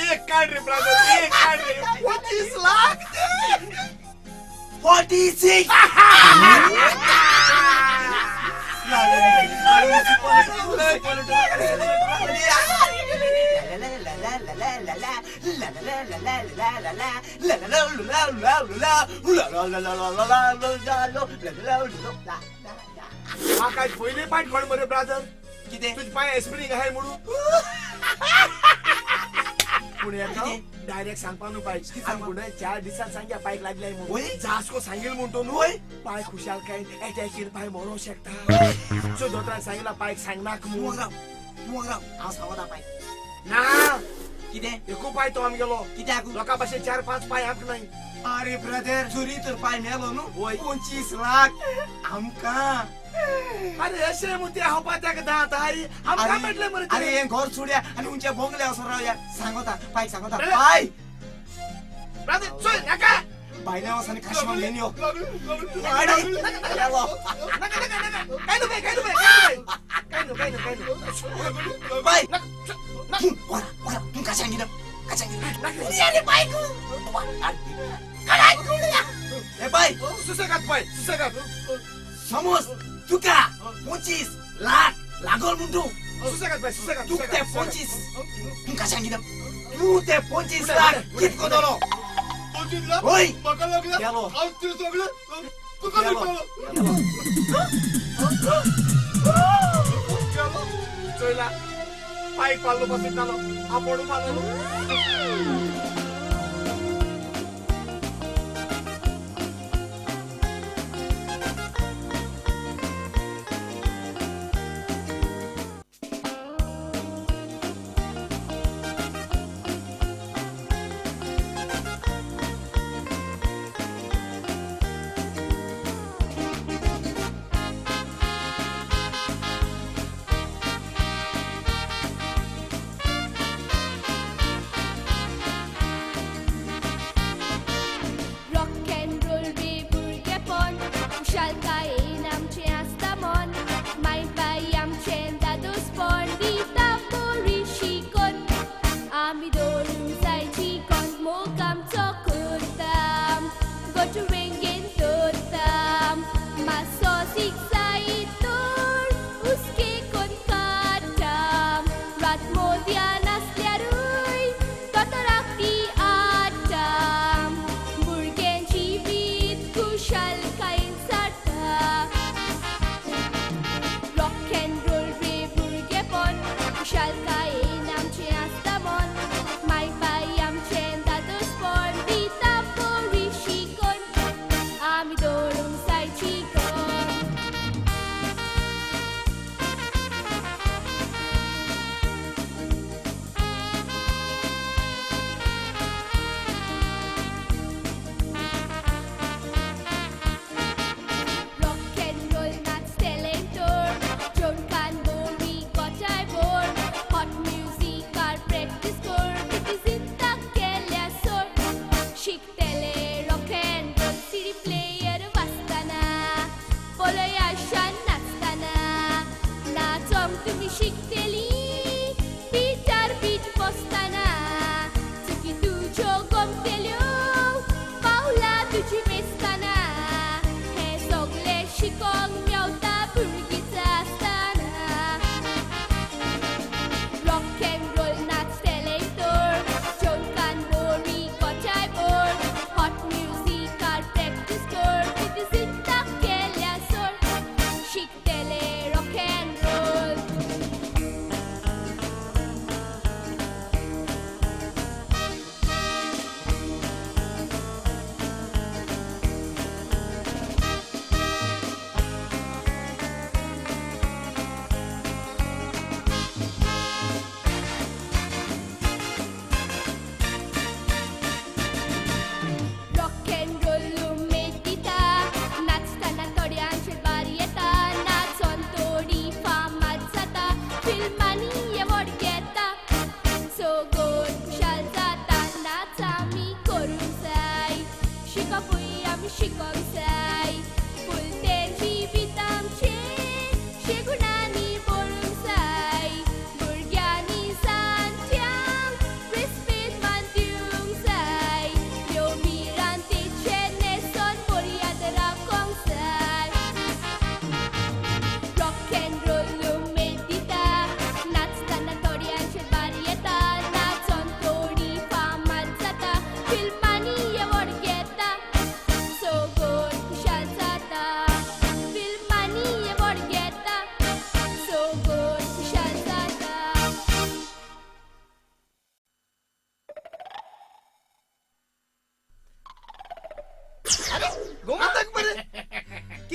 एक काढ रे ब्रदर एक काढ रे 25 लाख 46 हा काय पहिले पाठ कोण बरे ब्रादर किती तुझ पाय स्प्रिंग आहे म्हणून पुणे डायरेक्ट सांगपानू पाहिजे पुणे 4 दिवसात सांग्या पायक लागलाय म्हणून जास्को सांगेल म्हणतो नु पाय खुशाल काय अटॅक पाय मरू शकता जो दोतरा सांगितला पायक सांगनाक मग आ सांगता पाय ना किती एको पाय तो आम गेलो किती लोकांपाशी 4-5 पाय आक नाही अरे ब्रदर चोरी तर पाय मेलो नु 25 लाख आमका अरे असे मुते हपा त्या दात आहे आमका म्हटले मरे अरे हे घर सोड्या आणि उंच्या बोंगल्या असं राहूया सांगता पाय ब्रदर चल नका बायला वासाने काशमान लेनी हो काय बाय तू का सांगितलं अरे बायको ए बाय सुसगात समज तुका 25 लाख लागल म्हणतो सुसगात तू ते 25 तू का सांगितलं तू ते 25 लाख कितको दलो 25 लाख होय बघा लागला गेलो आज तू सगळं तू का चला पाय पालो पासून झालो आपण पालो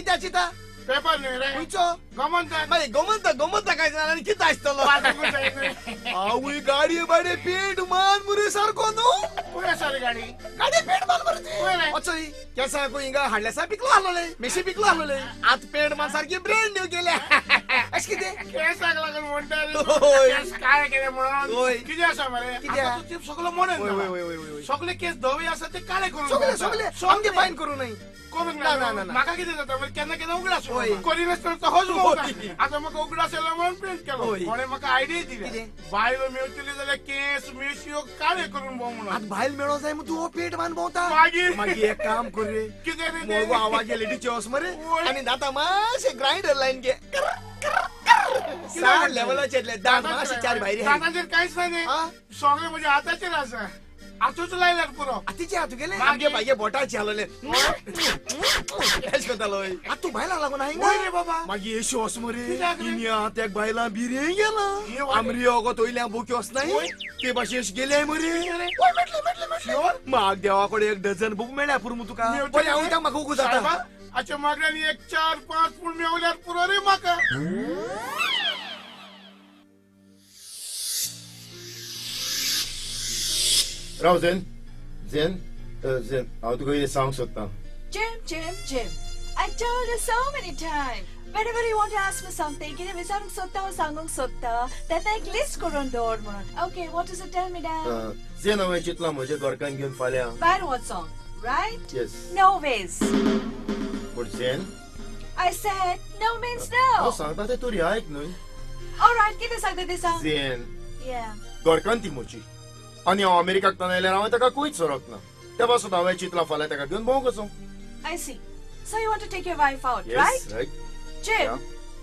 कित्या चिता पेपर न्ही रे खंयचो गोमंतक मागीर गोमंतक काय जाणार आनी कितें आसतलो आवय गाडी बाडे पेंट मान मुरे सारको न्हू पुरे सारी गाडी गाडी पेंट मान मुरे अचोय केसांक हिंगा हाडल्यासा पिकलो आहलोले मेशी पिकलो आहलोले आत पेंट मान सारकी ब्रँड न्यू केल्या अश कितें केसाक लागून म्हणटा होय. केस काय केले म्हणून होय. कितें आसा मरे कित्या? आतां तूं सगळो म्हणून सगळे केस धवे आसा ते काळे करून सगळे घालता. सगळे आमगे फायन करू नये करूंक ना, ना ना, ना. म्हाका कितें जाता मरे केन्ना केन्ना उगडास होय. करिनासतना तो होच होय. भोंवता. आतां म्हाका उगडास येयलो म्हणून प्रिंट केलो होय. कोणें म्हाका आयडिया दिली कितें? बायलो मेवतली जाल्यार केस मेशयो काळे करून भोंव म्हणून आत भायल मेळो जाय मग तू हो पेट मान भोंवता मागीर? मागीर एक काम कर रे कितें रे ते? मोगो आवाज येले डिचोस मरे होय. आणि दाता मातशे ग्राइंडर लाइन घे सार लेवलाचेतले दात मातशे चार भायरी दाताचेर कांयच ना न्ही सगळे म्हज्या हाताचेर आसा हातूच लायल्यार पुरो आतीचे हातू गेले मागीर? आमगे भागे बोटाचे हालले एश कोतालोय आ तू भायला लागून हांगा होय रे बाबा. मागीर येशो वस मरे कित्याक रे? इनिया त्या बायला बिरे गेला ये आमरी ओगो तोयल्या बुकी वसनाय होय. ते भाशेश गेले मरे Sure? माग देवाकडे एक डझन बुक मेळ्या पुरमू तुका मेवतली बरें रे? हांव म्हाका उगू जाता सायबा, हाच्या मागण्यांनी एक 4-5 पूण मेवल्यार पुरो रे म्हाका राव झेन झेन झेन हांव तुका कितें सांगूंक सोदतां Jim, I told you so many times. Whenever you want to ask me something, कितें विचारूंक सोदता वा सांगूंक सोदता तेन्ना एक लिस्ट करून दवर म्हणून. Okay, what is it? Tell me now. झेन हांवें चिंतलां म्हज्या घरकान घेवन फाल्यां Bad what song, right? Yes No ways. पूण Zen I said no means हांव no. सांगता तें तरी आयक न्हय All right, कितें सांगता ते सांग. Zen Yeah. घरकान ती म्हजी आनी हांव अमेरिकाक तान आयल्यार हांवें ताका खंयच सोरोक ना त्या पासून हांवें चिंतलां फाल्यां ताका घेवन भोंवंक वचूं I see. So you want to take your wife out, yes right? Right Jim, Yeah.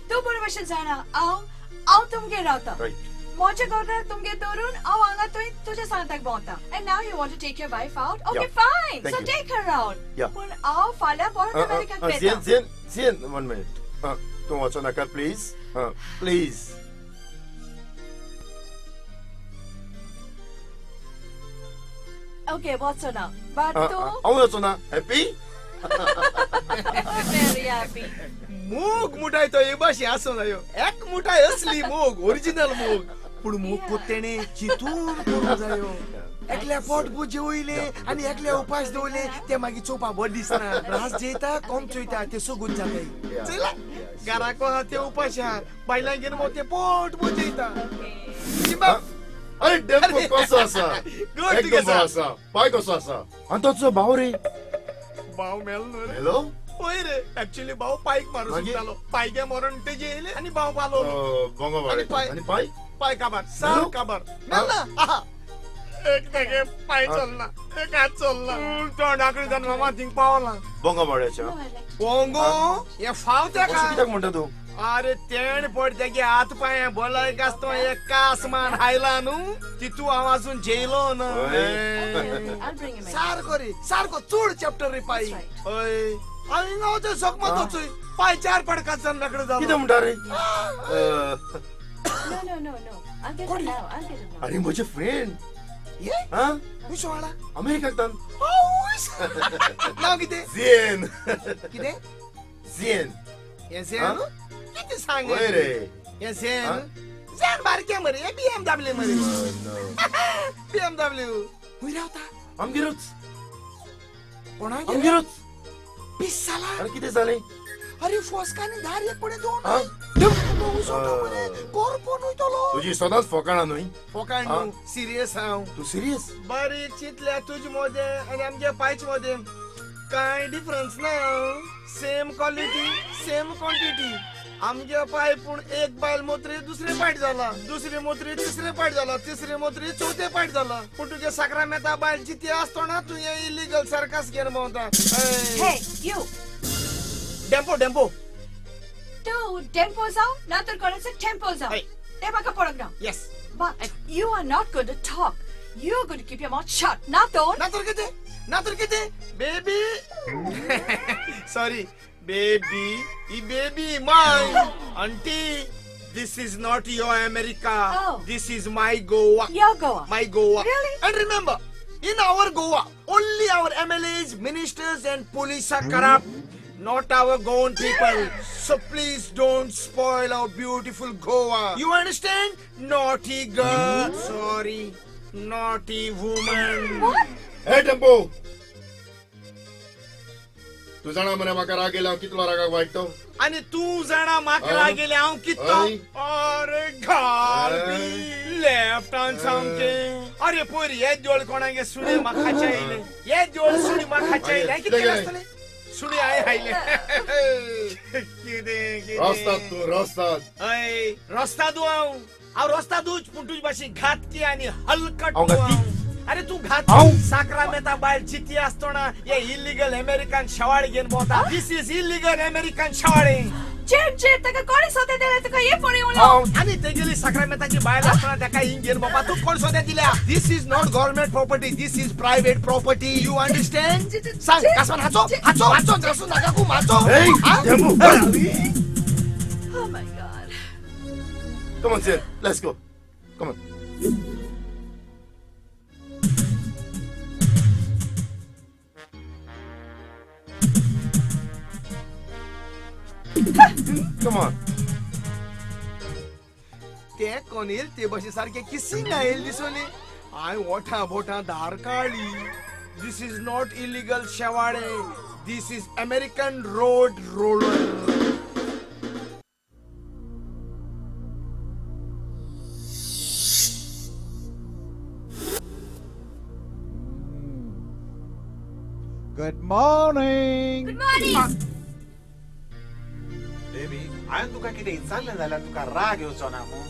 तू बरोबर भशेन जाणा हांव तुमगे रावता. रायट मोच्या घरांत तुमगे दवरून हांव हांगा थंय तुज्या सांगताक भोंवता. And now you want to take your wife out? Okay, Yeah. fine. Thank So you. take her out. Yeah. पूण हांव फाल्यां परत अमेरिकाक झेन वेता. झेन झेन 1 मिनिट तूं वचो नाका please please Okay, what's so now? But तू हांव वचो ना हॅपी very happy. मूग मुठाय तो हे भाशे आसूं जायो एक मुठाय असली मूग ओरिजिनल मूग पूण मूग कोत्तेणे चिंतून करूं जायो एकल्या पोटभूत जेवयले आनी एकल्या उपास दवरले ते मागीर चोवपा बरें दिसना रास जेयता कोम चोयता ते सोगूत जाताय चला घराको आहा ते उपाशार बायलां घेवन मग ते पोटभूत जेयता शिंबा अरे डेंपो कसो आसा Good एकदम तुगे बरो आसा पाय कसो आसा आनी तो तुजो भाव रे भाव मेलो न्हू रे हॅलो होय रे एक्चुअली भाव पायक मारून मागीर? सुटतालो पायगे मरण ते जेयले आनी भाव पालो बोंगो आनी पाय आनी पाय पाय काबार साल काबार मेलना आहा एक तेगे पाय चलना एक हात चलना तोंडाकडे जावन मामा थिंग पावला बोंगो बाड्याच्या पोंगो हे फाव तेका कित्याक म्हणटा तूं अरे तेण पड तेगे हात पाय बोलाय गासतो एक आसमान हायला न्हू तितू हांव अजून जेयलो ना I'll bring him in. सारको रे सारको चूड चॅप्टर रे पाय That's हय आनी हांव ते सकमत वचूय पाय चार पडकात जावन मेकळे कितें जालो म्हणटा रे No. I'll get him now. I'll get him now. अरे म्हजे फ्रेंड ये हा खुश वाला अमेरिकाक तान नाव कितें झेन कितें झेन हे सेन कितें सांग वय रे हे सेन सेन बारके मरे हे BMW मरे BMW हुंय रावता आमगेरूच कोणाक आमगेरूच पीस जाला अरे कितें जालें अरे फोस्कानी धार एक पडे दोन हा? कोरपो न्हूयतलो तुजी सदांच फोकाणा न्हय फोकाण न्हू सिरियस हांव तूं सिरियस बारीक चितल्या तुज मोदे आनी आमगे पायच मोदे कांय डिफरन्स ना सेम क्वॉलिटी सेम क्वॉन्टिटी आमगे पाय पूण एक बायल मोत्री दुसरे पायट जाला दुसरी मोत्री तिसरे पायट जाला तिसरी मोत्री चौथे पायट जाला पूण तुगे साकरा मेता बायल जिती आसतना तूं हे इलिगल सर्कस घेवन भोंवता Hey, you. Dempo Tu tempo जाऊ ना तर कोणाचं tempo जाऊ. Hey. ते म्हाका पडक ना. Yes But you are not going to talk. You're going to keep your mouth shut. ना नातर कितें baby sorry baby he baby my aunty this is not your America Oh. This is my Goa Your Goa. my Goa. Really? And remember, in our Goa, only our MLAs, ministers, and police are corrupt. not our Goan people. So please don't spoil our beautiful Goa. You understand? Naughty girl. Sorry. Naughty woman. हे टेम्पो तू जाणा मरे म्हाका राग येयला हांव कितलो रागाक वायटतो आणि तू जाणा म्हाका रागेले हांव कितलो अय. अरे घाल लेफ्ट हँड सामके अरे पोरी हे जोड कोणागे सुणे म्हाका खाच्या येयले हे जोड सुणी म्हाका खाच्या येयले कितें केलें आसतलें सुणी हांवें खायले कितें रस्तात तू रस्तात अय रस्ता दू हांव रस्ता दूच पूण तुजे भाशेन घातकी आनी हलकट हांव घातकी? अरे तू घात साकरा मेता बायल चिती आसतना हे इल्लीगल अमेरिकन शवाळे घेवन भोंवता दिस इज इल्लीगल अमेरिकन शवाळे जेब ताका कोणी सोदे दिले तुका हे फोडी उलो आणि ते गेली साकरा मेताची बायल आसतना ताका हिंग घेवन भोंवपा तू कोण सोद्या दिल्या this is not government property this is private property you understand सांग कासवान हाचो हाचो हाचो जसू नाका खूप हाचो Oh my god. Come on, Sid. Let's go. Come on. Come on. ते कोण येईल ते बशी सारखे किसिंग येईल दिसोले आय ओठा बोठा धार काळी दिस इज नॉट इलिगल शेवाळे this is American road roller good morning good morning baby हांवें तुका कितें विचारलें जाल्यार तुका राग येवचो ना मू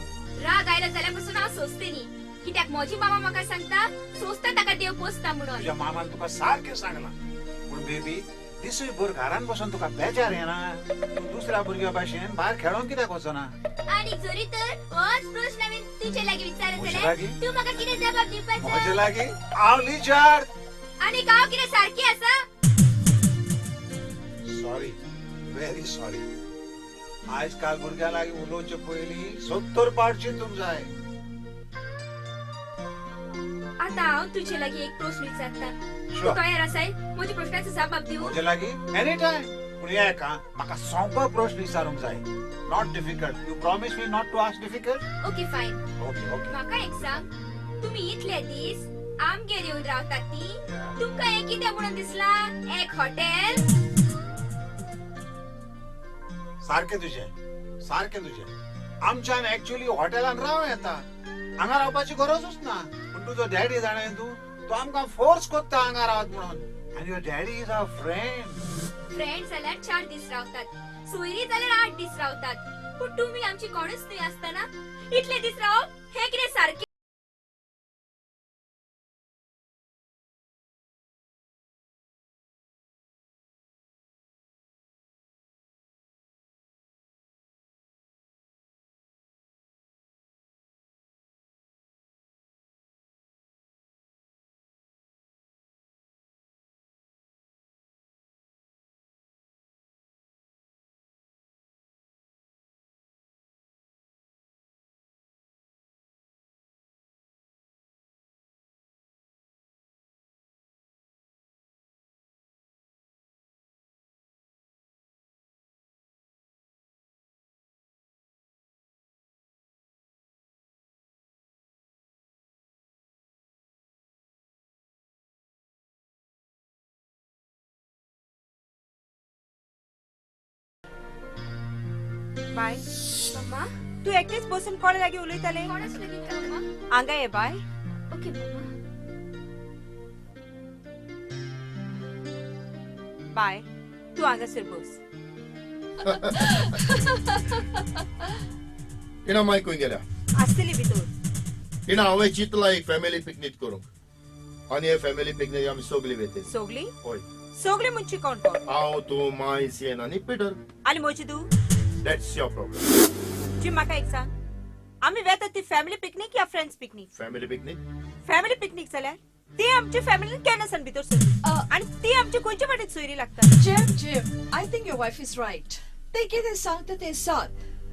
राग आयला जाल्यापासून हांव सोंसते न्ही कित्याक म्हजी मामा म्हाका सांगता सोंसता ताका देव पोसता म्हणून तुज्या मामान तुका सारकें सांगलां पूण बेबी दिसूय भर घरान बसून तुका बेजार येना तूं दुसऱ्या भुरग्या भाशेन भायर खेळोंक कित्याक वचना आणि जरी तर होच प्रश्न हांवें तुजे लागीं विचारत म्हजे जाल्यार लागीं? तूं म्हाका कितें जबाब दिवपाचो म्हजे लागीं हांव लिचार्ड आनी हांव कितें सारकी आसा सॉरी व्हेरी सॉरी आज काल भुरग्यां लागीं उलोवचे पयलीं 70 पावट चिंतूंक जाय आता हांव तुजे लागीं एक प्रश्न विचारता Sure. तूं तयार आसाय म्हज्या प्रश्नाचो जबाब दिवूं म्हजे लागीं एनी टायम पूण एक म्हाका सोंपो प्रश्न विचारूंक जाय not difficult you promise me not to ask difficult okay fine okay okay म्हाका एक सांग तुमी इतले दीस आमगेर येवन रावतात ती तुमकां हें कितें म्हणून दिसलां एक हॉटेल सारकें तुजें आमच्यान एक्चुअली हॉटेलान राव येता हांगा रावपाची गरजूच ना पूण तुजो डॅडी जाणा तूं तो आमकां फोर्स कोत्ता हांगा रावत म्हणून आनी your daddy is a friend friend जाल्यार 4 दीस रावतात सोयरी जाल्यार 8 दीस रावतात पूण तुमी आमची कोणूच न्ही आसतना इतले दीस रावप हें कितें सारकें बाय मम्मा तू एकटेच बसून कोणा लागीं उलयताले कोणाच लागीं काय मम्मा हांगा ये बाय ओके मम्मा बाय तू हांगासर बस तिणा माय खंय गेल्या आसतली भितर तिणा हांवें चिंतला एक फॅमिली पिकनीक करूंक आनी हे फॅमिली पिकनीक आमी सगळी वेते सोगली होय सोगली म्हणची कोण कोण हांव तूं माय सेन आनी पिटर आनी म्हजी तू दॅट्स युअर प्रॉब्लेम जी म्हाका एक सांग आमी वेतात ती फॅमिली पिकनीक या फ्रेंड्स पिकनीक फॅमिली पिकनीक जाल्यार ती आमची फॅमिलीन केन्नासान भितर सरली आनी ती आमची खंयच्या वाटेन सोयरी लागता Jim, I think your wife is right. Take it as song that they saw.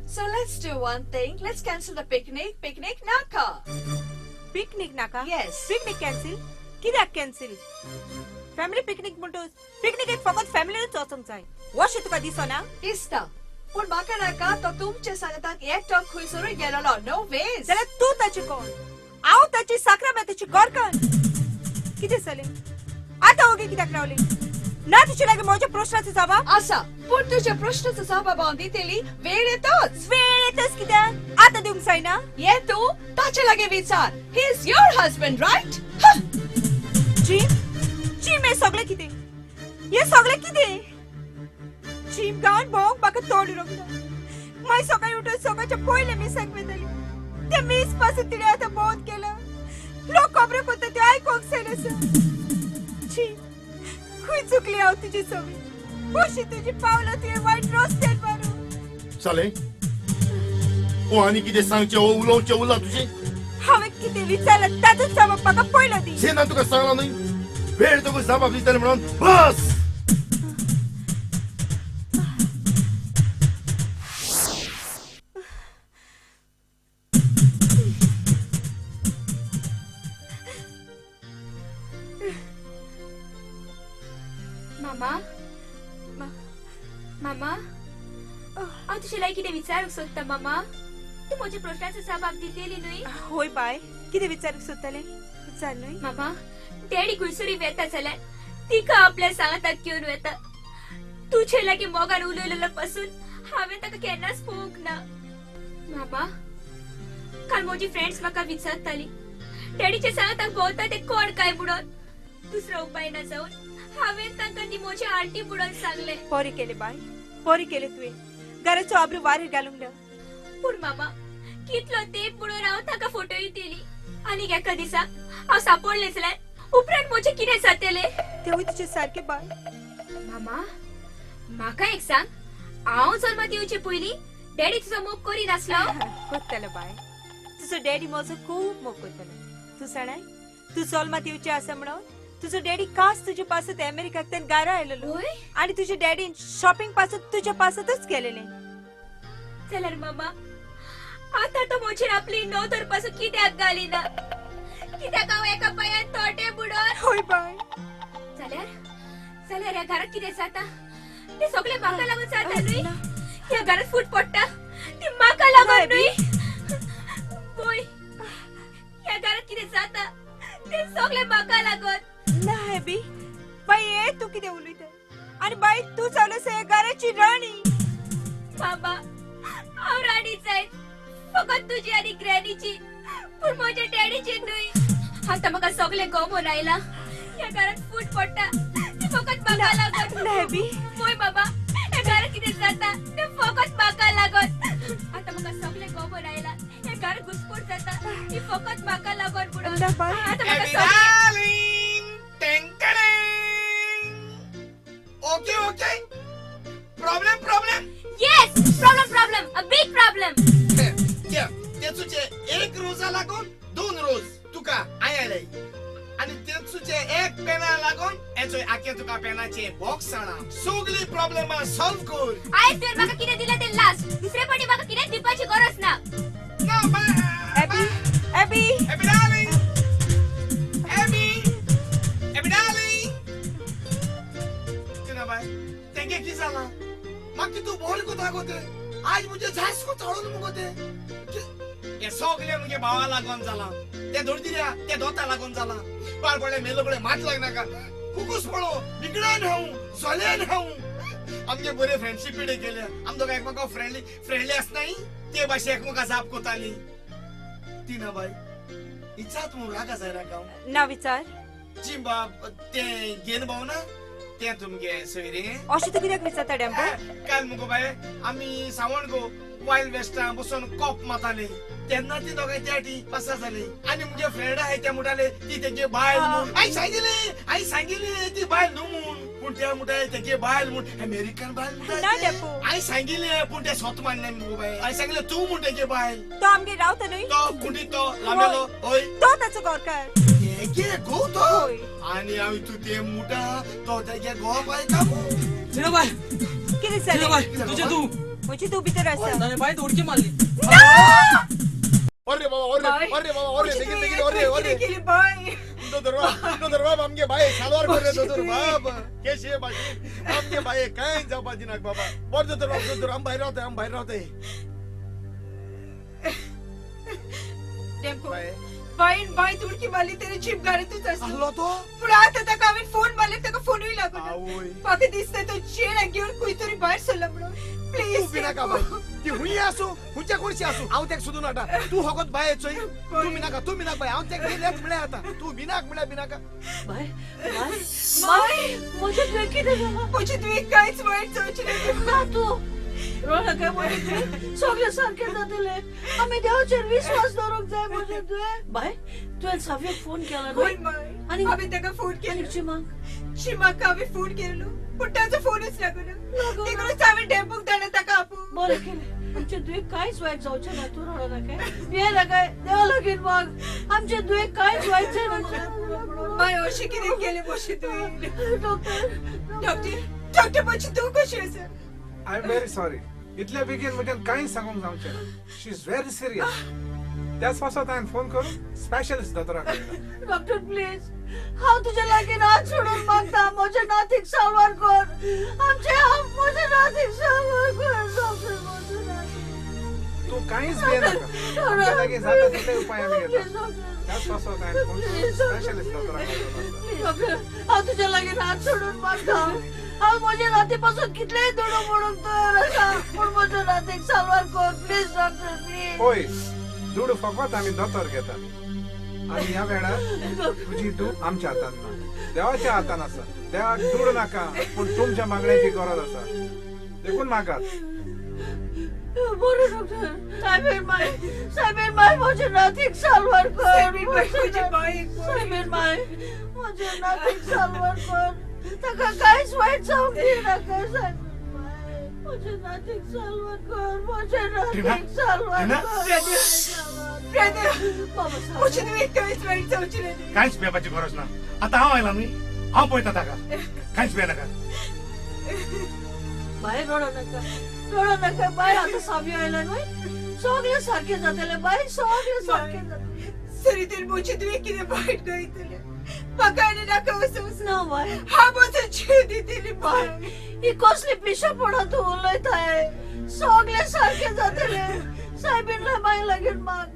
So let's do one thing. Let's cancel the picnic. Picnic naka. Picnic नाका Yes. पिकनीक कॅन्सिल कित्याक कॅन्सिल फॅमिली पिकनिक म्हणटोस पिकनिकेक फकत फॅमिलीनूच वचूंक जाय वशी तुका दिसना दिसता पूण म्हाका नाका तो तुमचे सांगतात एकटो खंयसरूय गेलोलो नो वेज जाल्यार तूं ताची कोण हांव ताची साखराभाताची गोरकन कितें जालें आतां ओगी कित्याक रावली ना तुजे लागीं म्हज्या प्रश्नाचो जबाब आसा पूण तुज्या प्रश्नाचो जबाब हांव दितली वेळ येतोच कित्याक आतां दिवंक जायना ये तूं ताचे लागीं विचार he is your husband right Jim हे सगळें कितें हे सगळें कितें जीम गावन भोवंक म्हाका तोंड उरकना मागीर सकाळीं उठून सकाळच्या पयले मिसाक वयताली ते मीस पासून तिणें आतां बहुत केलं लोक खबरो करता ते आयकोंक जाय आसा छी खंय चुकली हांव तुजी सगळी कशी तुजी पावलां तुवें वायट रस्त्यार मारूं चाले ओ आनी कितें सांगचें ओ उलोवचें उरलां तुजें हांवें कितें विचारलें तातूंत जबाब म्हाका पयलो दी जेन्ना तुका सांगला न्हय वेळ तुका जबाब दितले म्हणून बस मामा मामा हांव तुजे लागीं कितें विचारूंक सोदता मामा तूं म्हज्या प्रश्नाचो जबाब दितली न्हय होय बाय कितें विचारूंक सोदतालें विचार न्हय मामा डॅडी खंयसरी वेता जाल्यार तिका आपल्या सांगातात घेवन वेता तुजे लागीं मोगान उलयलेलो पासून हांवें ताका केन्नाच पळोवंक ना मामा काल म्हजी फ्रेंड्स म्हाका विचारताली डॅडीचे सांगाताक भोंवता ते कोण काय म्हणून दुसरो उपाय ना जावन हांवें तांकां ती म्हजी आंटी म्हणून सांगलें बरी केलें बाय बरी केलें तुवें घराचो आबरू वारेर घालूंक ना पूण मामा कितलो तेंप म्हणून हांव ताका फोटोय दिली आनी एका दिसा हांव सापडलें जाल्यार उपरांत म्हजें कितें जातलें तेवूय तुजें सारकें बाय मामा म्हाका एक सांग हांव जल्माक येवचे पयलीं डॅडी तुजो मोग करी नासलो करतलो बाय तुजो डॅडी म्हजो खूब मोग करतलो तूं जाणाय तूं जल्माक येवचें आसा म्हणून तुजो डॅडी कास तुजे पासत अमेरिकाक तेन गारा आयलेलो आनी तुजे डॅडीन शॉपिंग पासत तुज्या पासतच केलेलें जाल्यार मामा आता तो म्हजेर आपली नोदर पासून कित्याक घालिना कित्याक हांव एका पायान तोटे बुडोन होय बाय जाल्यार जाल्यार ह्या घरात कितें जाता ते सगळे म्हाका लागून जाता न्हय ह्या घरात फूट पडटा ती म्हाका लागून न्हय होय ह्या घरात कितें जाता ते सगळे म्हाका लागून ना हेबी बाय ये तू कितें उलयता आनी बाय तू जावलस हे घराची राणी बाबा हांव राणी जायत फकत तुजी आनी ग्रॅनीची पूण म्हज्या डॅडीची न्हय आतां म्हाका सगळें गमून आयला ह्या घरात फूट पडटा ती फकत म्हाका लागून हेबी होय बाबा ह्या घरात कितें जाता ते फकत म्हाका लागून आतां म्हाका सगळें गमून आयला ह्या घरात घुसपूट जाता ती फकत म्हाका लागून म्हणून आतां म्हाका okay okay problem problem yes problem a big problem तेचुचे एक रोजा लागून 2 रोज तुका आयले आणि तेचुचे एक पेना लागून एचोय आखे तुका पेनाचे बॉक्स आणा सगळी प्रॉब्लेम सॉल्व कर आयज तर म्हाका कितें दिला ते लास्ट दुसरे फाटी म्हाका कितें दिवपाची गरज ना AB AB AB darling AB AB darling तेना बाय तेंगे की जाला माकी तू बोल को दाखवते आज मुझे झास को चढून मुगते हे सगळे मुगे भावा लागून जाला ते दोडदिऱ्या ते दोता लागून जाला पार पडले मेलोकडे मात लागना का कुकुस पडो बिगडान हाऊ सोल्यान हाऊ आमगे बरे फ्रेंडशिप पिडे केले आम दोघा एकमेका फ्रेंडली असनाई ते भाषे एकमेका जाप कोताली ती ना बाई इच्छात मग रागा जाय रागाव ना विचार चिंबा ते गेन भाऊ ना ते तुमगे सोयरे अशें तूं कित्याक विचारता डॅम्पो काल मुगो बाय आमी सावण गो वायल्ड वेस्टा बसून कॉप माताले तेन्ना ती दोगांय त्या टी पासा जाली आणि मुगे फ्रेंड आहाय ते मुटाले ती तेगे बायल म्हूण आई सांगिली ती बायल न्हू म्हूण पूण त्या मुटाले तेगे बायल म्हूण अमेरिकन बायल म्हणटा आई सांगिली पूण ते स्वत मानले मुगो बाय आई सांगिले तू म्हूण तेगे बायल तो आमगे रावता न्हय तो कुंडी तो लामेलो ओय तो ताचो गोरकार तेगे गो तो आणि आमी तू ते मुटा तो तेगे गो बाय कामू जिरो बाय कितें जालें तुझे तू म्हणजे तू भितर आसा ताणे बाय उडकी मारली अरे बाबा अरे बाबा अरे देखील अरे केली बाय तो दरवा आमगे बाये सालवार करे दोतोर बाब केशे बाशी आमगे बाये काय जावपा दिनाक बाबा बर दोतोर आम भायर रावते टेम्पो बाईन बाई तुडकी मारली तरी जीप गाडीतूच असतो आलो तो पण आता ताका हांवें फोन मारले ताका फोनूय लागना म्हाका दिसता तो चेडा घेवन खंय तरी भायर सरला म्हणून तू प्लीज बिनाका बाई ती हुई आसू हुंच्या कोणशी आसू हांव तेक सोदून हाडा तू होगत बाये चोय तू बिनाक बाई हांव तेक गेल्याच म्हळ्या आता तू बिनाका बाय म्हजे तुवें कितें जालां म्हजे तुवें कांयच वायट जावचें ना तू रोनका म्हजे सगळे सारखे जातले आमी देवाचेर विश्वास दवरूंक जाय म्हजे तुवें बाय तुवें साफीक फोन केला न्हय आनी हांवें ताका फोन केलो चिमाक हांवें फोन केलो पूण ताचो फोनूच लागना देखूनच हांवें टेम्पोक धाडला ताका आपूं बरें केलें आमचे दुयेक कांयच वायट जावचें ना तूं रडो नाका ये नाकाय देवा लागीं माग आमचे दुयेक कांयच वायट जायना बाय अशें कितें केलें मातशें तुवें डॉक्टर मातशी तूं कशी आसा आय एम व्हेरी सॉरी इतल्या बेगीन म्हज्यान कांय सांगूंक जावचें ना शी इज व्हेरी सिरियस त्याच पासत हांवें फोन करून स्पेशलिस्ट दोतोराक धाडला डॉक्टर प्लीज हांव तुज्या लागीं हात सोडून मागता म्हज्या नातीक साल्वार कर म्हज्या नातीक साल्वार कर डॉक्टर म्हज्या नातीक तू कांयच भियेनाका तुज्या लागीं जाता तितले उपाय आमी घेता त्याच पासत हांवें फोन करून स्पेशलिस्ट दोतोराक धाडला डॉक्टर हांव तुज्या लागीं हात सोडून मागता हांव म्हज्या नाती पासून कितलेय दुडू मोडूंक तयार आसा पूण म्हज्या नातीक साल्वार कर प्लीज डॉक्टर प्लीज होय दूड फकत आमी दोतोर घेता आनी ह्या वेळार तुजी दूड आमच्या हातान ना देवाच्या हातान आसा देवाक दूड नाका पूण तुमच्या मागण्याची गरज आसा देखून मागात बरें डॉक्टर सायबीन माय म्हज्या नातीक साल्वार कर सायबीन माय म्हज्या नातीक साल्वार कर ताका कांयच वायट जावंक दिनाका सायबीन माय म्हज्या नातीक साल्वार कर म्हज्या नातीक साल्वार कर कांयच भियेवपाची गरज ना आता हांव आयला न्ही हांव पळयता ताका कांयच भियेनाका बाय रडो नाका बाय आता सावी आयला न्हय सगळे सारखे जातले बाय सगळे सारखे जातले सरी तर म्हजे तुवें कितें वायट गायतलें म्हाका आनी नाका वचूंक ना बाय हांव म्हजो जीव दितली बाय ही कसली पिशेपणां तूं उलयताय सगळे सारखे जातले सायबीनला माय लागीं माग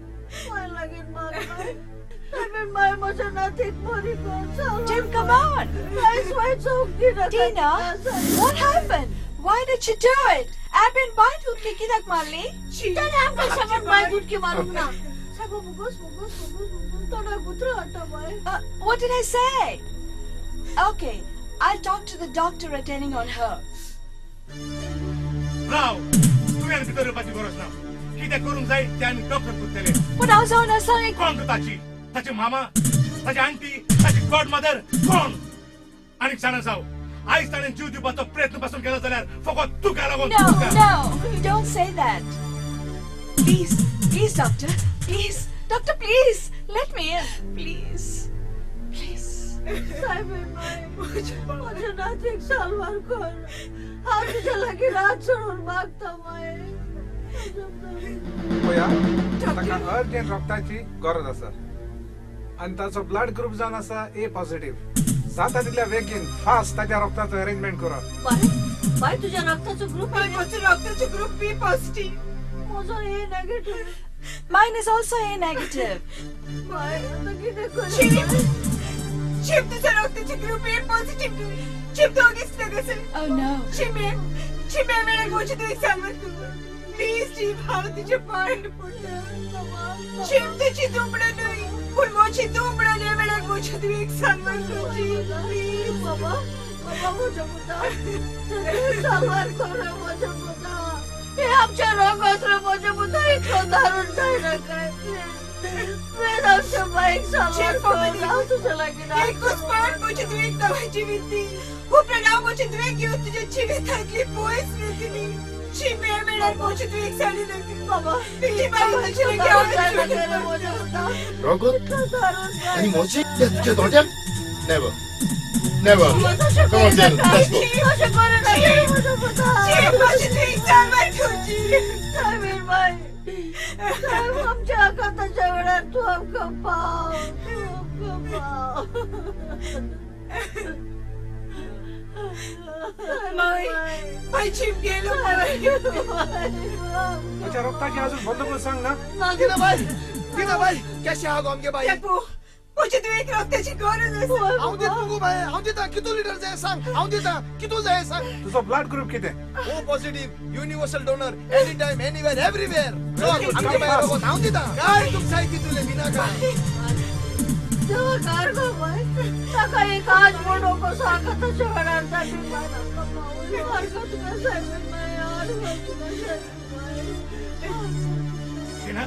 सायबीन माय म्हज्या नातीक बरी कर Jim, come on. कांयच वायट जावंक दिनाका Tina, what happened? Why did she do it? Abin बाय तुटकी कित्याक मारली? त्याने आमकां सांगून बाय दुडकी मारूंक ना सायबा मुगोस तोंडार गुत्र हाडटा bye What did I say? Okay, I'll talk to the doctor attending on her. राव तुवें भितर येवपाची गरज ना कितें करूंक जाय तें आमी डॉक्टर करतले But I was on her side. कोण ताचे मामा ताची आंटी ताची गॉड मदर कोण आनी जाणा जाव आयज ताणें जीव दिवपाचो प्रयत्न पासून केलो जाल्यार फकत तुका लागून No, don't say that. Please, doctor. Doctor, please. Let me in. Please. Soybean माय म्हज्या नातीक साल्वार कर हांव तुज्या लागीं हात सोडून मागता माय पळया ताका अर्जंट रक्ताची गरज आसा आनी ताचो ब्लड ग्रुप जावन आसा ए पॉझिटिव्ह जाता तितल्या बेगीन फास्ट ताच्या रक्ताचो अरेंजमेंट करप बाय तुज्या रक्ताचो ग्रुप म्हजो रक्ताचो ग्रुप बी पॉझिटिव्ह म्हजो A negative Mine is also A negative. बाय आता कितें कर चिप तुझा रक्ताचो ग्रुप ए पॉझिटिव्ह चिप दोगीच नगस Oh no. चिम्या वेळेर म्हजे तुवें सांगत प्लीज चिप हांव तुजे पांय पडटा चिप तुजी दुबळो न्हय पूण म्हजी दुबळो न्हय वेळार म्हजे तुवें सांगत प्लीज बाबा म्हज्या पुता साल्वार कर म्हज्या पुता हे आमच्या रंगात म्हज्या पुता इतलो दारून जायना काय प्लीज आमच्या बाईक साल्वार कर हांव तुज्या लागीं एकूच पावट म्हजे तुवें नवें जिवीत दी उपरांत हांव म्हजे तुवें घेवन तुज्या जिवितांतली पयस वेतली चिम्या वेळार म्हजे तुवें साडी नाका बाबा ती बाई म्हजे म्हज्या पुता रगत दारून आणि मोची तुझ्या तोंडात never come on then let's go आमच्या आकाताच्या वेळार तू आमकां पाव माय जीव गेलो माय तुझ्या रक्ताची अजून बंदोबस्त सांग ना गीताबाई कशी आहात आमगे बाई मुझे तू एक रक्ताची गरज आहे हांव दित नको बाई हांव दिता कितू लिटर जाय सांग हांव दिता कितू जाय सांग तुझा ब्लड ग्रुप किती O positive universal donor any time anywhere everywhere आमगे बाई रोबोट हांव दिता काय तुमच्या कितूले बिना काय कार गो बाय सकाळी काज मोडो को साखत शहरात जाती मला कमावली हरकत नसायला नाही हरकत शिना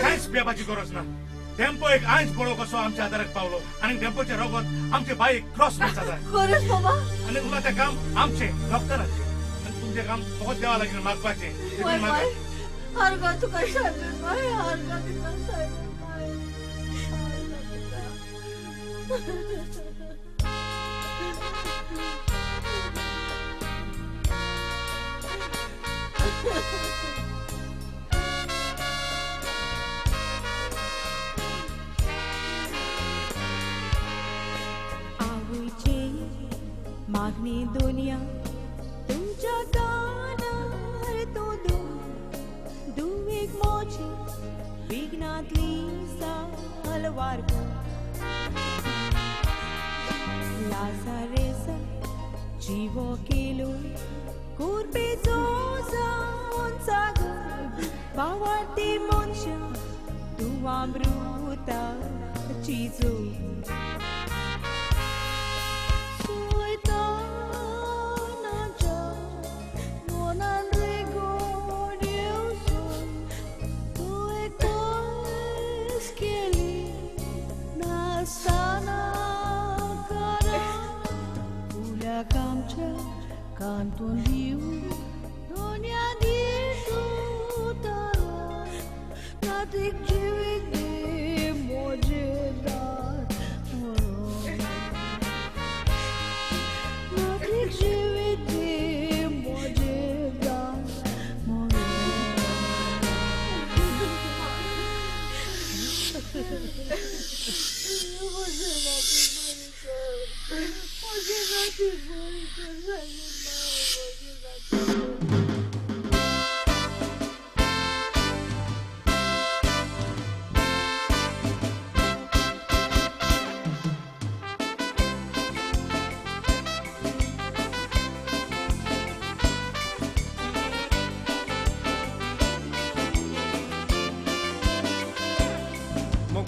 काहीच बेबाची गरज ना टेम्पो एक आंच पडो कसो आमच्या आदाराक पावलो आणि टेम्पोच्या रोगात आमचे बाईक क्रॉस करता जाय खरंच बाबा आणि तुला ते काम आमचे डॉक्टराचे आणि तुमचे काम फकत द्यावा लागेल मागपाचे हरकत कशाचे नाही हरकत नसायला आवडीचे मागणी दुनिया तुमच्या कानार तो दुवेक मोची विघ्नातली सालवार लासारेसा जीवो केलो कुर्बेचो जावन साग भावार्थी मनशा तूं अमृता चिजो सोयतानाच्या मनान रेगोड येवसून तुवें कस केली नासतना आमच्या कांतून लिव दोन्या दिसू तारा नातीक जिवीत दे मोजेदार नातीक जिवीत दे मोजेदार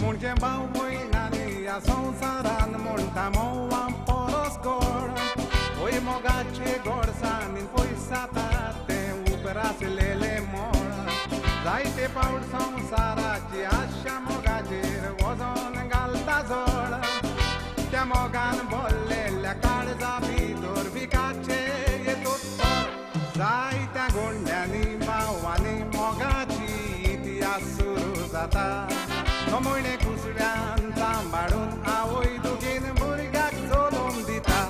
म्हणजे भाऊ बहिणांनी या संसारान म्हणटा मोवा परस गोड होय मोगाचे गोडसाण पयसातात ते उबर आसलेले मोड जायते पावट संसाराची आशा मोगाचेर वजन घालता जोड त्या मोगान भरलेल्या काळजा भितर विकाचे येतो जायत्या गोंड्यांनी भावांनी मोगाची इतिहास सुरू जाता मोयणे कुसड्यान सांबाळून आवय दुगीन भुरग्याक चलोवन दिता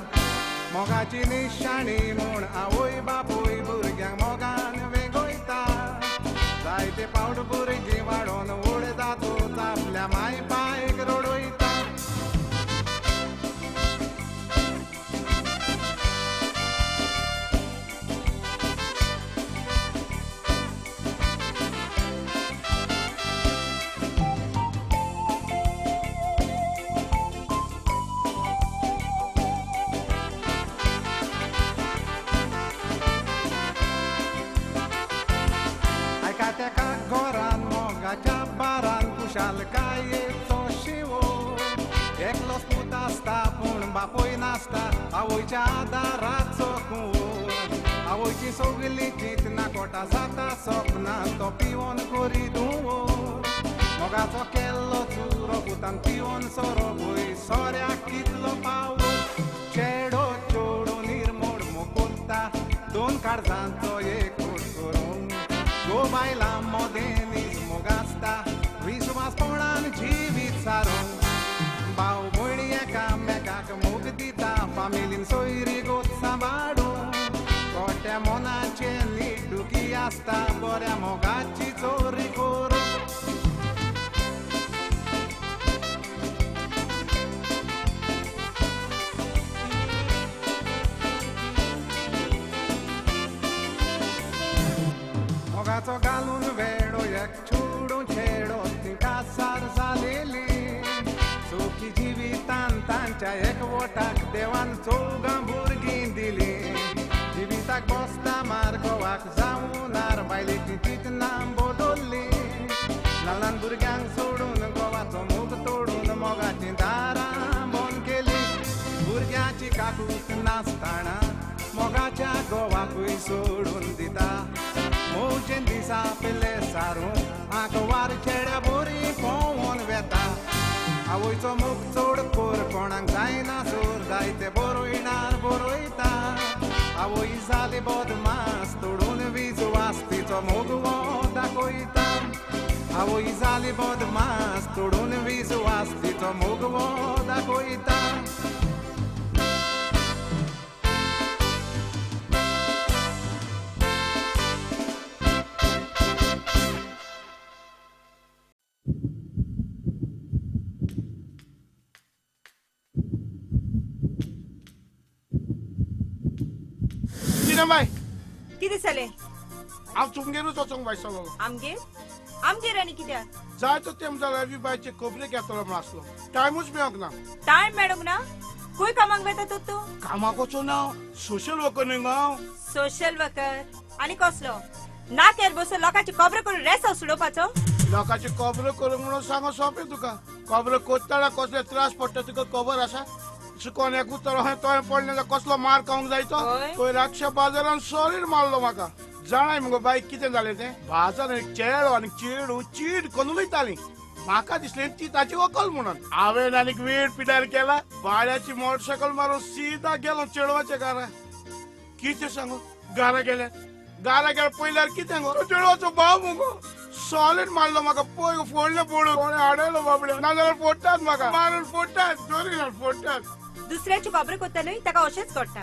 मोगाची निशाणी म्हूण आवय बापूय भुरग्यांक मोगान वेगोयता जायते पावट भुरगीं वाडोवन उडता तूं आपल्या माय पायक रडोयता शालकायेचो शिवो एकलोच पूत आसता पूण बापूय नासता आवयच्या आदाराचो कुंवर आवयची सगळी चिंतना कोटा जाता सपनां तो पिवोन करी धुवो मोगाचो केल्लो चुरो पुतान पिवोन सोरो पळय सोऱ्याक कितलो पावो चेडो चोडो निर्मोड मोकोलता दोन काळजांचो एकूट करून गो बायलां मोदेनीच मोगासता विश्वासपणान जिवीत सारूंक भाव भयणी एकामेकाक मोग दिता फामिलीन सोयरी गोत सांबाळूंक कोट्या मोनाचे नीट दुखी आसता बऱ्या मोगाची चोरी करूंक गोवाच्या एकवटाक देवान 14 भुरगीं दिली जिविताक बसता मार गोवाक जावूनार बायलेक तीच नाम बदलली ल्हान ल्हान भुरग्यांक सोडून गोवाचो मूग तोडून मोगाची दारां बंद केली भुरग्याची काकूस नासताना मोगाच्या गोवाकूय सोडून दिता मौजेन दिसा पेले सारून आंकवार चेड्या बोरी पोवून वेता आवयचो मूग चोड कोर कोणाक जायना सोर जायते बरोयणार बरोयता आवय जाली बदमास तोडून वीज वास्तीचो मोगवो दाखयता आवय जाली बदमास तोडून वीज वास्तीचो मोगवो दाखयता बाय कितें जालें हांव तुमगेरूच वचोंक बायसलो आमगेर आमगेर आनी कित्याक जायतो तेंप जाल्यार रवी बायचे खबरी घेतलो म्हण आसलो टायमूच मेळोंक ना टायम मेळोंक ना खंय कामाक वेता तर तूं कामाक वचून हांव सोशल वर्कर न्ही गो हांव सोशल वर्कर आनी कसलो नाक्यार बसून लोकांची खबरो करून रेसो सोडोवपाचो लोकांची खबरो करूंक म्हणून सांगो सोंपें तुका खबरो कोत्ताना कसले त्रास पडटा तुका खबर आसा कोण्याक उतर तो पडले कसलो मार खावंक जायतो पळय रातच्या बाजारान सोरीर मारलो म्हाका जाणाय मुगो बायक कितें जालें तें बाजारान चेडो आनी चेडू चीड करून वयतालीं म्हाका दिसलें ती ताची वकल म्हणून हांवें आनीक वेळ पिड्यार केला भाड्याची मोटरसायकल मारून सीधा गेलो चेडवाच्या घरा कितें सांगू घरा गेल्यार पयल्यार कितें गो चेडवाचो भाव मुगो सॉलिड मारलो म्हाका पळय फोडले पडून कोणें हाडयलो बाबड्या नाजाल्यार फोडटात म्हाका मारून फोडटात जोरी फोडटात दुसऱ्याची खबरो करता न्हय ताका अशेंच करता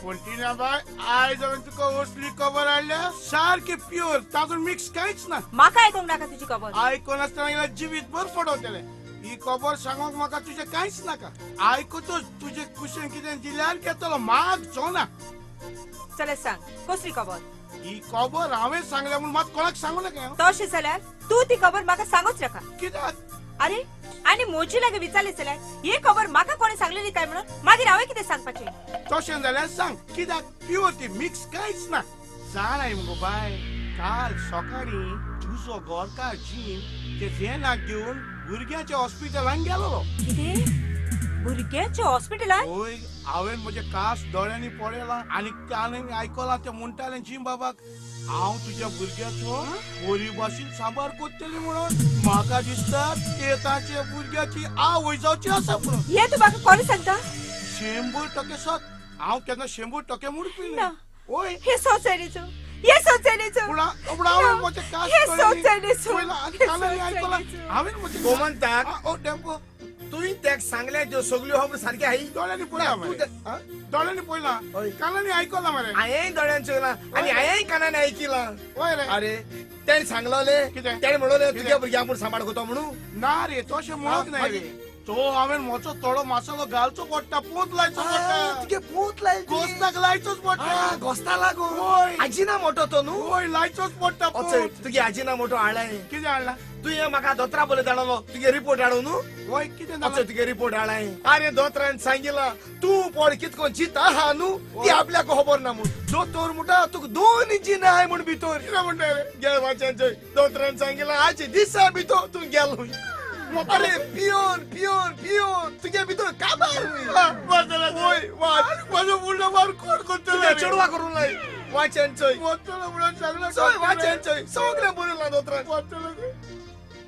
पूण टिना बाय आयज हांवें तुका असली खबर हाडल्या सारकी प्युअर तातूंत मिक्स कांयच ना म्हाका आयकूंक नाका तुजी खबर आयकून आसतना गेल्यार जिवीत भर फडवतले ही खबर सांगूंक म्हाका तुजें कांयच नाका आयकूतच तुजे कुशीन कितें दिल्यार घेतलो माग चोना चल सांग कसली खबर ही खबर हांवें सांगल्या म्हूण मात कोणाक सांगू नाका तशें जाल्यार तूं ती खबर म्हाका सांगूच नाका कित्याक अरे आनी मोची लागे विचारले जाल्यार ही खबर म्हाका कोणी सांगलेली काय म्हणून मागीर हांवें कितें सांगपाचें तशें जाल्यार सांग कित्याक प्युअर ती मिक्स कांयच ना जाणाय मुगो बाय काल सकाळी तुजो गोरकार जीम ते जेनाक घेवन भुरग्याच्या हॉस्पिटलान गेलो कितें भुरग्याच्या हॉस्पिटलान होय हांवें म्हजे कास दोळ्यांनी पळयला आनी कानांनी आयकलां ते म्हणटाले जीम बाबाक हांव तुज्या भुरग्याचो बरी भाशेन सांबाळ करतली म्हणून म्हाका दिसता ते ताच्या भुरग्याची आवय जावची आसा म्हणून हे तूं म्हाका कोणी सांगता 100% सत हांव केन्ना 100% मुडपी ना होय हे सोचेलीचो हे सोचेलीचो पूण हांवें म्हजे कास हे सोचेलीचो कानांनी आयकलां हांवें म्हजे गोमंताक ओ टेम्पो तुवें ताका सांगले ज्यो सगल्यो खबर सारकी आहाय दोळ्यांनी पळयला दोळ्यांनी पळयला कानांनी आयकलां मरे हांवें दोळ्यान चोयलां आनी हांवें कानांनी आयकिलां वय रे अरे तेणे सांगलोले कितें तेणे म्हणले तुज्या भुरग्याक म्हूण सांबाळ करता म्हणून ना रे तशें म्हणत नाही रे तो हांवें म्हजो थोडो मसालो घालचो पडटा पोत लायचो पडटा तुगे पोत लाय गोस्ताक लायचोच पडटा गोस्ता लागून आजीना मोठो तो न्हू होय लायचोच पडटा तुगे आजीना मोठो हाडलाय कितें हाडला तुवें म्हाका दोतरा बोले धाडलो तुगे रिपोर्ट हाडू न्हू होय कितें तुगे रिपोर्ट हाडलाय अरे दोतरान सांगिला तूं पड कितको चित आहा न्हू ती आपल्याक खबर ना म्हूण दोतोर म्हणटा तुका 2 इंची नाय म्हूण भितर कितें म्हणटा रे गेल वाच्यान दोतरान सांगिला आजचे दिसा भितर तूं गेलो अरे पियोन पियोन पियोन तुगे भितर काबार होय वाच म्हजो मुंडो मार कोण करतलो चेडवा करून लाय वाच्यान चोय वतलो म्हणून सांगला चोय वाच्यान चोय सगळें बरयलां दोतरान वतलो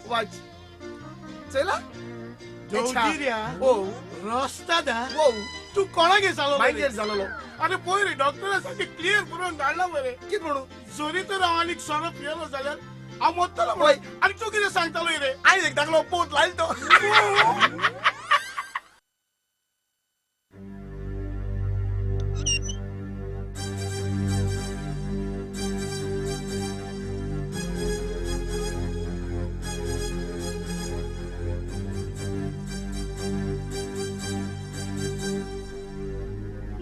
वाच चयला जोगिर्या ओ रस्ता दा ओ तू कोणागे जालो मागीर जालो अरे पळय रे डॉक्टरा सारकें क्लियर करून धाडला मरे कितें म्हणून जरी तर हांव आनीक सोरो पियेलो जाल्यार हांव मरतलो पळय आनी तूं कितें सांगतालो रे आयज एक धाकलो पोत लायलो तो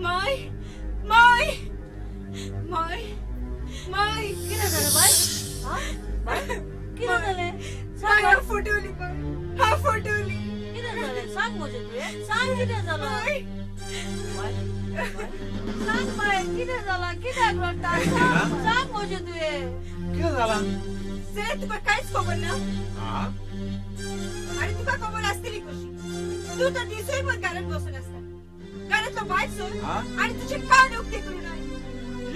माय माय माय माय कितें जालें बाय कितें जालें हांव फटवली हांव फटवली कितें जालें कितें जालां सांग बाय कितें जालां कित्याक रडटा सांग म्हजें तुवें कितें जालां सर तुका कांयच खबर ना आणि तुका खबर आसतली कशी तू तर दिसूयभर घरात बसून असता घरातलो भायर सोड आणि तुझे कान उक्ते करून आय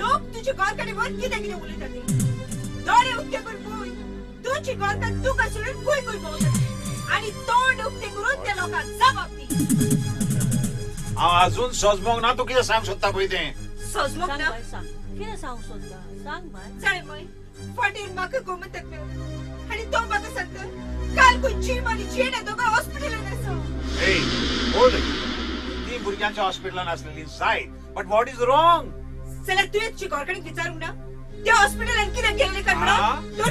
लोक तुझे गोरकाडे वर कितें कितें उलयतात ते दोळे उक्ते करून पळय तुझी गोरकाड तुका सोडून खंय खंय भोंवता आणि तोंड उक्ते करून त्या लोकांक जबाब दी हांव अजून सजमोंक ना तूं कितें सांग सोदता पळय तें सजमोग ना सांग कितें सांग सोदता सांग बाय जाय मय फाटीर म्हाका गोमतक मेळ्ळो आणि तो म्हाका सांगता काल खंय जीम आनी जेडा दोगा हॉस्पिटलान आसा ए होल्ड ती भुरग्यांच्या हॉस्पिटलान आसलेली जायत बट व्हॉट इज रॉंग चला तुवें तुझे गोरकाडीक विचारूंक ना त्या हॉस्पिटलान कितें गेल्लें काय म्हणून तर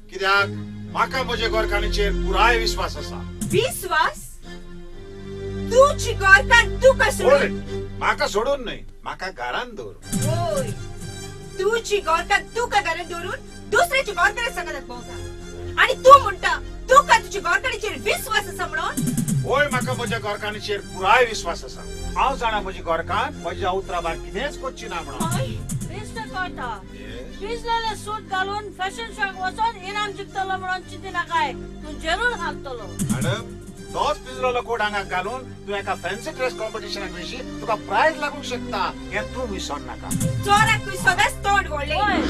कित्याक म्हाका म्हज्या गोरकाणीचेर पुराय विश्वास आसा विश्वास तुझी गोरकाड तुका सोडून म्हाका सोडून न्हय म्हाका घरान दवर होय तुझी गोरकाड तुका घरात दवरून दुसऱ्याची गोरकाड सांगतात भोंवता आणि तू म्हणटा तुका तुझी गोरकाडीचेर विश्वास आसा म्हणून होय म्हाका म्हज्या गोरकाणीचेर पुराय विश्वास आसा हांव जाणा म्हजी गोरकान म्हज्या उतरा भायर कितेंच कोच्ची ना म्हणून बेश्ट कळटा भिजलेले सूट घालून फॅशन शोक वचून इनाम जिखतलो म्हणून चिंती नाकाय तूं जरूर हारतलो मॅडम तोच पिजलेलो कोट हांगा घालून तूं एका फॅन्सी ड्रेस कॉम्पिटिशनाक वेशी तुका प्राइज लागूंक शकता हें तूं विसर नाका चोराक तूं सदांच तोंड व्हडलें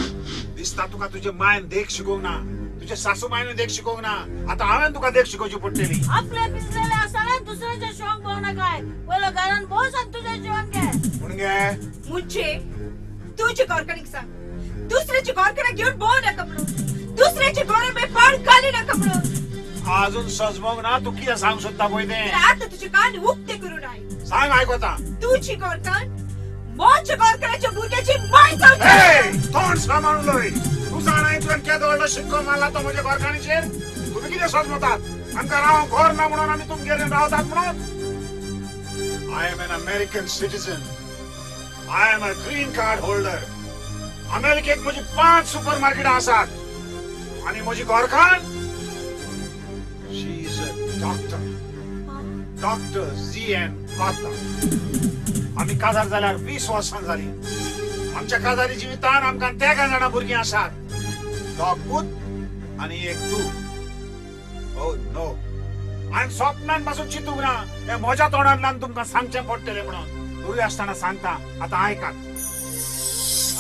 दिसता तुका तुजे मायन देख शिकोवंक ना तुजे सासू मायन देख शिकोवंक ना आतां हांवें तुका देख शिकोवची पडटली आपले भिजलेले आसतना दुसऱ्याचे शोक भोव नाकाय पयलो घरान बोस आनी तुजें जेवण घे पूण गे मुझे तुझे गोरकाडीक सांग दुसऱ्याची गोरकाड घेऊन भोव नाका म्हणून दुसऱ्याची गोरा में पाड घाली नाका म्हणून अजून सजमोग ना तू कितें सांग सोदता पळय तें आता तुझे कान उक्ते करून आय सांग आयकता तुझी गोरकाड मोच्या गोरकाडाच्या भुरग्याची माय जावची तोंड सांबाळून लय तू जाणाय तुवें केदो व्हडलो शिक्को मारला तो म्हज्या गोरकाणीचेर तुमी कितें सजमतात आमकां रावंक घर ना म्हणून आमी तुमगेर रावतात म्हणून I am an American citizen I am a green card holder अमेरिकेक म्हजी 5 सुपर मार्केटां आसात आनी म्हजी गोरकान शी इज अ डॉक्टर जी.एन. पाता आमी काजार जाल्यार 20 वर्सां जाली आमच्या काजारी जिवितान आमकां 13 जाणां भुरगीं आसात दोग पूत आनी एक तूं ओ नो हांवें स्वप्नान पासून चिंतूंक ना हें म्हज्या तोंडांतल्यान तुमकां सांगचें पडटलें म्हणून दुरी आसतना सांगता आतां आयकात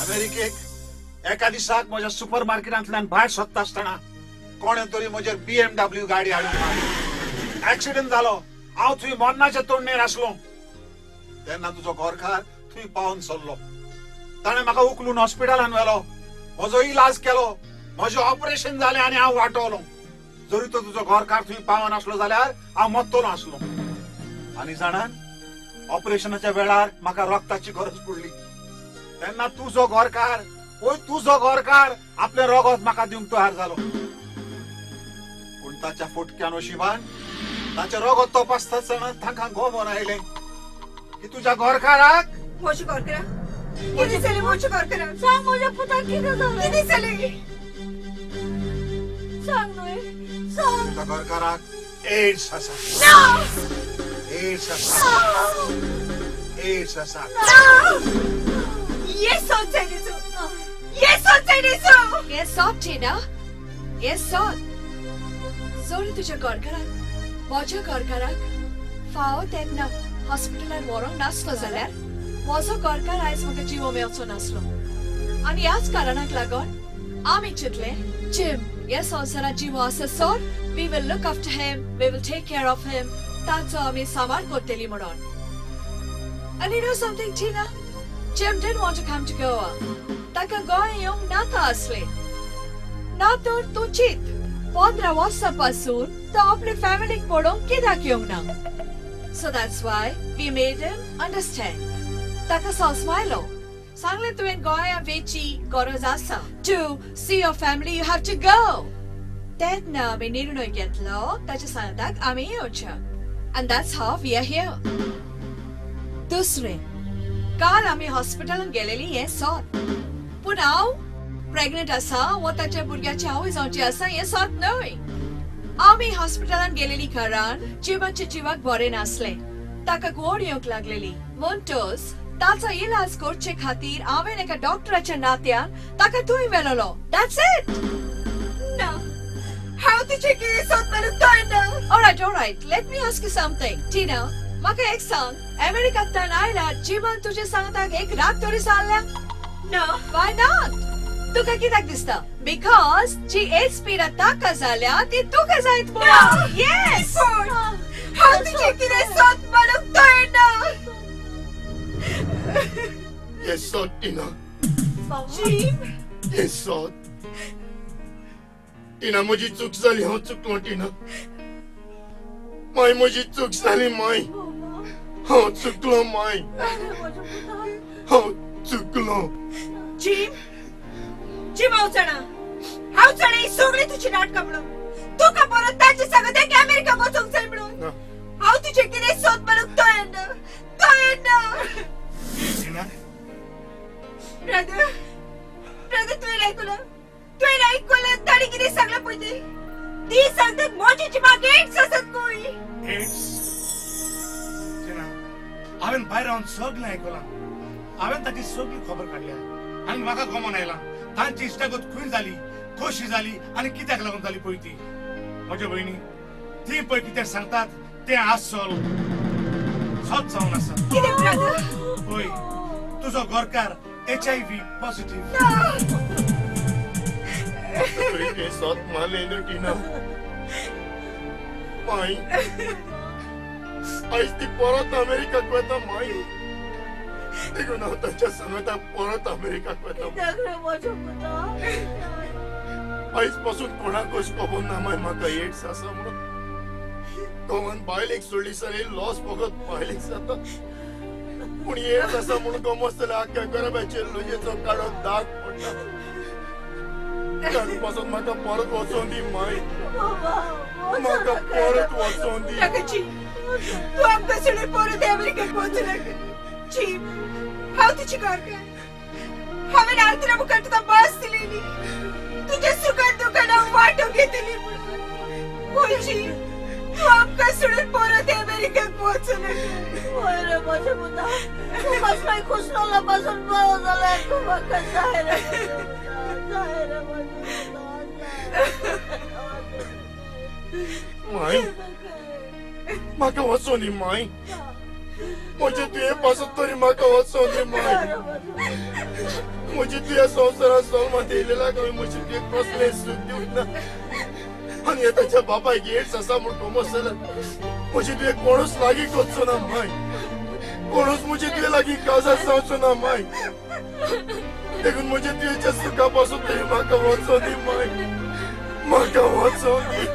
अमेरिकेक एका दिसाक म्हज्या सुपर मार्केटांतल्यान भायर सरता आसतना कोणे तरी म्हजेर BMW गाडी हाडून मारली एक्सिडेंट जालो हांव थंय मरणाच्या तोंडणेर आसलो तेन्ना तुजो गोरकार थंय पावन सरलो ताणें म्हाका उखलून हॉस्पिटलान व्हेलो म्हजो इलाज केलो म्हजें ऑपरेशन जालें आनी हांव वाटवलो जरी तो तुजो गोरकार थंय पावन आसलो जाल्यार हांव मत्तलो आसलो आनी जाणान ऑपरेशनाच्या वेळार म्हाका रक्ताची गरज पडली तेन्ना तुजो गोरकार आपले रगत म्हाका दिवंक तयार जालो पूण ताच्या फुटक्या नशिबान ताचे रगत तपासतना ताका गोमोन आयलें की तुज्या गोरकाराक मोची गोरकरा कितें जालें मोच्या गोरकराक सांग म्हज्या पुताक कितें जालें कितें जालें सांग न्हय सांग तुज्या गोरकाराक एड्स आसा एड्स आसा ये सोच जायनेचो ये सोच जायनेचो ये सोच ना ये सोच जोरी तुझ्या गोरकाराक म्हज्या गोरकाराक फावो तेन्ना हॉस्पिटलान व्हरोंक नासलो जाल्यार म्हजो गोरकार आयज म्हाका जिवो मेळचो नासलो आनी ह्याच कारणाक लागून आमी चिंतलें जिम ह्या संवसारात जिवो आसा सोर we will look after him we will take care of him ताचो आमी सांबाळ करतली म्हणून And you know something, Tina? Jim did want to come to Goa. Taka Goa येवंक नाका असले. ना तर तूं चिंत 15 वर्सांपासून तो आपले फॅमिलीक पडोवंक कित्याक येवंक ना? So that's why we made him understand. ताका समजमायलो. सांगलें तुवें गोंया वेची गरज आसा. To see your family you have to go. तेन्ना आमी निर्णय घेतलो ताच्या सांगताक आमी येवचें. And that's how we are here. दुसरें काल आमी हॉस्पिटलान गेलेली हें सोद पूण हांव प्रेग्नेंट आसा वा ताच्या भुरग्याची आवय जावची आसा हें सोद न्हय आमी हॉस्पिटलान गेलेली कारण जिवाचे जिवाक बरें नासलें ताका गोड येवंक लागलेली म्हणटोस ताचा इलाज करचे खातीर हांवें एका डॉक्टराच्या नात्यान ताका थंय व्हेलोलो. That's it. ना हांव तुजें कितें सोद म्हणून कळना. Alright, let me ask you something. Tina, म्हाका एक सांग, अमेरिकांतल्यान आयला जिमान तुजे सांगताक एक रात तरी जाल्ल्या? ना. व्हाय नॉट? तुका कित्याक दिसता? बिकॉज जी एज पिरा ताका जाल्या ती तुका जायत पळय. येस. हांव तुजें कितें सोद म्हणून कळना. हे सोद टिना, जीम. हे सोद. टिना म्हजी चूक जाली, हांव चुकलो टिना. माय म्हजी चूक जाली माय. हांव चुकलो माय. हांव चुकलो. जीम हांव जाणा. हांव जाणा ही सगळी तुजी नाटकां म्हणून. तुका परत ताचे सांगत एक अमेरिका वचूंक जाय म्हणून. हांव तुजें कितें सोद म्हणून कळना. ब्रदर तुवें आयकूला ताणी कितें सांगलां पळय तें. ती सांगतात मोजीची म्हाका एड्स आसात कोळी. हांवें भायर रावन सगळें आयकलां. हांवें ताची सगळी खबर काडल्या आनी म्हाका गमन आयला तांची इश्टागत खंय जाली, कशी जाली आनी कित्याक लागून जाली पळय ती. म्हज्या भयणी ती पळय कितें सांगतात तें आसल सच जावन आसा. पळय तुजो गोरकार HIV पॉझिटिव्ह. ते सोद मारले न्हू टिना. माय आयज ती परत अमेरिकाक वता माय. देखून हांव ताच्या सांगता परत अमेरिकाक वता. आयज पासून कोणाकूच खबर ना माय म्हाका एड्स आसा म्हणून. गोवान बायलेक सोडली सर लॉस फकत बायलेक जाता. पूण एड्स आसा म्हणून गमत जाल्यार आख्या गरब्याचेर लुजेचो काडून दाग पडटा. पासून म्हाका परत वचोन दी माय. म्हाका परत वचोन दी. तू आमकां सोडून परत अमेरिकेक वचूं नाका. जीम हांव तुजी गोरकार. हांवें आल्तरा मुखार तुका भास दिलेली. तुज्या सुखान दुखान हांव वांटो घेतली म्हणून. पूण जीम तू आमकां सोडून परत अमेरिकेक वचूं नाका. होय रे म्हज्या पुता. तू कसलोय कुसलोला पासून बरो जाल्यार तू म्हाका जाय रे. जाय रे म्हज्या माय म्हाका वचोन दी माय. म्हजे तुये पासून तरी म्हाका वचोन दी माय. म्हजे तुये संवसारांत सलमत येयलेला काय म्हजे तुये कसलें सूख दिवंक ना. आनी ताच्या बापायक एड्स आसा म्हूण गमत जाल्यार म्हजे तुये कोणूच लागीं वचचो ना माय. कोणूच म्हजे तुये लागीं काजार जावचो ना माय. देखून म्हजे तुयेच्या सुखा पासून तरी म्हाका वचोन दी माय. म्हाका वचोन दी.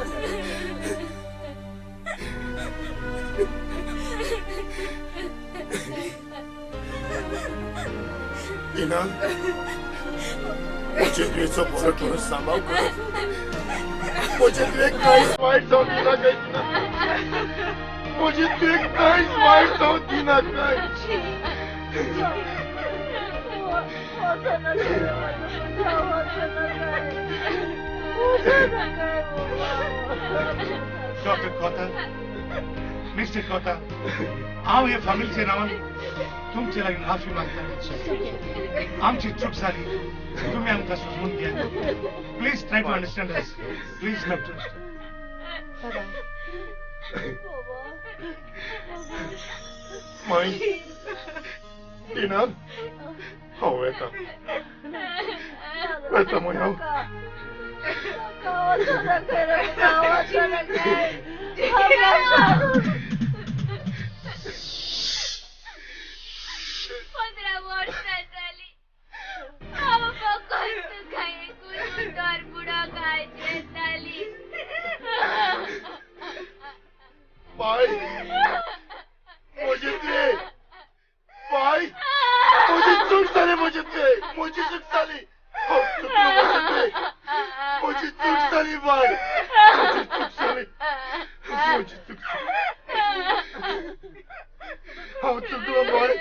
टिना म्हजे तुयेचो बरो करून सांबाळ कर. म्हजे तुवें कांयच वायट जावंक दिना काय टिना. म्हजे तुवें कांयच वायट जावंक दिना काय. डॉक्टर कोता, मिस्टर कोता, हांव हे फॅमिलीच्या नांवान तुमचे लागीं माफी मागता. आमची चूक जाली. तुम्ही आमकां समजून घ्या. Please try to understand us. Please doctor. My Tina हांव येता. येता माय हांव. बाय म्हजे तुये बाय म्हजी चूक जाली. म्हजे तुये म्हजी चूक जाली. हांव चुकलो म्हजे तुये. म्हजी चूक जाली बाय. म्हजी चूक जाली. म्हजी चूक हांव चुकलो बाय.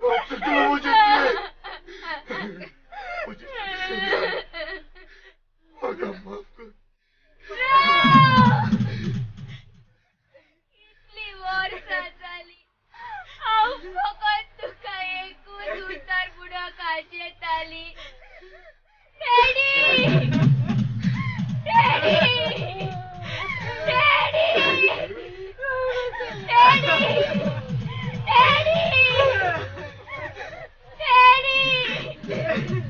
हांव चुकलो म्हजे तुये. म्हजी चूक जाली. म्हाका माफ कर. जाली हांव फकत तुका एकूच उतर बुडो काळजी येताली daddy daddy daddy daddy daddy daddy